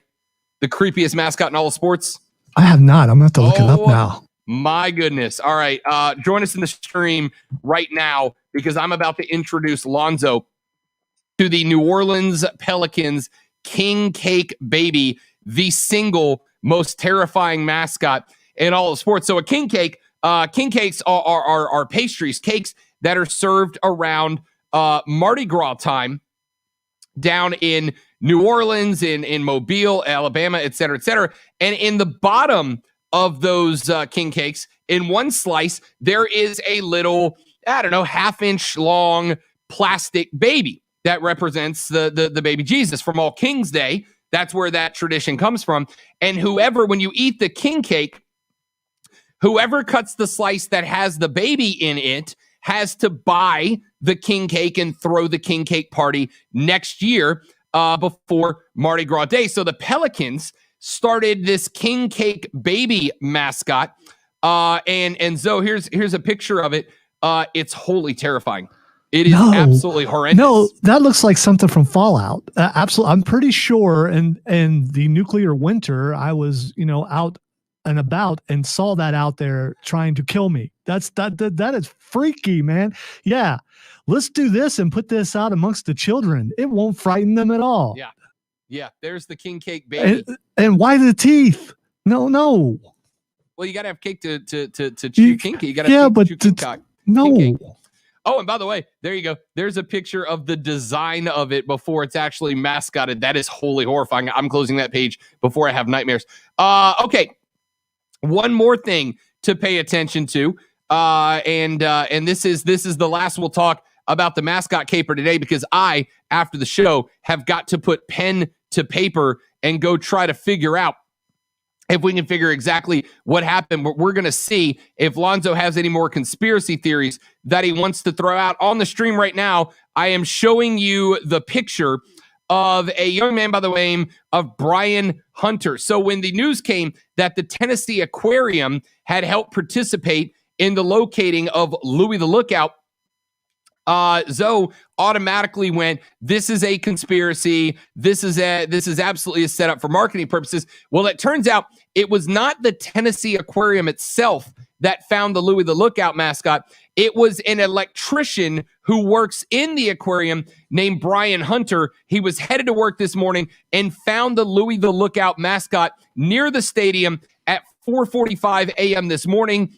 The creepiest mascot in all of sports. I have not. I'm going to have to look it up now. My goodness. All right. Join us in the stream right now because I'm about to introduce Lonzo to the New Orleans Pelicans king cake baby, the single most terrifying mascot in all of sports. So a king cakes are pastries, cakes that are served around Mardi Gras time down in New Orleans, in Mobile, Alabama, et cetera, et cetera. And in the bottom of those king cakes, in one slice, there is a little, I don't know, half-inch long plastic baby that represents the baby Jesus from All Kings Day. That's where that tradition comes from. And when you eat the king cake, whoever cuts the slice that has the baby in it has to buy the king cake and throw the king cake party next year before Mardi Gras Day. So the Pelicans started this king cake baby mascot. And Zoe, here's a picture of it. It's wholly terrifying. It is absolutely horrendous. No, that looks like something from Fallout. Absolutely. I'm pretty sure. And the nuclear winter, I was, out and about and saw that out there trying to kill me. That is freaky, man. Yeah. Let's do this and put this out amongst the children. It won't frighten them at all. Yeah. Yeah. There's the king cake baby. And why the teeth? No. Well, you got to have cake to chew king cake. You got to chew king cock. No. Oh, and by the way, there you go. There's a picture of the design of it before it's actually mascotted. That is wholly horrifying. I'm closing that page before I have nightmares. Okay. One more thing to pay attention to. And this is the last we'll talk about the mascot caper today, because I, after the show, have got to put pen to paper and go try to figure out if we can figure exactly what happened. We're going to see if Lonzo has any more conspiracy theories that he wants to throw out. On the stream right now, I am showing you the picture of a young man by the name of Brian Hunter. So when the news came that the Tennessee Aquarium had helped participate in the locating of Louis the Lookout, Zoe automatically went, this is a conspiracy. This is absolutely a setup for marketing purposes. Well, it turns out it was not the Tennessee Aquarium itself that found the Louis the Lookout mascot. It was an electrician who works in the aquarium named Brian Hunter. He was headed to work this morning and found the Louis the Lookout mascot near the stadium at 4:45 a.m. this morning.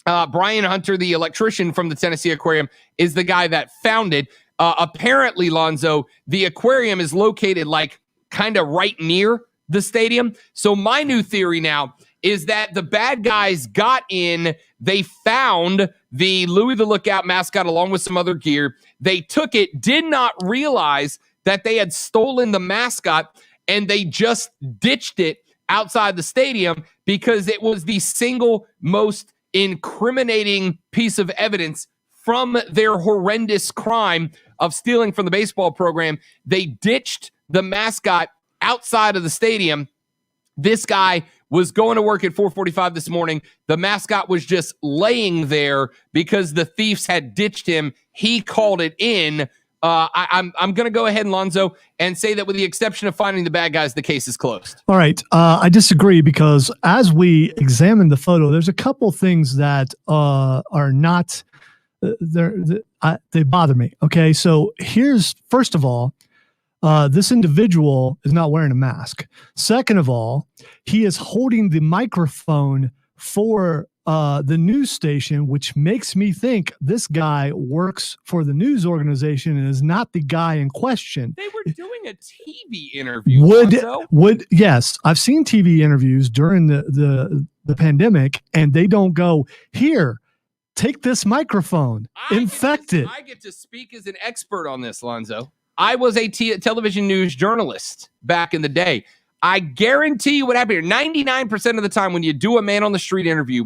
Brian Hunter, the electrician from the Tennessee Aquarium, is the guy that found it. Apparently, Lonzo, the aquarium is located kind of right near the stadium. So my new theory now is that the bad guys got in, they found the Louis the Lookout mascot along with some other gear. They took it, did not realize that they had stolen the mascot, and they just ditched it outside the stadium because it was the single most incriminating piece of evidence from their horrendous crime of stealing from the baseball program. They ditched the mascot outside of the stadium. This guy was going to work at 4:45 this morning. The mascot was just laying there because the thieves had ditched him. He called it in. I'm going to go ahead, Lonzo, and say that with the exception of finding the bad guys, the case is closed. All right. I disagree, because as we examine the photo, there's a couple things that are not they bother me. Okay. So here's, first of all, this individual is not wearing a mask. Second of all, he is holding the microphone for the news station, which makes me think this guy works for the news organization and is not the guy in question. They were doing a TV interview. Yes, I've seen TV interviews during the pandemic, and they don't go, here, take this microphone, infect it. I get to speak as an expert on this, Lonzo. I was a television news journalist back in the day. I guarantee you what happened here. 99% of the time when you do a man on the street interview,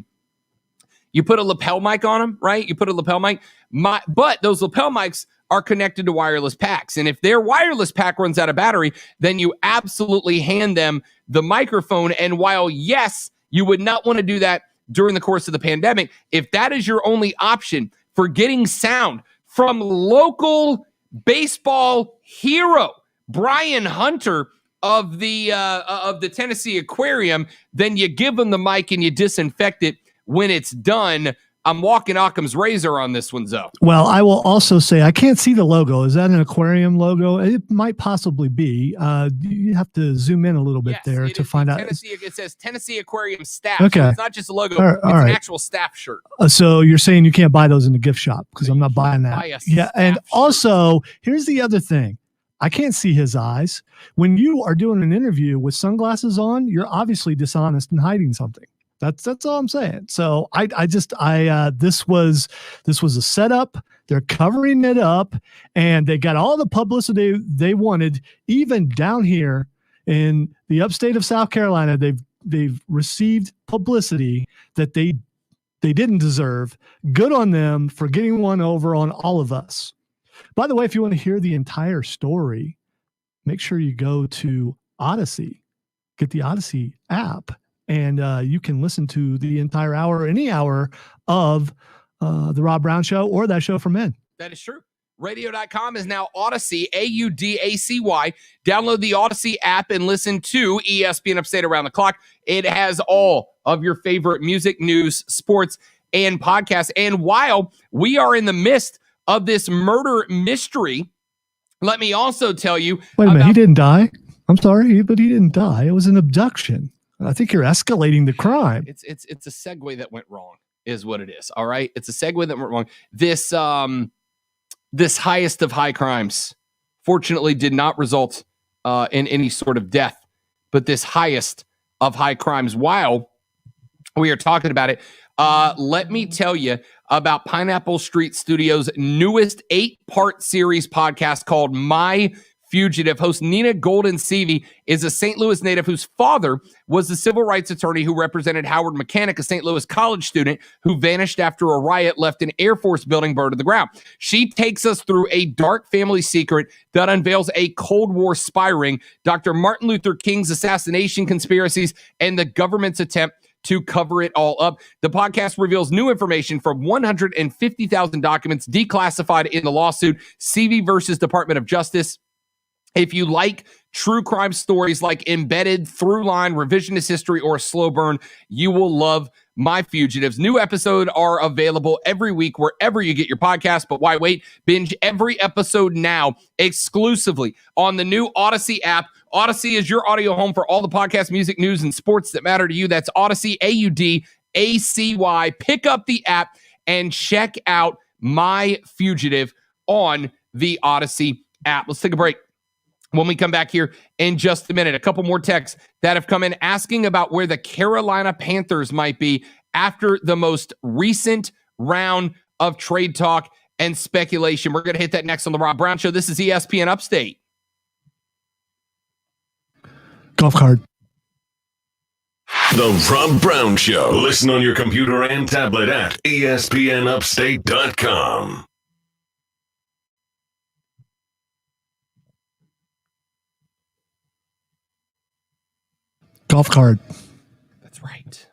you put a lapel mic on them, right? You put a lapel mic. But those lapel mics are connected to wireless packs. And if their wireless pack runs out of battery, then you absolutely hand them the microphone. And while, yes, you would not want to do that during the course of the pandemic, if that is your only option for getting sound from local baseball hero Brian Hunter of the Tennessee Aquarium, then you give them the mic and you disinfect it when it's done. I'm walking Occam's razor on this one, Zoe. Well, I will also say I can't see the logo. Is that an aquarium logo? It might possibly be. You have to zoom in a little bit to find out. It says Tennessee Aquarium staff. Okay. So it's not just a logo. It's an actual staff shirt. So you're saying you can't buy those in the gift shop, because I'm not buying that. Yeah. And also, here's the other thing. I can't see his eyes. When you are doing an interview with sunglasses on, you're obviously dishonest and hiding something. That's all I'm saying. So this was a setup. They're covering it up, and they got all the publicity they wanted. Even down here in the upstate of South Carolina, they've received publicity that they didn't deserve. Good on them for getting one over on all of us. By the way, if you want to hear the entire story, make sure you go to Odyssey, get the Odyssey app, and you can listen to the entire hour, any hour of the Rob Brown Show or that show for men. That is true. Radio.com is now Odyssey, AUDACY. Download the Odyssey app and listen to ESPN Upstate around the clock. It has all of your favorite music, news, sports, and podcasts. And while we are in the midst of this murder mystery, let me also tell you. Wait a minute, he didn't die. I'm sorry, but he didn't die. It was an abduction. I think you're escalating the crime. It's a segue that went wrong, is what it is. All right, it's a segue that went wrong. This highest of high crimes, fortunately, did not result in any sort of death. But this highest of high crimes, while we are talking about it, let me tell you about Pineapple Street Studios' newest 8-part series podcast called My Fugitive. Host Nina Golden Seavey is a St. Louis native whose father was the civil rights attorney who represented Howard Mechanic, a St. Louis college student who vanished after a riot left an Air Force building burned to the ground. She takes us through a dark family secret that unveils a Cold War spy ring, Dr. Martin Luther King's assassination conspiracies, and the government's attempt to cover it all up. The podcast reveals new information from 150,000 documents declassified in the lawsuit, Seavey versus Department of Justice. If you like true crime stories like Embedded, Throughline, Revisionist History, or Slow Burn, you will love My Fugitives. New episodes are available every week wherever you get your podcast, but why wait? Binge every episode now exclusively on the new Odyssey app. Odyssey is your audio home for all the podcast, music, news, and sports that matter to you. That's Odyssey, AUDACY. Pick up the app and check out My Fugitive on the Odyssey app. Let's take a break. When we come back here in just a minute, a couple more texts that have come in asking about where the Carolina Panthers might be after the most recent round of trade talk and speculation. We're going to hit that next on the Rob Brown Show. This is ESPN Upstate. Golf card. The Rob Brown Show. Listen on your computer and tablet at ESPNUpstate.com. Golf card. That's right.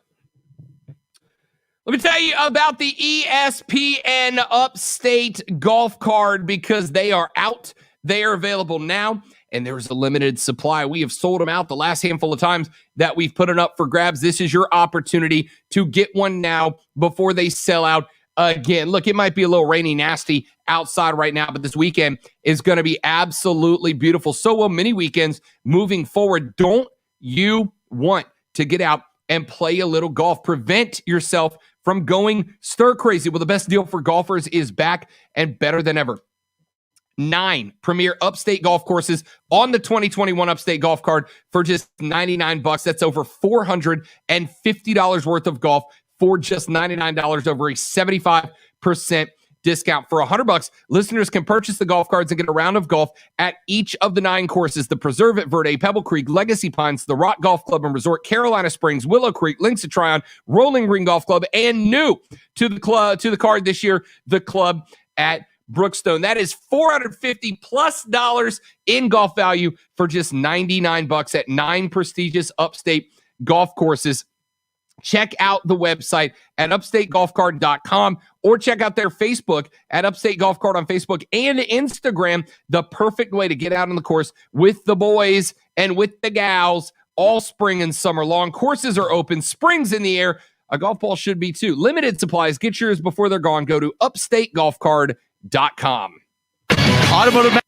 Let me tell you about the ESPN Upstate golf card because they are out. They are available now, and there's a limited supply. We have sold them out the last handful of times that we've put it up for grabs. This is your opportunity to get one now before they sell out again. Look, it might be a little rainy, nasty outside right now, but this weekend is going to be absolutely beautiful. So will many weekends moving forward. Don't you want to get out and play a little golf? Prevent yourself from going stir crazy. Well, the best deal for golfers is back and better than ever. 9 premier upstate golf courses on the 2021 upstate golf card for just $99. That's over $450 worth of golf for just $99, over a 75% discount. For $100, listeners can purchase the golf cards and get a round of golf at each of the 9 courses: the Preserve at Verde, Pebble Creek, Legacy Pines, the Rock Golf Club and Resort, Carolina Springs, Willow Creek, Links of Tryon, Rolling Green Golf Club, and new to the card this year, the club at Brookstone. That is $450+ in golf value for just $99 at 9 prestigious upstate golf courses. Check out the website at upstategolfcard.com or check out their Facebook at Upstate Golf Card on Facebook and Instagram. The perfect way to get out on the course with the boys and with the gals all spring and summer long. Courses are open, springs in the air. A golf ball should be too. Limited supplies. Get yours before they're gone. Go to upstategolfcard.com. Automotive.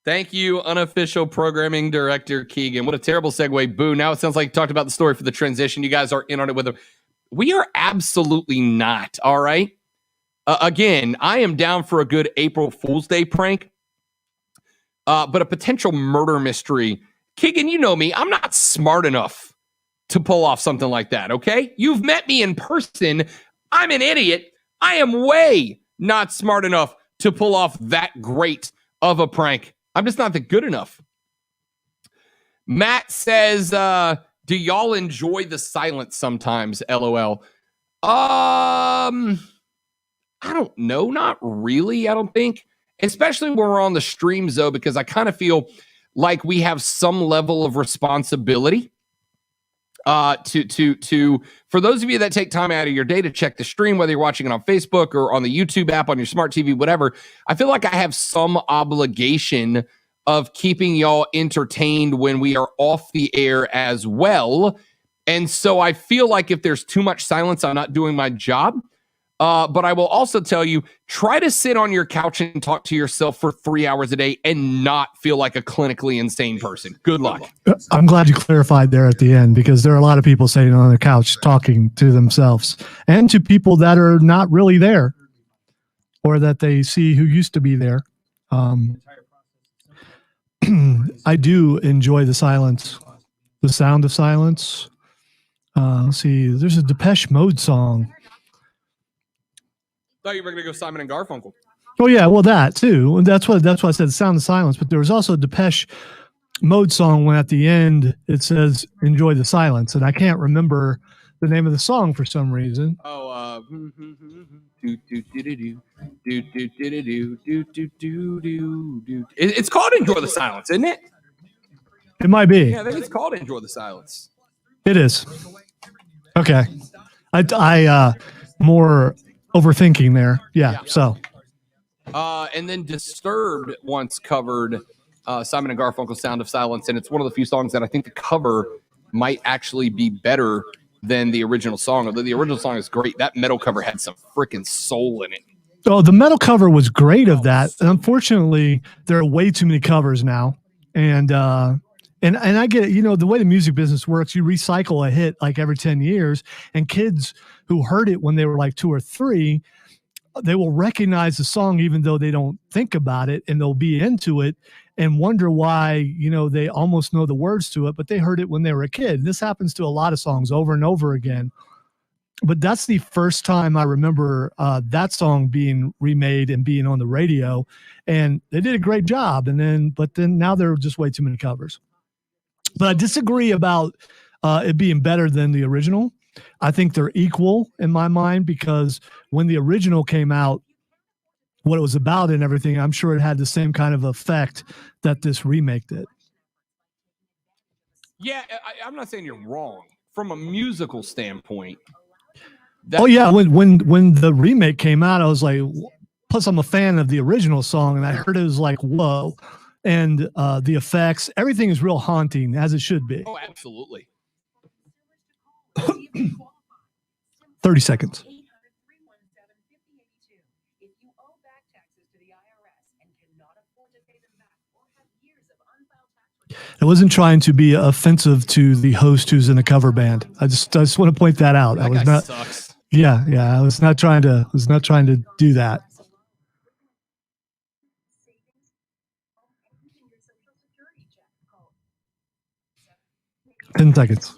Thank you, unofficial programming director Keegan. What a terrible segue. Boo. Now it sounds like you talked about the story for the transition. You guys are in on it with him. We are absolutely not. All right. Again, I am down for a good April Fool's Day prank, but a potential murder mystery. Keegan, you know me. I'm not smart enough to pull off something like that. Okay. You've met me in person. I'm an idiot. I am way not smart enough to pull off that great of a prank. I'm just not that good enough. Matt says, do y'all enjoy the silence sometimes? LOL. I don't know. Not really, I don't think. Especially when we're on the streams, though, because I kind of feel like we have some level of responsibility to for those of you that take time out of your day to check the stream, whether you're watching it on Facebook or on the YouTube app, on your smart TV, whatever. I feel like I have some obligation of keeping y'all entertained when we are off the air as well. And so I feel like if there's too much silence, I'm not doing my job. But I will also tell you, try to sit on your couch and talk to yourself for 3 hours a day and not feel like a clinically insane person. Good luck. I'm glad you clarified there at the end, because there are a lot of people sitting on the couch talking to themselves and to people that are not really there or that they see who used to be there. I do enjoy the silence, the sound of silence. Let's see, there's a Depeche Mode song. Thought you were going to go Simon and Garfunkel. Oh yeah, well that too. And that's why I said Sound of Silence. But there was also a Depeche Mode song when at the end it says "Enjoy the Silence," and I can't remember the name of the song for some reason. Oh, it's called "Enjoy the Silence," isn't it? It might be. Yeah, I think it's called "Enjoy the Silence." It is. Okay, I more overthinking there. Yeah. So. And then Disturbed once covered Simon and Garfunkel's "Sound of Silence," and it's one of the few songs that I think the cover might actually be better than the original song. Although the original song is great, that metal cover had some freaking soul in it. Oh, the metal cover was great of that. Unfortunately, there are way too many covers now, and I get it. You know, the way the music business works, you recycle a hit like every 10 years, and kids who heard it when they were like 2 or 3, they will recognize the song even though they don't think about it, and they'll be into it and wonder why, you know, they almost know the words to it, but they heard it when they were a kid. This happens to a lot of songs over and over again. But that's the first time I remember that song being remade and being on the radio, and they did a great job. But then now there are just way too many covers. But I disagree about it being better than the original. I think they're equal in my mind, because when the original came out, what it was about and everything, I'm sure it had the same kind of effect that this remake did. Yeah, I'm not saying you're wrong from a musical standpoint. Oh yeah, when the remake came out, I was like, plus I'm a fan of the original song, and I heard it was like, whoa. And the effects, everything is real haunting, as it should be. Oh, absolutely. 30 seconds. I wasn't trying to be offensive to the host who's in a cover band. I just want to point that out. That I was guy not. Sucks. Yeah. I was not trying to do that. Ten seconds.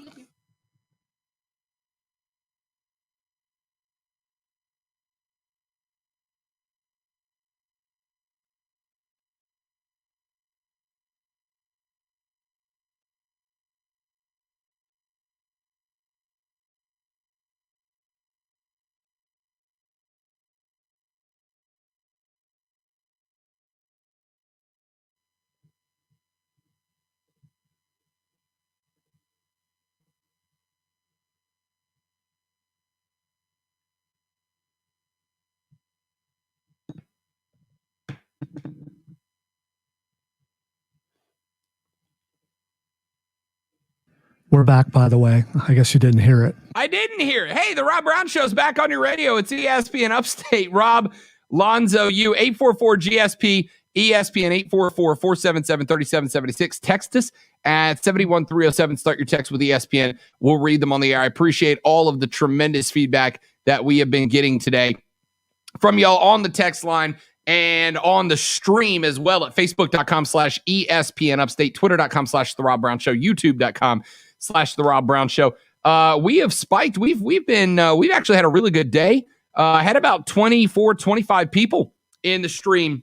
We're back, by the way. I guess you didn't hear it. I didn't hear it. Hey, the Rob Brown Show's back on your radio. It's ESPN Upstate. Rob, Lonzo U, 844-GSP, ESPN, 844-477-3776. Text us at 71307. Start your text with ESPN. We'll read them on the air. I appreciate all of the tremendous feedback that we have been getting today from y'all on the text line and on the stream as well at facebook.com/ESPN Upstate, twitter.com/The Rob Brown Show, youtube.com/The Rob Brown Show. We have spiked. We've actually had a really good day. Had about 24, 25 people in the stream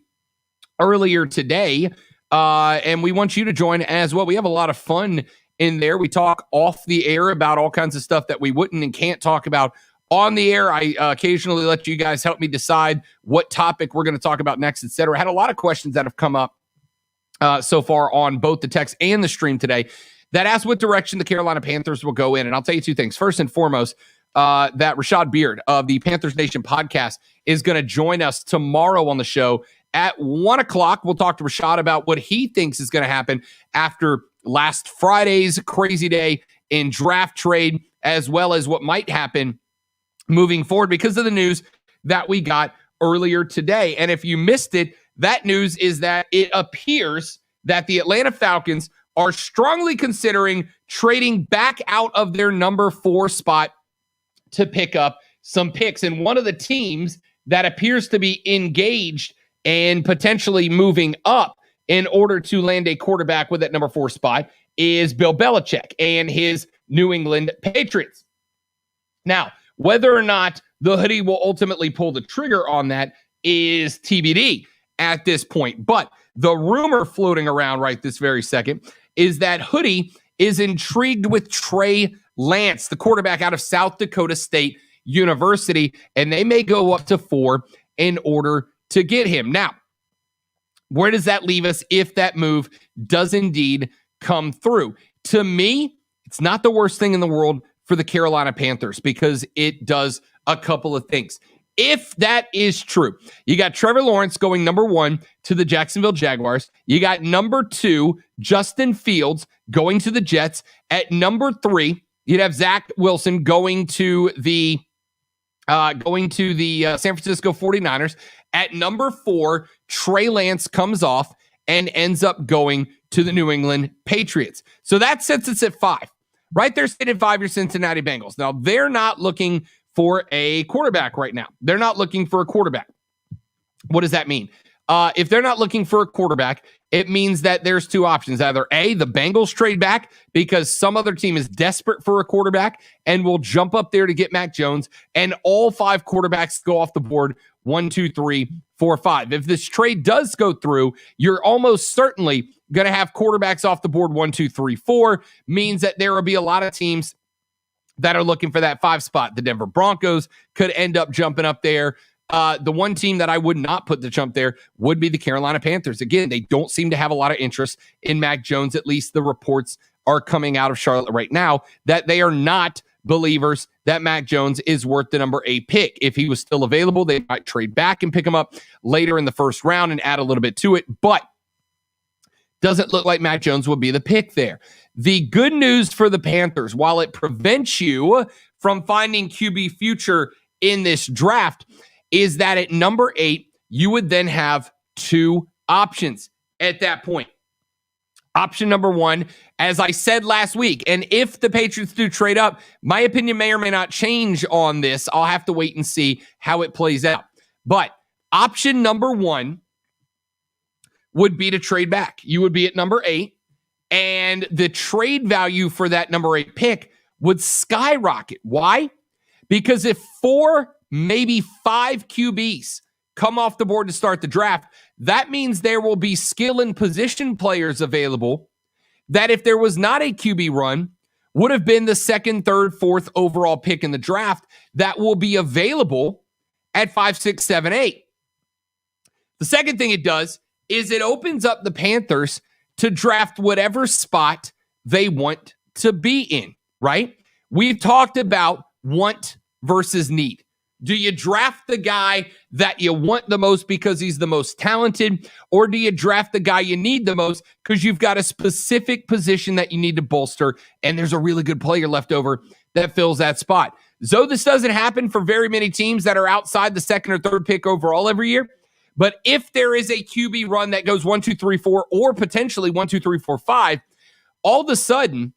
earlier today. And we want you to join as well. We have a lot of fun in there. We talk off the air about all kinds of stuff that we wouldn't and can't talk about on the air. I occasionally let you guys help me decide what topic we're going to talk about next, etc. I had a lot of questions that have come up so far on both the text and the stream today that ask what direction the Carolina Panthers will go in. And I'll tell you two things. First and foremost, that Rashad Beard of the Panthers Nation podcast is going to join us tomorrow on the show at 1 o'clock. We'll talk to Rashad about what he thinks is going to happen after last Friday's crazy day in draft trade, as well as what might happen moving forward because of the news that we got earlier today. And if you missed it, that news is that it appears that the Atlanta Falcons are strongly considering trading back out of their number 4 spot to pick up some picks. And one of the teams that appears to be engaged and potentially moving up in order to land a quarterback with that number 4 spot is Bill Belichick and his New England Patriots. Now, whether or not the hoodie will ultimately pull the trigger on that is TBD at this point. But the rumor floating around right this very second is that hoodie is intrigued with Trey Lance, the quarterback out of South Dakota State University, and they may go up to 4 in order to get him. Now, where does that leave us if that move does indeed come through? To me, it's not the worst thing in the world for the Carolina Panthers because it does a couple of things. If that is true, you got Trevor Lawrence going number 1 to the Jacksonville Jaguars. You got number 2, Justin Fields, going to the Jets. At number 3, you'd have Zach Wilson going to the San Francisco 49ers. At number 4, Trey Lance comes off and ends up going to the New England Patriots. So that sets us at 5. Right there, sitting at 5, your Cincinnati Bengals. Now, they're not looking for a quarterback right now. They're not looking for a quarterback. What does that mean? If they're not looking for a quarterback, it means that there's 2 options. Either A, the Bengals trade back because some other team is desperate for a quarterback and will jump up there to get Mac Jones, and all 5 quarterbacks go off the board 1, 2, 3, 4, 5. If this trade does go through, you're almost certainly going to have quarterbacks off the board 1, 2, 3, 4, means that there will be a lot of teams that are looking for that 5 spot. The Denver Broncos could end up jumping up there. The one team that I would not put the jump there would be the Carolina Panthers. Again, they don't seem to have a lot of interest in Mac Jones. At least the reports are coming out of Charlotte right now that they are not believers that Mac Jones is worth the number 8 pick. If he was still available, they might trade back and pick him up later in the first round and add a little bit to it. But doesn't look like Mac Jones would be the pick there. The good news for the Panthers, while it prevents you from finding QB future in this draft, is that at number 8, you would then have 2 options at that point. Option number 1, as I said last week, and if the Patriots do trade up, my opinion may or may not change on this. I'll have to wait and see how it plays out. But option number 1 would be to trade back. You would be at number 8, and the trade value for that number 8 pick would skyrocket. Why? Because if 4, maybe 5 QBs come off the board to start the draft, that means there will be skill and position players available that if there was not a QB run, would have been the 2nd, 3rd, 4th overall pick in the draft that will be available at 5, 6, 7, 8. The second thing it does is it opens up the Panthers to draft whatever spot they want to be in, right? We've talked about want versus need. Do you draft the guy that you want the most because he's the most talented, or do you draft the guy you need the most because you've got a specific position that you need to bolster and there's a really good player left over that fills that spot? Though this doesn't happen for very many teams that are outside the second or third pick overall every year, but if there is a QB run that goes 1, 2, 3, 4, or potentially 1, 2, 3, 4, 5, all of a sudden,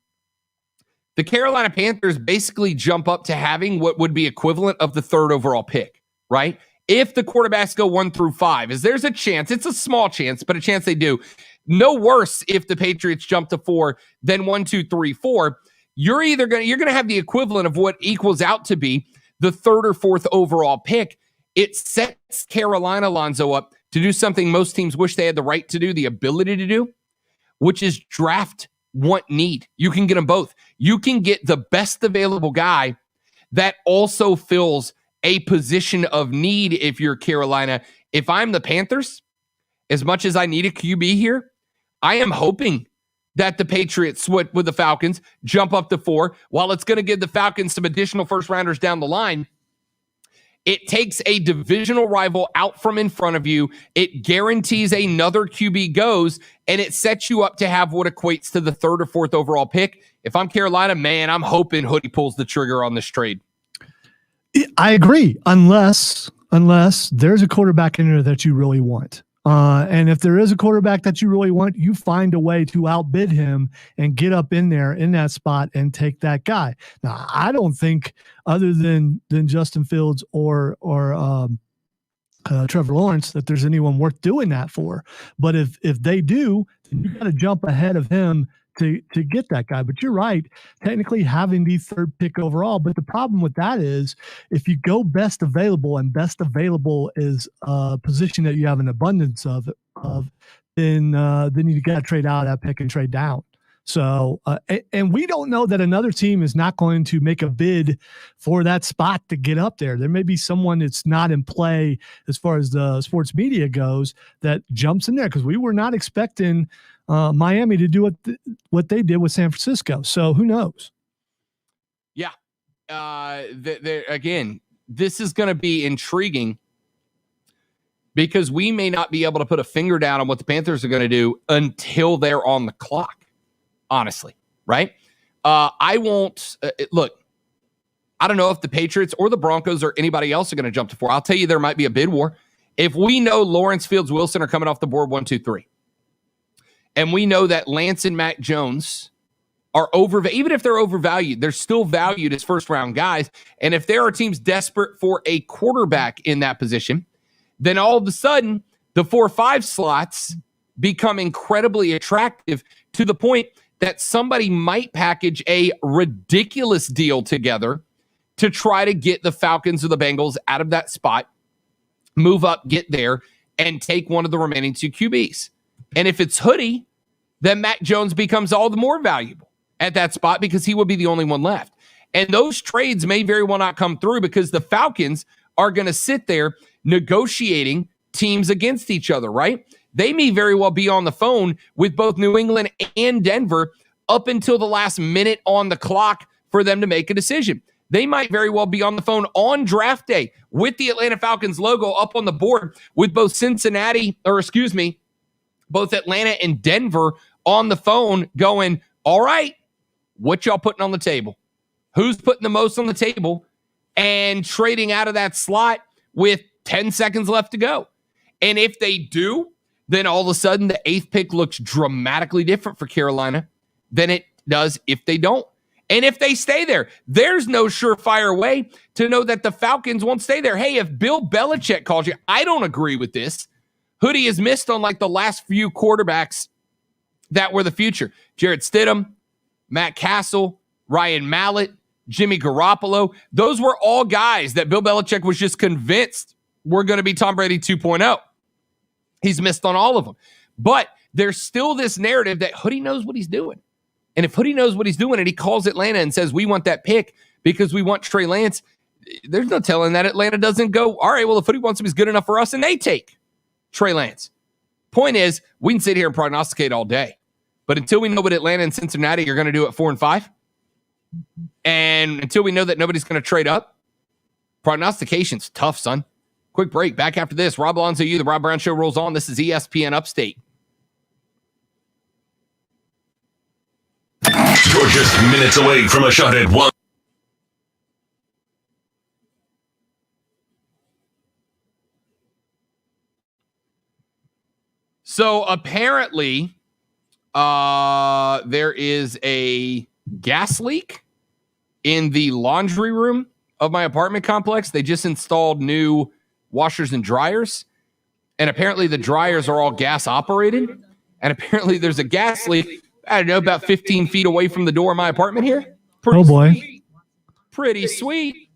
the Carolina Panthers basically jump up to having what would be equivalent of the third overall pick, right? If the quarterbacks go 1 through 5, is there's a chance, it's a small chance, but a chance they do. No worse if the Patriots jump to 4 than 1, 2, 3, 4. You're going to have the equivalent of what equals out to be the third or fourth overall pick. It sets Carolina, Alonzo, up to do something most teams wish they had the right to do, the ability to do, which is draft, want, need. You can get them both. You can get the best available guy that also fills a position of need if you're Carolina. If I'm the Panthers, as much as I need a QB here, I am hoping that the Patriots with the Falcons jump up to 4. While it's going to give the Falcons some additional first rounders down the line, it takes a divisional rival out from in front of you. It guarantees another QB goes, and it sets you up to have what equates to the third or fourth overall pick. If I'm Carolina, man, I'm hoping Hoodie pulls the trigger on this trade. I agree, unless there's a quarterback in there that you really want. And if there is a quarterback that you really want, you find a way to outbid him and get up in there in that spot and take that guy. Now, I don't think other than Justin Fields or Trevor Lawrence that there's anyone worth doing that for. But if they do, then you got to jump ahead of him to get that guy. But you're right, technically having the third pick overall. But the problem with that is if you go best available, and best available is a position that you have an abundance of then you got to trade out that pick and trade down. So, and we don't know that another team is not going to make a bid for that spot to get up there. There may be someone that's not in play as far as the sports media goes that jumps in there, because we were not expecting Miami to do what they did with San Francisco. So who knows? Yeah. Again, this is going to be intriguing because we may not be able to put a finger down on what the Panthers are going to do until they're on the clock. Honestly, right? I won't look. I don't know if the Patriots or the Broncos or anybody else are going to jump to 4. I'll tell you, there might be a bid war. If we know Lawrence, Fields, Wilson are coming off the board 1, 2, 3, and we know that Lance and Mac Jones are even if they're overvalued, they're still valued as first round guys. And if there are teams desperate for a quarterback in that position, then all of a sudden the 4-5 slots become incredibly attractive to the point that somebody might package a ridiculous deal together to try to get the Falcons or the Bengals out of that spot, move up, get there, and take one of the remaining 2 QBs. And if it's Hoodie, then Mac Jones becomes all the more valuable at that spot because he would be the only one left. And those trades may very well not come through because the Falcons are going to sit there negotiating teams against each other, right? They may very well be on the phone with both New England and Denver up until the last minute on the clock for them to make a decision. They might very well be on the phone on draft day with the Atlanta Falcons logo up on the board with both both Atlanta and Denver on the phone going, all right, what y'all putting on the table? Who's putting the most on the table? And trading out of that slot with 10 seconds left to go. And if they do, then all of a sudden the 8th pick looks dramatically different for Carolina than it does if they don't. And if they stay there, there's no surefire way to know that the Falcons won't stay there. Hey, if Bill Belichick calls you, I don't agree with this. Hoodie has missed on like the last few quarterbacks that were the future. Jarrett Stidham, Matt Castle, Ryan Mallett, Jimmy Garoppolo. Those were all guys that Bill Belichick was just convinced were going to be Tom Brady 2.0. He's missed on all of them. But there's still this narrative that Hoodie knows what he's doing. And if Hoodie knows what he's doing and he calls Atlanta and says, we want that pick because we want Trey Lance, there's no telling that Atlanta doesn't go, all right, well, if Hoodie wants him, he's good enough for us, and they take Trey Lance. Point is, we can sit here and prognosticate all day. But until we know what Atlanta and Cincinnati are going to do at 4 and 5, and until we know that nobody's going to trade up, prognostication's tough, son. Quick break. Back after this. Rob Alonzo, the Rob Brown Show rolls on. This is ESPN Upstate. You're just minutes away from a shot at one. So apparently, there is a gas leak in the laundry room of my apartment complex. They just installed new washers and dryers, and apparently the dryers are all gas operated. And apparently there's a gas leak, I don't know, about 15 feet away from the door of my apartment here. Oh boy. Sweet. Pretty sweet.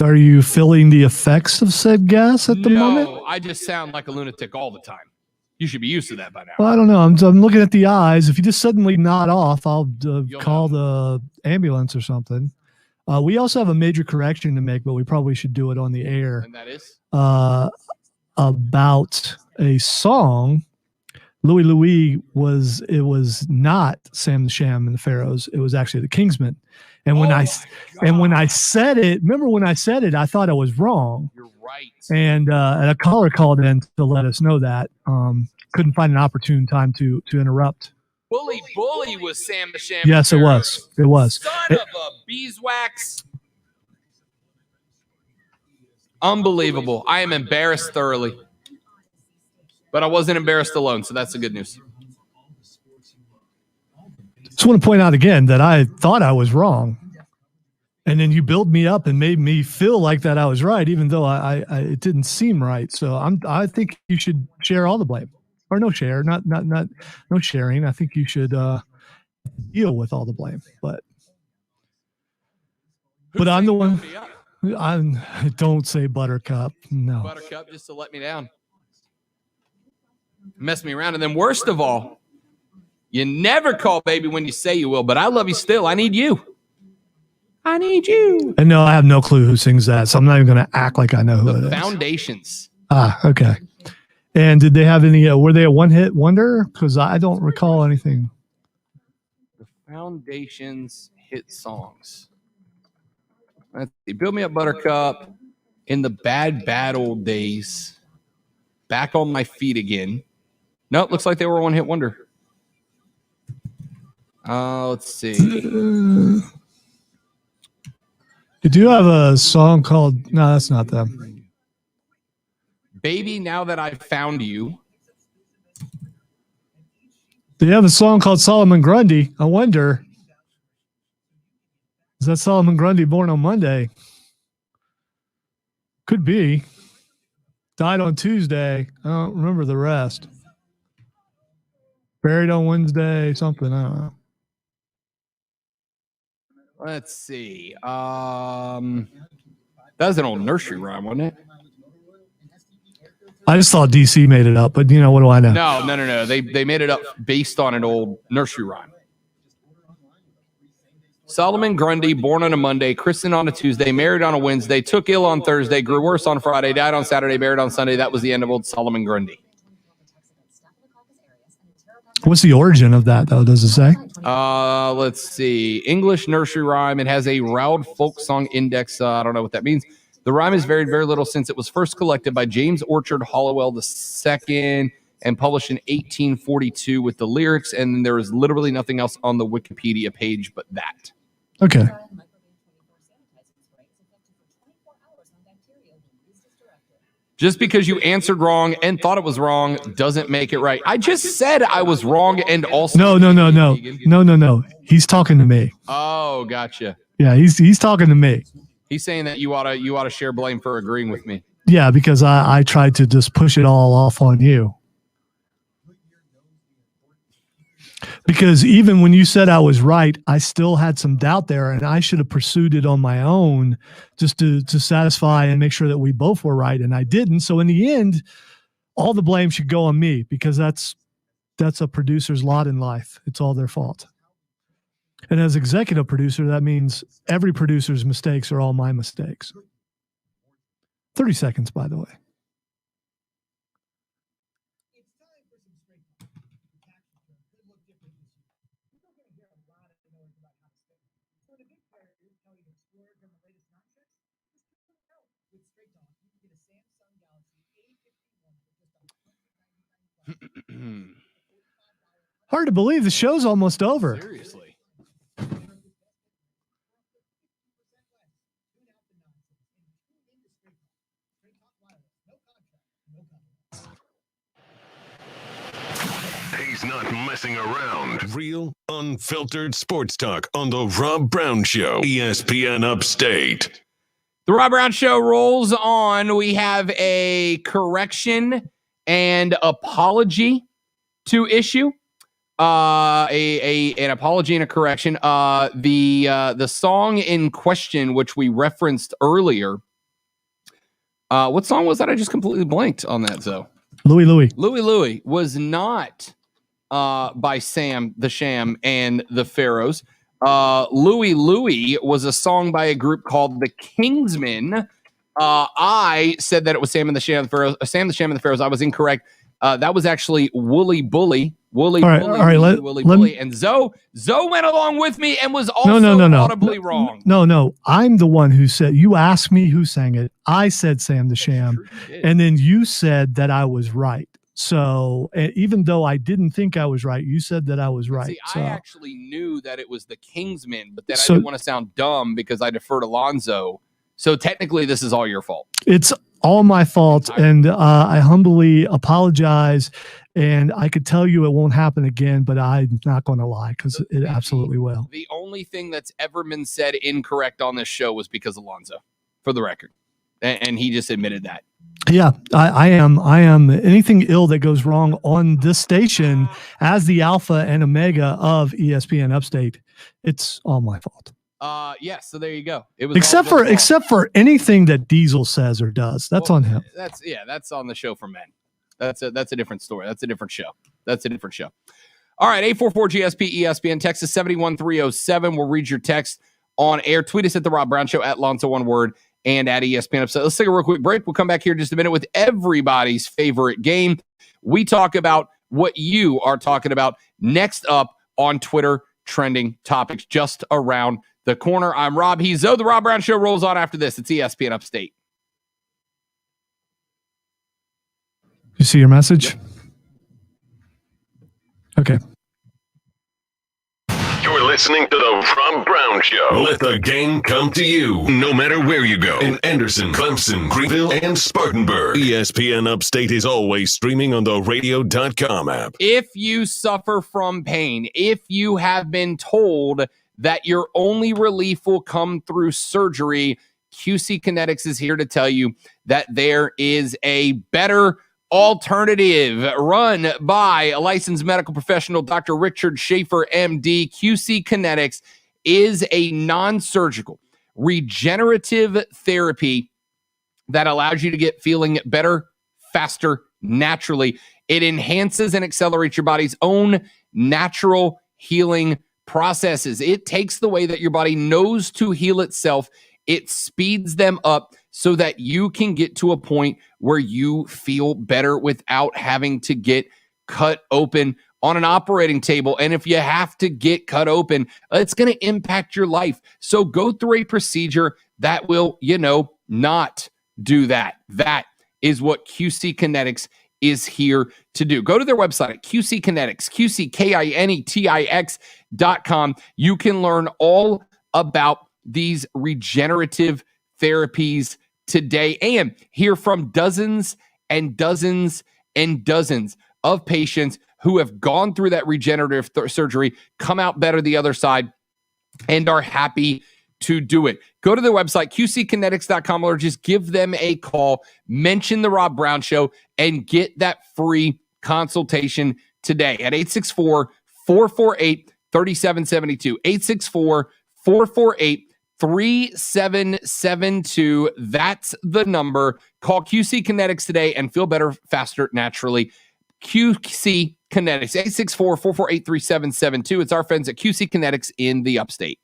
Are you feeling the effects of said gas at the moment? No, I just sound like a lunatic all the time. You should be used to that by now. Well, I don't know. I'm looking at the eyes. If you just suddenly nod off, I'll call the ambulance or something. We also have a major correction to make, but we probably should do it on the air. And that is? About a song. Louie was not Sam the Sham and the Pharaohs. It was actually the Kingsmen. And when I said it, remember when I said it, I thought I was wrong. You're right. And a caller called in to let us know that. Couldn't find an opportune time to interrupt. Bully was Sam the Sham. Yes, it was. It was. Son of a beeswax. Unbelievable. I am embarrassed thoroughly. But I wasn't embarrassed alone, so that's the good news. Just want to point out again that I thought I was wrong. And then you build me up and made me feel like that I was right, even though it didn't seem right. So I think you should share all the blame. Or no sharing. I think you should deal with all the blame. But I'm the one. Don't say Buttercup. No. Buttercup just to let me down. Mess me around. And then worst of all, you never call baby when you say you will, but I love you still. I need you. I need you. And no, I have no clue who sings that, so I'm not even going to act like I know who it is. Foundations. Okay. And did they have any, were they a one-hit wonder? Because I don't recall anything. The Foundations hit songs. Let's see. Build Me Up Buttercup. In the bad old days. Back on My Feet Again. Nope, looks like they were a one-hit wonder. Let's see. Did you have a song called, no, that's not them. Baby, Now That I've Found You. Do you have a song called Solomon Grundy? I wonder. Is that Solomon Grundy born on Monday? Could be. Died on Tuesday. I don't remember the rest. Buried on Wednesday, something. I don't know. Let's see. That was an old nursery rhyme, wasn't it? I just thought DC made it up, but you know, what do I know? No. They made it up based on an old nursery rhyme. Solomon Grundy, born on a Monday, christened on a Tuesday, married on a Wednesday, took ill on Thursday, grew worse on Friday, died on Saturday, buried on Sunday. That was the end of old Solomon Grundy. What's the origin of that, though? Does it say? Let's see. English nursery rhyme. It has a Roud folk song index. I don't know what that means. The rhyme has varied very little since it was first collected by James Orchard Hollowell II and published in 1842 with the lyrics, and there is literally nothing else on the Wikipedia page but that. Okay. Just because you answered wrong and thought it was wrong doesn't make it right. I just said I was wrong and also... No. He's talking to me. Oh, gotcha. Yeah, he's talking to me. He's saying that you ought to share blame for agreeing with me. Yeah, because I tried to just push it all off on you. Because even when you said I was right, I still had some doubt there, and I should have pursued it on my own just to satisfy and make sure that we both were right, and I didn't. So in the end, all the blame should go on me because that's a producer's lot in life. It's all their fault. And as executive producer, that means every producer's mistakes are all my mistakes. 30 seconds, by the way. Hard to believe the show's almost over. Seriously. He's not messing around. Real, unfiltered sports talk on The Rob Brown Show, ESPN Upstate. The Rob Brown Show rolls on. We have a correction and apology to issue. An apology and a correction. The song in question, which we referenced earlier. What song was that? I just completely blanked on that. So Louie was not by Sam the Sham and the Pharaohs. Louie was a song by a group called the Kingsmen. I said that it was Sam the Sham and the Pharaohs. I was incorrect. That was actually Wooly Bully. Wooly Bully. And Zoe went along with me and was also audibly wrong. No. I'm the one who said, you asked me who sang it. I said Sam the Sham. And then you said that I was right. So even though I didn't think I was right, you said that I was right. See, so. I actually knew that it was the Kingsmen, but then I didn't want to sound dumb because I deferred to Alonzo. So technically, this is all your fault. It's all my fault, and I humbly apologize. And I could tell you it won't happen again, but I'm not going to lie because it absolutely will. The only thing that's ever been said incorrect on this show was because of Alonzo, for the record. And he just admitted that. Yeah, I am. Anything ill that goes wrong on this station as the alpha and omega of ESPN Upstate, it's all my fault. So there you go. It was except for anything that Diesel says or does. That's on him. That's on the show for men. That's a different story. That's a different show. All right, 844-GSP ESPN, Texas 71307. We'll read your text on air. Tweet us at The Rob Brown Show, at Lonzo, one word, and at ESPN Upstate. Let's take a real quick break. We'll come back here in just a minute with everybody's favorite game. We talk about what you are talking about next up on Twitter trending topics just around the corner. I'm Rob. He's Zoe. The Rob Brown Show rolls on after this. It's ESPN Upstate. You see your message? Yep. Okay. You're listening to The Rob Brown Show. Let the game come to you, no matter where you go. In Anderson, Clemson, Greenville, and Spartanburg. ESPN Upstate is always streaming on the radio.com app. If you suffer from pain, if you have been told that your only relief will come through surgery, QC Kinetics is here to tell you that there is a better alternative run by a licensed medical professional, Dr. Richard Schaefer, MD. QC Kinetics is a non-surgical regenerative therapy that allows you to get feeling better, faster, naturally. It enhances and accelerates your body's own natural healing processes. It takes the way that your body knows to heal itself. It speeds them up so that you can get to a point where you feel better without having to get cut open on an operating table. And if you have to get cut open, it's going to impact your life. So go through a procedure that will, not do that. That is what QC Kinetics is here to do. Go to their website at QC Kinetics, QCKINETIX.com. You can learn all about these regenerative therapies today and hear from dozens and dozens and dozens of patients who have gone through that regenerative surgery, come out better the other side, and are happy to do it. Go to their website, QCKinetics.com, or just give them a call, mention The Rob Brown Show, and get that free consultation today at 864-448-3772. 864-448-3772. That's the number. Call QC Kinetics today and feel better, faster, naturally. QC Kinetics, 864-448-3772. It's our friends at QC Kinetics in the Upstate.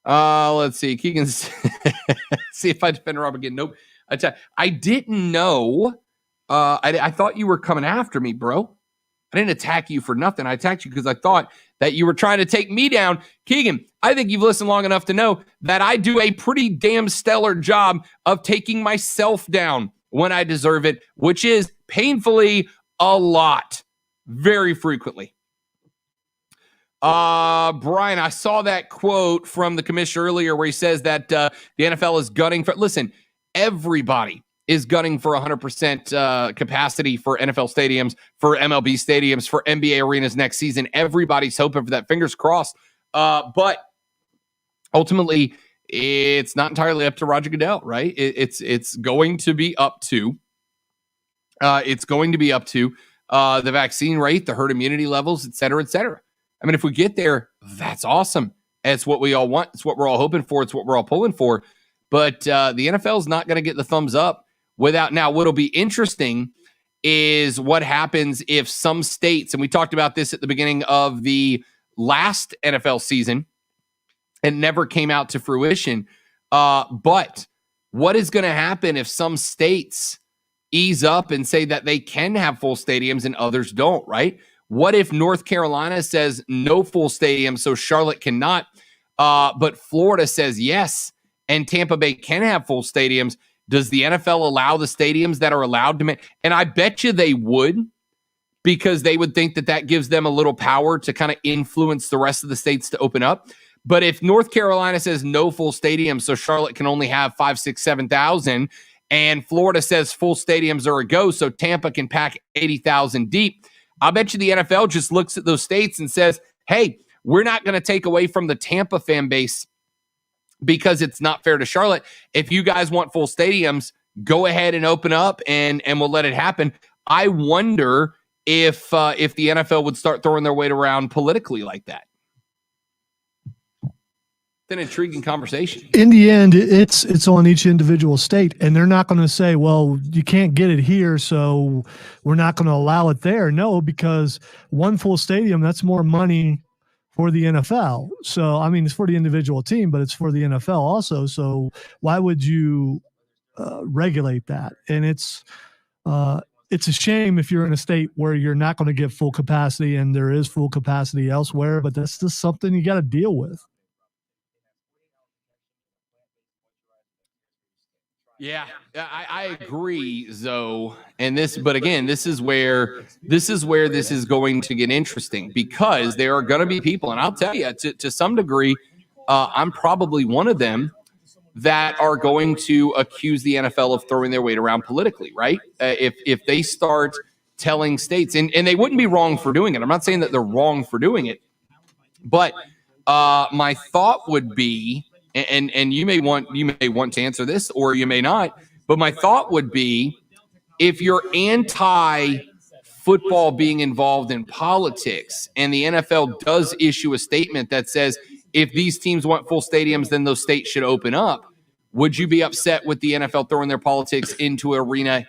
Let's see. Keegan, see if I defend Rob again. Nope. I didn't know. I thought you were coming after me, bro. I didn't attack you for nothing. I attacked you because I thought that you were trying to take me down. Keegan, I think you've listened long enough to know that I do a pretty damn stellar job of taking myself down when I deserve it, which is painfully a lot, very frequently. Brian, I saw that quote from the commissioner earlier where he says that the NFL is gunning for. Listen, everybody is gunning for 100% capacity for NFL stadiums, for MLB stadiums, for NBA arenas next season. Everybody's hoping for that. Fingers crossed. But ultimately, it's not entirely up to Roger Goodell, right? It's going to be up to the vaccine rate, the herd immunity levels, et cetera, et cetera. I mean, if we get there, that's awesome. It's what we all want. It's what we're all hoping for. It's what we're all pulling for. But the NFL is not going to get the thumbs up without. Now, what'll be interesting is what happens if some states, and we talked about this at the beginning of the last NFL season, and never came out to fruition. But what is going to happen if some states ease up and say that they can have full stadiums and others don't, right? What if North Carolina says no full stadiums, so Charlotte cannot, but Florida says yes, and Tampa Bay can have full stadiums? Does the NFL allow the stadiums that are allowed to and I bet you they would, because they would think that gives them a little power to kind of influence the rest of the states to open up. But if North Carolina says no full stadiums, so Charlotte can only have 5, 6, 7,000, and Florida says full stadiums are a go, so Tampa can pack 80,000 deep, I bet you the NFL just looks at those states and says, hey, we're not going to take away from the Tampa fan base because it's not fair to Charlotte. If you guys want full stadiums, go ahead and open up, and we'll let it happen. I wonder if the NFL would start throwing their weight around politically like that. An intriguing conversation. In the end, it's on each individual state, and they're not going to say, well, you can't get it here, so we're not going to allow it there. No, because one full stadium, that's more money for the NFL. So, I mean, it's for the individual team, but it's for the NFL also. So why would you regulate that? And it's a shame if you're in a state where you're not going to get full capacity and there is full capacity elsewhere, but that's just something you got to deal with. Yeah, I agree, Zoe. And but again, this is where this is going to get interesting, because there are going to be people, and I'll tell you, to some degree, I'm probably one of them, that are going to accuse the NFL of throwing their weight around politically, right? If they start telling states, and they wouldn't be wrong for doing it. I'm not saying that they're wrong for doing it, but my thought would be, and you may want to answer this, or you may not, but my thought would be, if you're anti-football being involved in politics, and the NFL does issue a statement that says, if these teams want full stadiums, then those states should open up, would you be upset with the NFL throwing their politics into an arena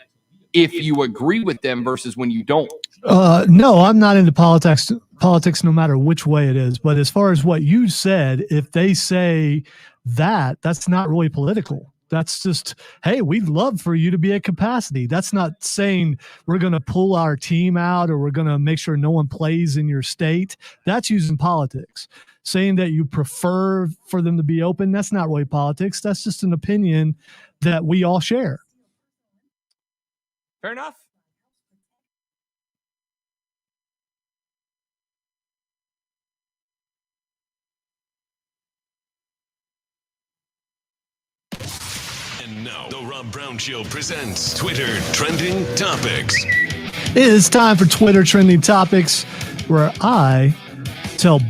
if you agree with them versus when you don't? No, I'm not into politics no matter which way it is. But as far as what you said, if they say that's not really political. That's just, hey, we'd love for you to be at capacity. That's not saying we're going to pull our team out or we're going to make sure no one plays in your state. That's using politics. Saying that you prefer for them to be open, that's not really politics. That's just an opinion that we all share. Fair enough. And now, the Rob Brown Show presents Twitter Trending Topics. It is time for Twitter Trending Topics, where I tell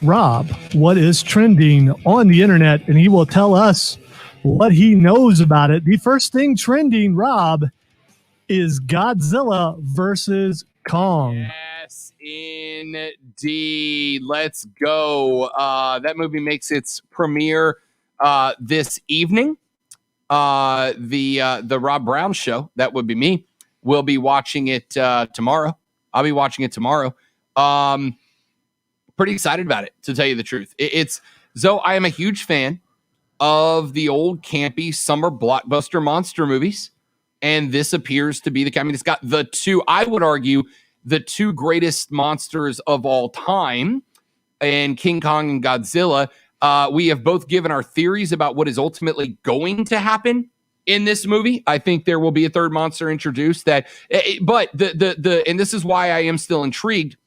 Rob what is trending on the internet, and he will tell us what he knows about it. The first thing trending, Rob, is Godzilla versus Kong. Yes, indeed. Let's go. That movie makes its premiere this evening. The Rob Brown Show, that would be me, will be watching it tomorrow. I'll be watching it tomorrow. Pretty excited about it, to tell you the truth. So I am a huge fan of the old campy summer blockbuster monster movies, and this appears to be it's got I would argue, the two greatest monsters of all time, and King Kong and Godzilla. We have both given our theories about what is ultimately going to happen in this movie. I think there will be a third monster introduced but and this is why I am still intrigued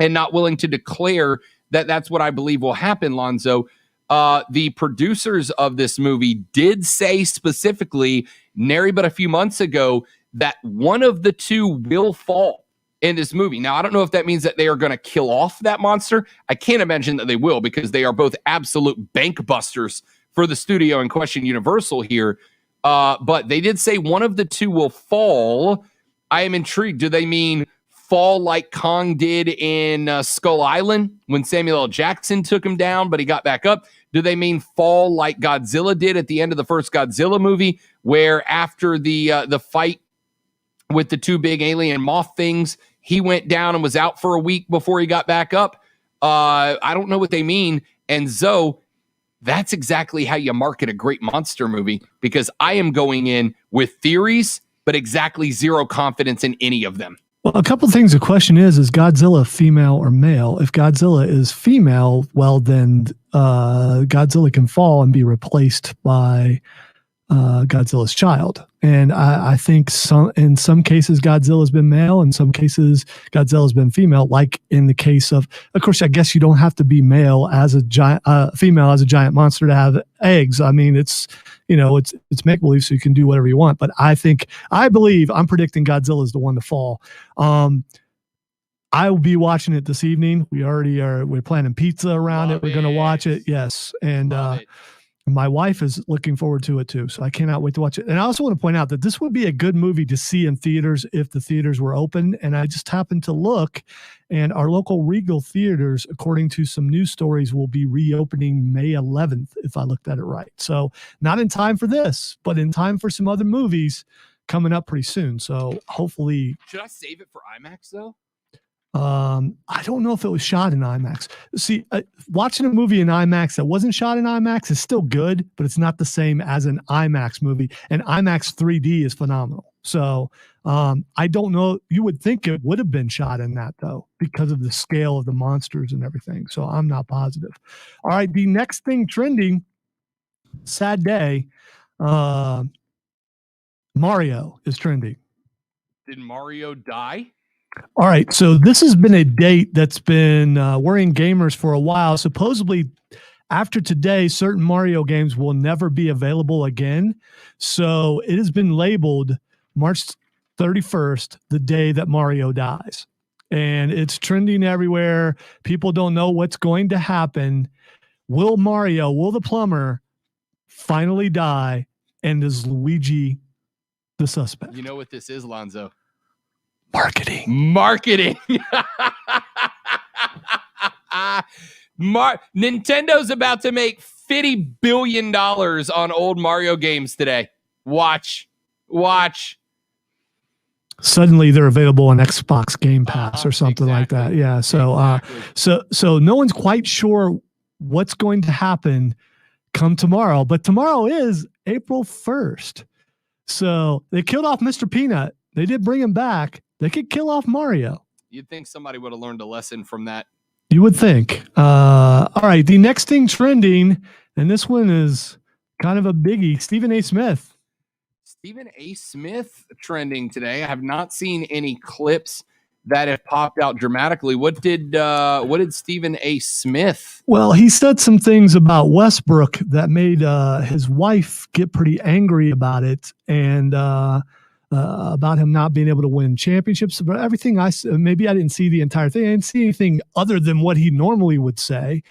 and not willing to declare that that's what I believe will happen, Lonzo. the producers of this movie did say specifically, nary but a few months ago, that one of the two will fall in this movie. Now, I don't know if that means that they are going to kill off that monster. I can't imagine that they will, because they are both absolute bank busters for the studio in question, Universal here. But they did say one of the two will fall. I am intrigued. Do they mean fall like Kong did in Skull Island when Samuel L. Jackson took him down, but he got back up? Do they mean fall like Godzilla did at the end of the first Godzilla movie, where after the fight with the two big alien moth things, he went down and was out for a week before he got back up? I don't know what they mean. And Zoe, that's exactly how you market a great monster movie, because I am going in with theories, but exactly zero confidence in any of them. Well, a couple of things. The question is Godzilla female or male? If Godzilla is female, well, then Godzilla can fall and be replaced by Godzilla's child. And I think in some cases Godzilla's been male, in some cases Godzilla's been female, like in the case of course, I guess you don't have to be male as a giant, female as a giant monster to have eggs. I mean, it's make-believe, so you can do whatever you want. But I'm predicting Godzilla is the one to fall. I will be watching it this evening. We're planning pizza around it. We're going to watch it. Yes. And my wife is looking forward to it too. So I cannot wait to watch it. And I also want to point out that this would be a good movie to see in theaters if the theaters were open. And I just happened to look, and our local Regal theaters, according to some news stories, will be reopening May 11th, if I looked at it right. So not in time for this, but in time for some other movies coming up pretty soon. So hopefully. Should I save it for IMAX though? I don't know if it was shot in IMAX. See, watching a movie in IMAX that wasn't shot in IMAX is still good, but it's not the same as an IMAX movie. And IMAX 3D is phenomenal. So I don't know. You would think it would have been shot in that, though, because of the scale of the monsters and everything. So I'm not positive. All right, the next thing trending, sad day, Mario is trending. Did Mario die? All right, so this has been a date that's been worrying gamers for a while. Supposedly, after today, certain Mario games will never be available again. So it has been labeled March 31st, the day that Mario dies. And it's trending everywhere. People don't know what's going to happen. Will the plumber, finally die? And is Luigi the suspect? You know what this is, Lonzo? Marketing. Nintendo's about to make $50 billion on old Mario games today. Watch. Suddenly they're available on Xbox Game Pass or something like that. Yeah. So, so no one's quite sure what's going to happen come tomorrow, but tomorrow is April 1st. So they killed off Mr. Peanut. They did bring him back. They could kill off Mario. You'd think somebody would have learned a lesson from that. You would think. All right. The next thing trending, and this one is kind of a biggie, Stephen A. Smith. Stephen A. Smith trending today. I have not seen any clips that have popped out dramatically. What did Stephen A. Smith? Well, he said some things about Westbrook that made his wife get pretty angry about it, and about him not being able to win championships. But everything maybe I didn't see the entire thing. I didn't see anything other than what he normally would say,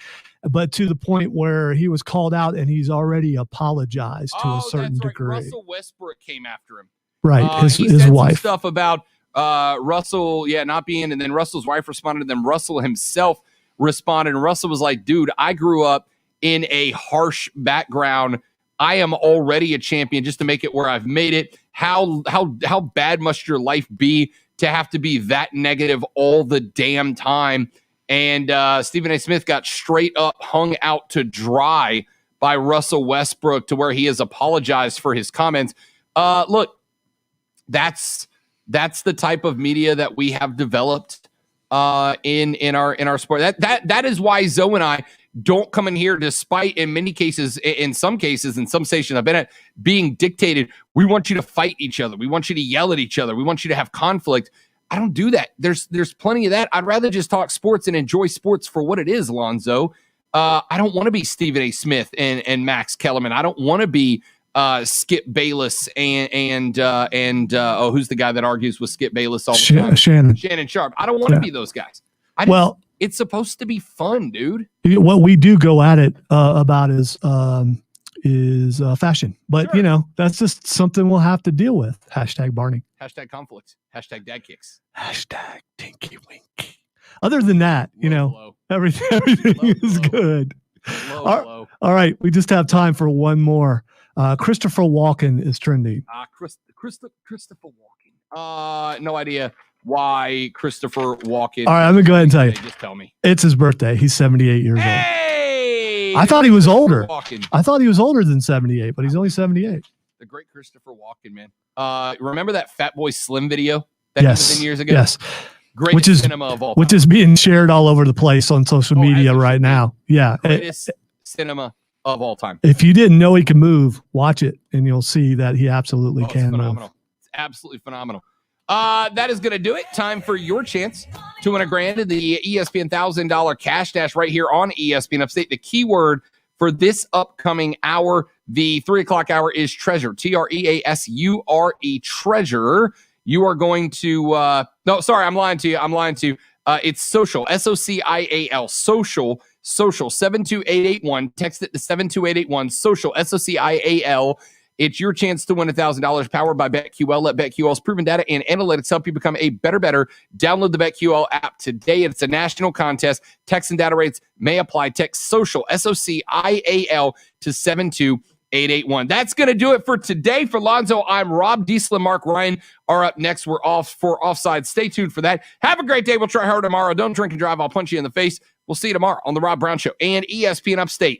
but to the point where he was called out and he's already apologized to a certain degree. Russell Westbrook came after him. Right, He his said wife. some stuff about Russell, not being, and then Russell's wife responded, and then Russell himself responded, and Russell was like, dude, I grew up in a harsh background. I am already a champion just to make it where I've made it. How bad must your life be to have to be that negative all the damn time? And Stephen A. Smith got straight up hung out to dry by Russell Westbrook to where he has apologized for his comments. Look, that's the type of media that we have developed in our sport. That is why Zoe and I don't come in here, despite in some cases, in some stations I've been at, being dictated. We want you to fight each other. We want you to yell at each other. We want you to have conflict. I don't do that. There's plenty of that. I'd rather just talk sports and enjoy sports for what it is, Lonzo. I don't want to be Stephen A. Smith and Max Kellerman. I don't want to be Skip Bayless and who's the guy that argues with Skip Bayless all the time? Shannon Sharp. I don't want to be those guys. It's supposed to be fun, dude. What we do go at it about is fashion, but that's just something we'll have to deal with. Hashtag Barney. Hashtag conflict. Hashtag dad kicks. Hashtag Tinky Winky. Other than that, everything is good. All right, we just have time for one more. Christopher Walken is trending. Christopher Walken. No idea why Christopher Walken. All right, I'm gonna go ahead and tell you. Just tell me. It's his birthday. He's 78 years old. I thought he was older. Walken. I thought he was older than 78, but he's only 78. The great Christopher Walken, man. Remember that Fat Boy Slim video that he was in years ago? Yes. Greatest cinema of all time. Which is being shared all over the place on social media right now. Yeah. Greatest cinema of all time. If you didn't know he could move, watch it, and you'll see that he absolutely can move. It's absolutely phenomenal. That is going to do it. Time for your chance to win $1,000 in the ESPN $1,000 Cash Dash right here on ESPN Upstate. The keyword for this upcoming hour, the 3 o'clock hour, is treasure. TREASURE, treasure. You are going to no, sorry, I'm lying to you. It's social, SOCIAL, social 72881. Text it to 72881. Social, SOCIAL. It's your chance to win $1,000, powered by BetQL. Let BetQL's proven data and analytics help you become a better. Download the BetQL app today. It's a national contest. Text and data rates may apply. Text social, SOCIAL, to 72881. That's going to do it for today. For Lonzo, I'm Rob. Diesel and Mark Ryan are up next. We're off for Offside. Stay tuned for that. Have a great day. We'll try harder tomorrow. Don't drink and drive. I'll punch you in the face. We'll see you tomorrow on The Rob Brown Show and ESPN Upstate.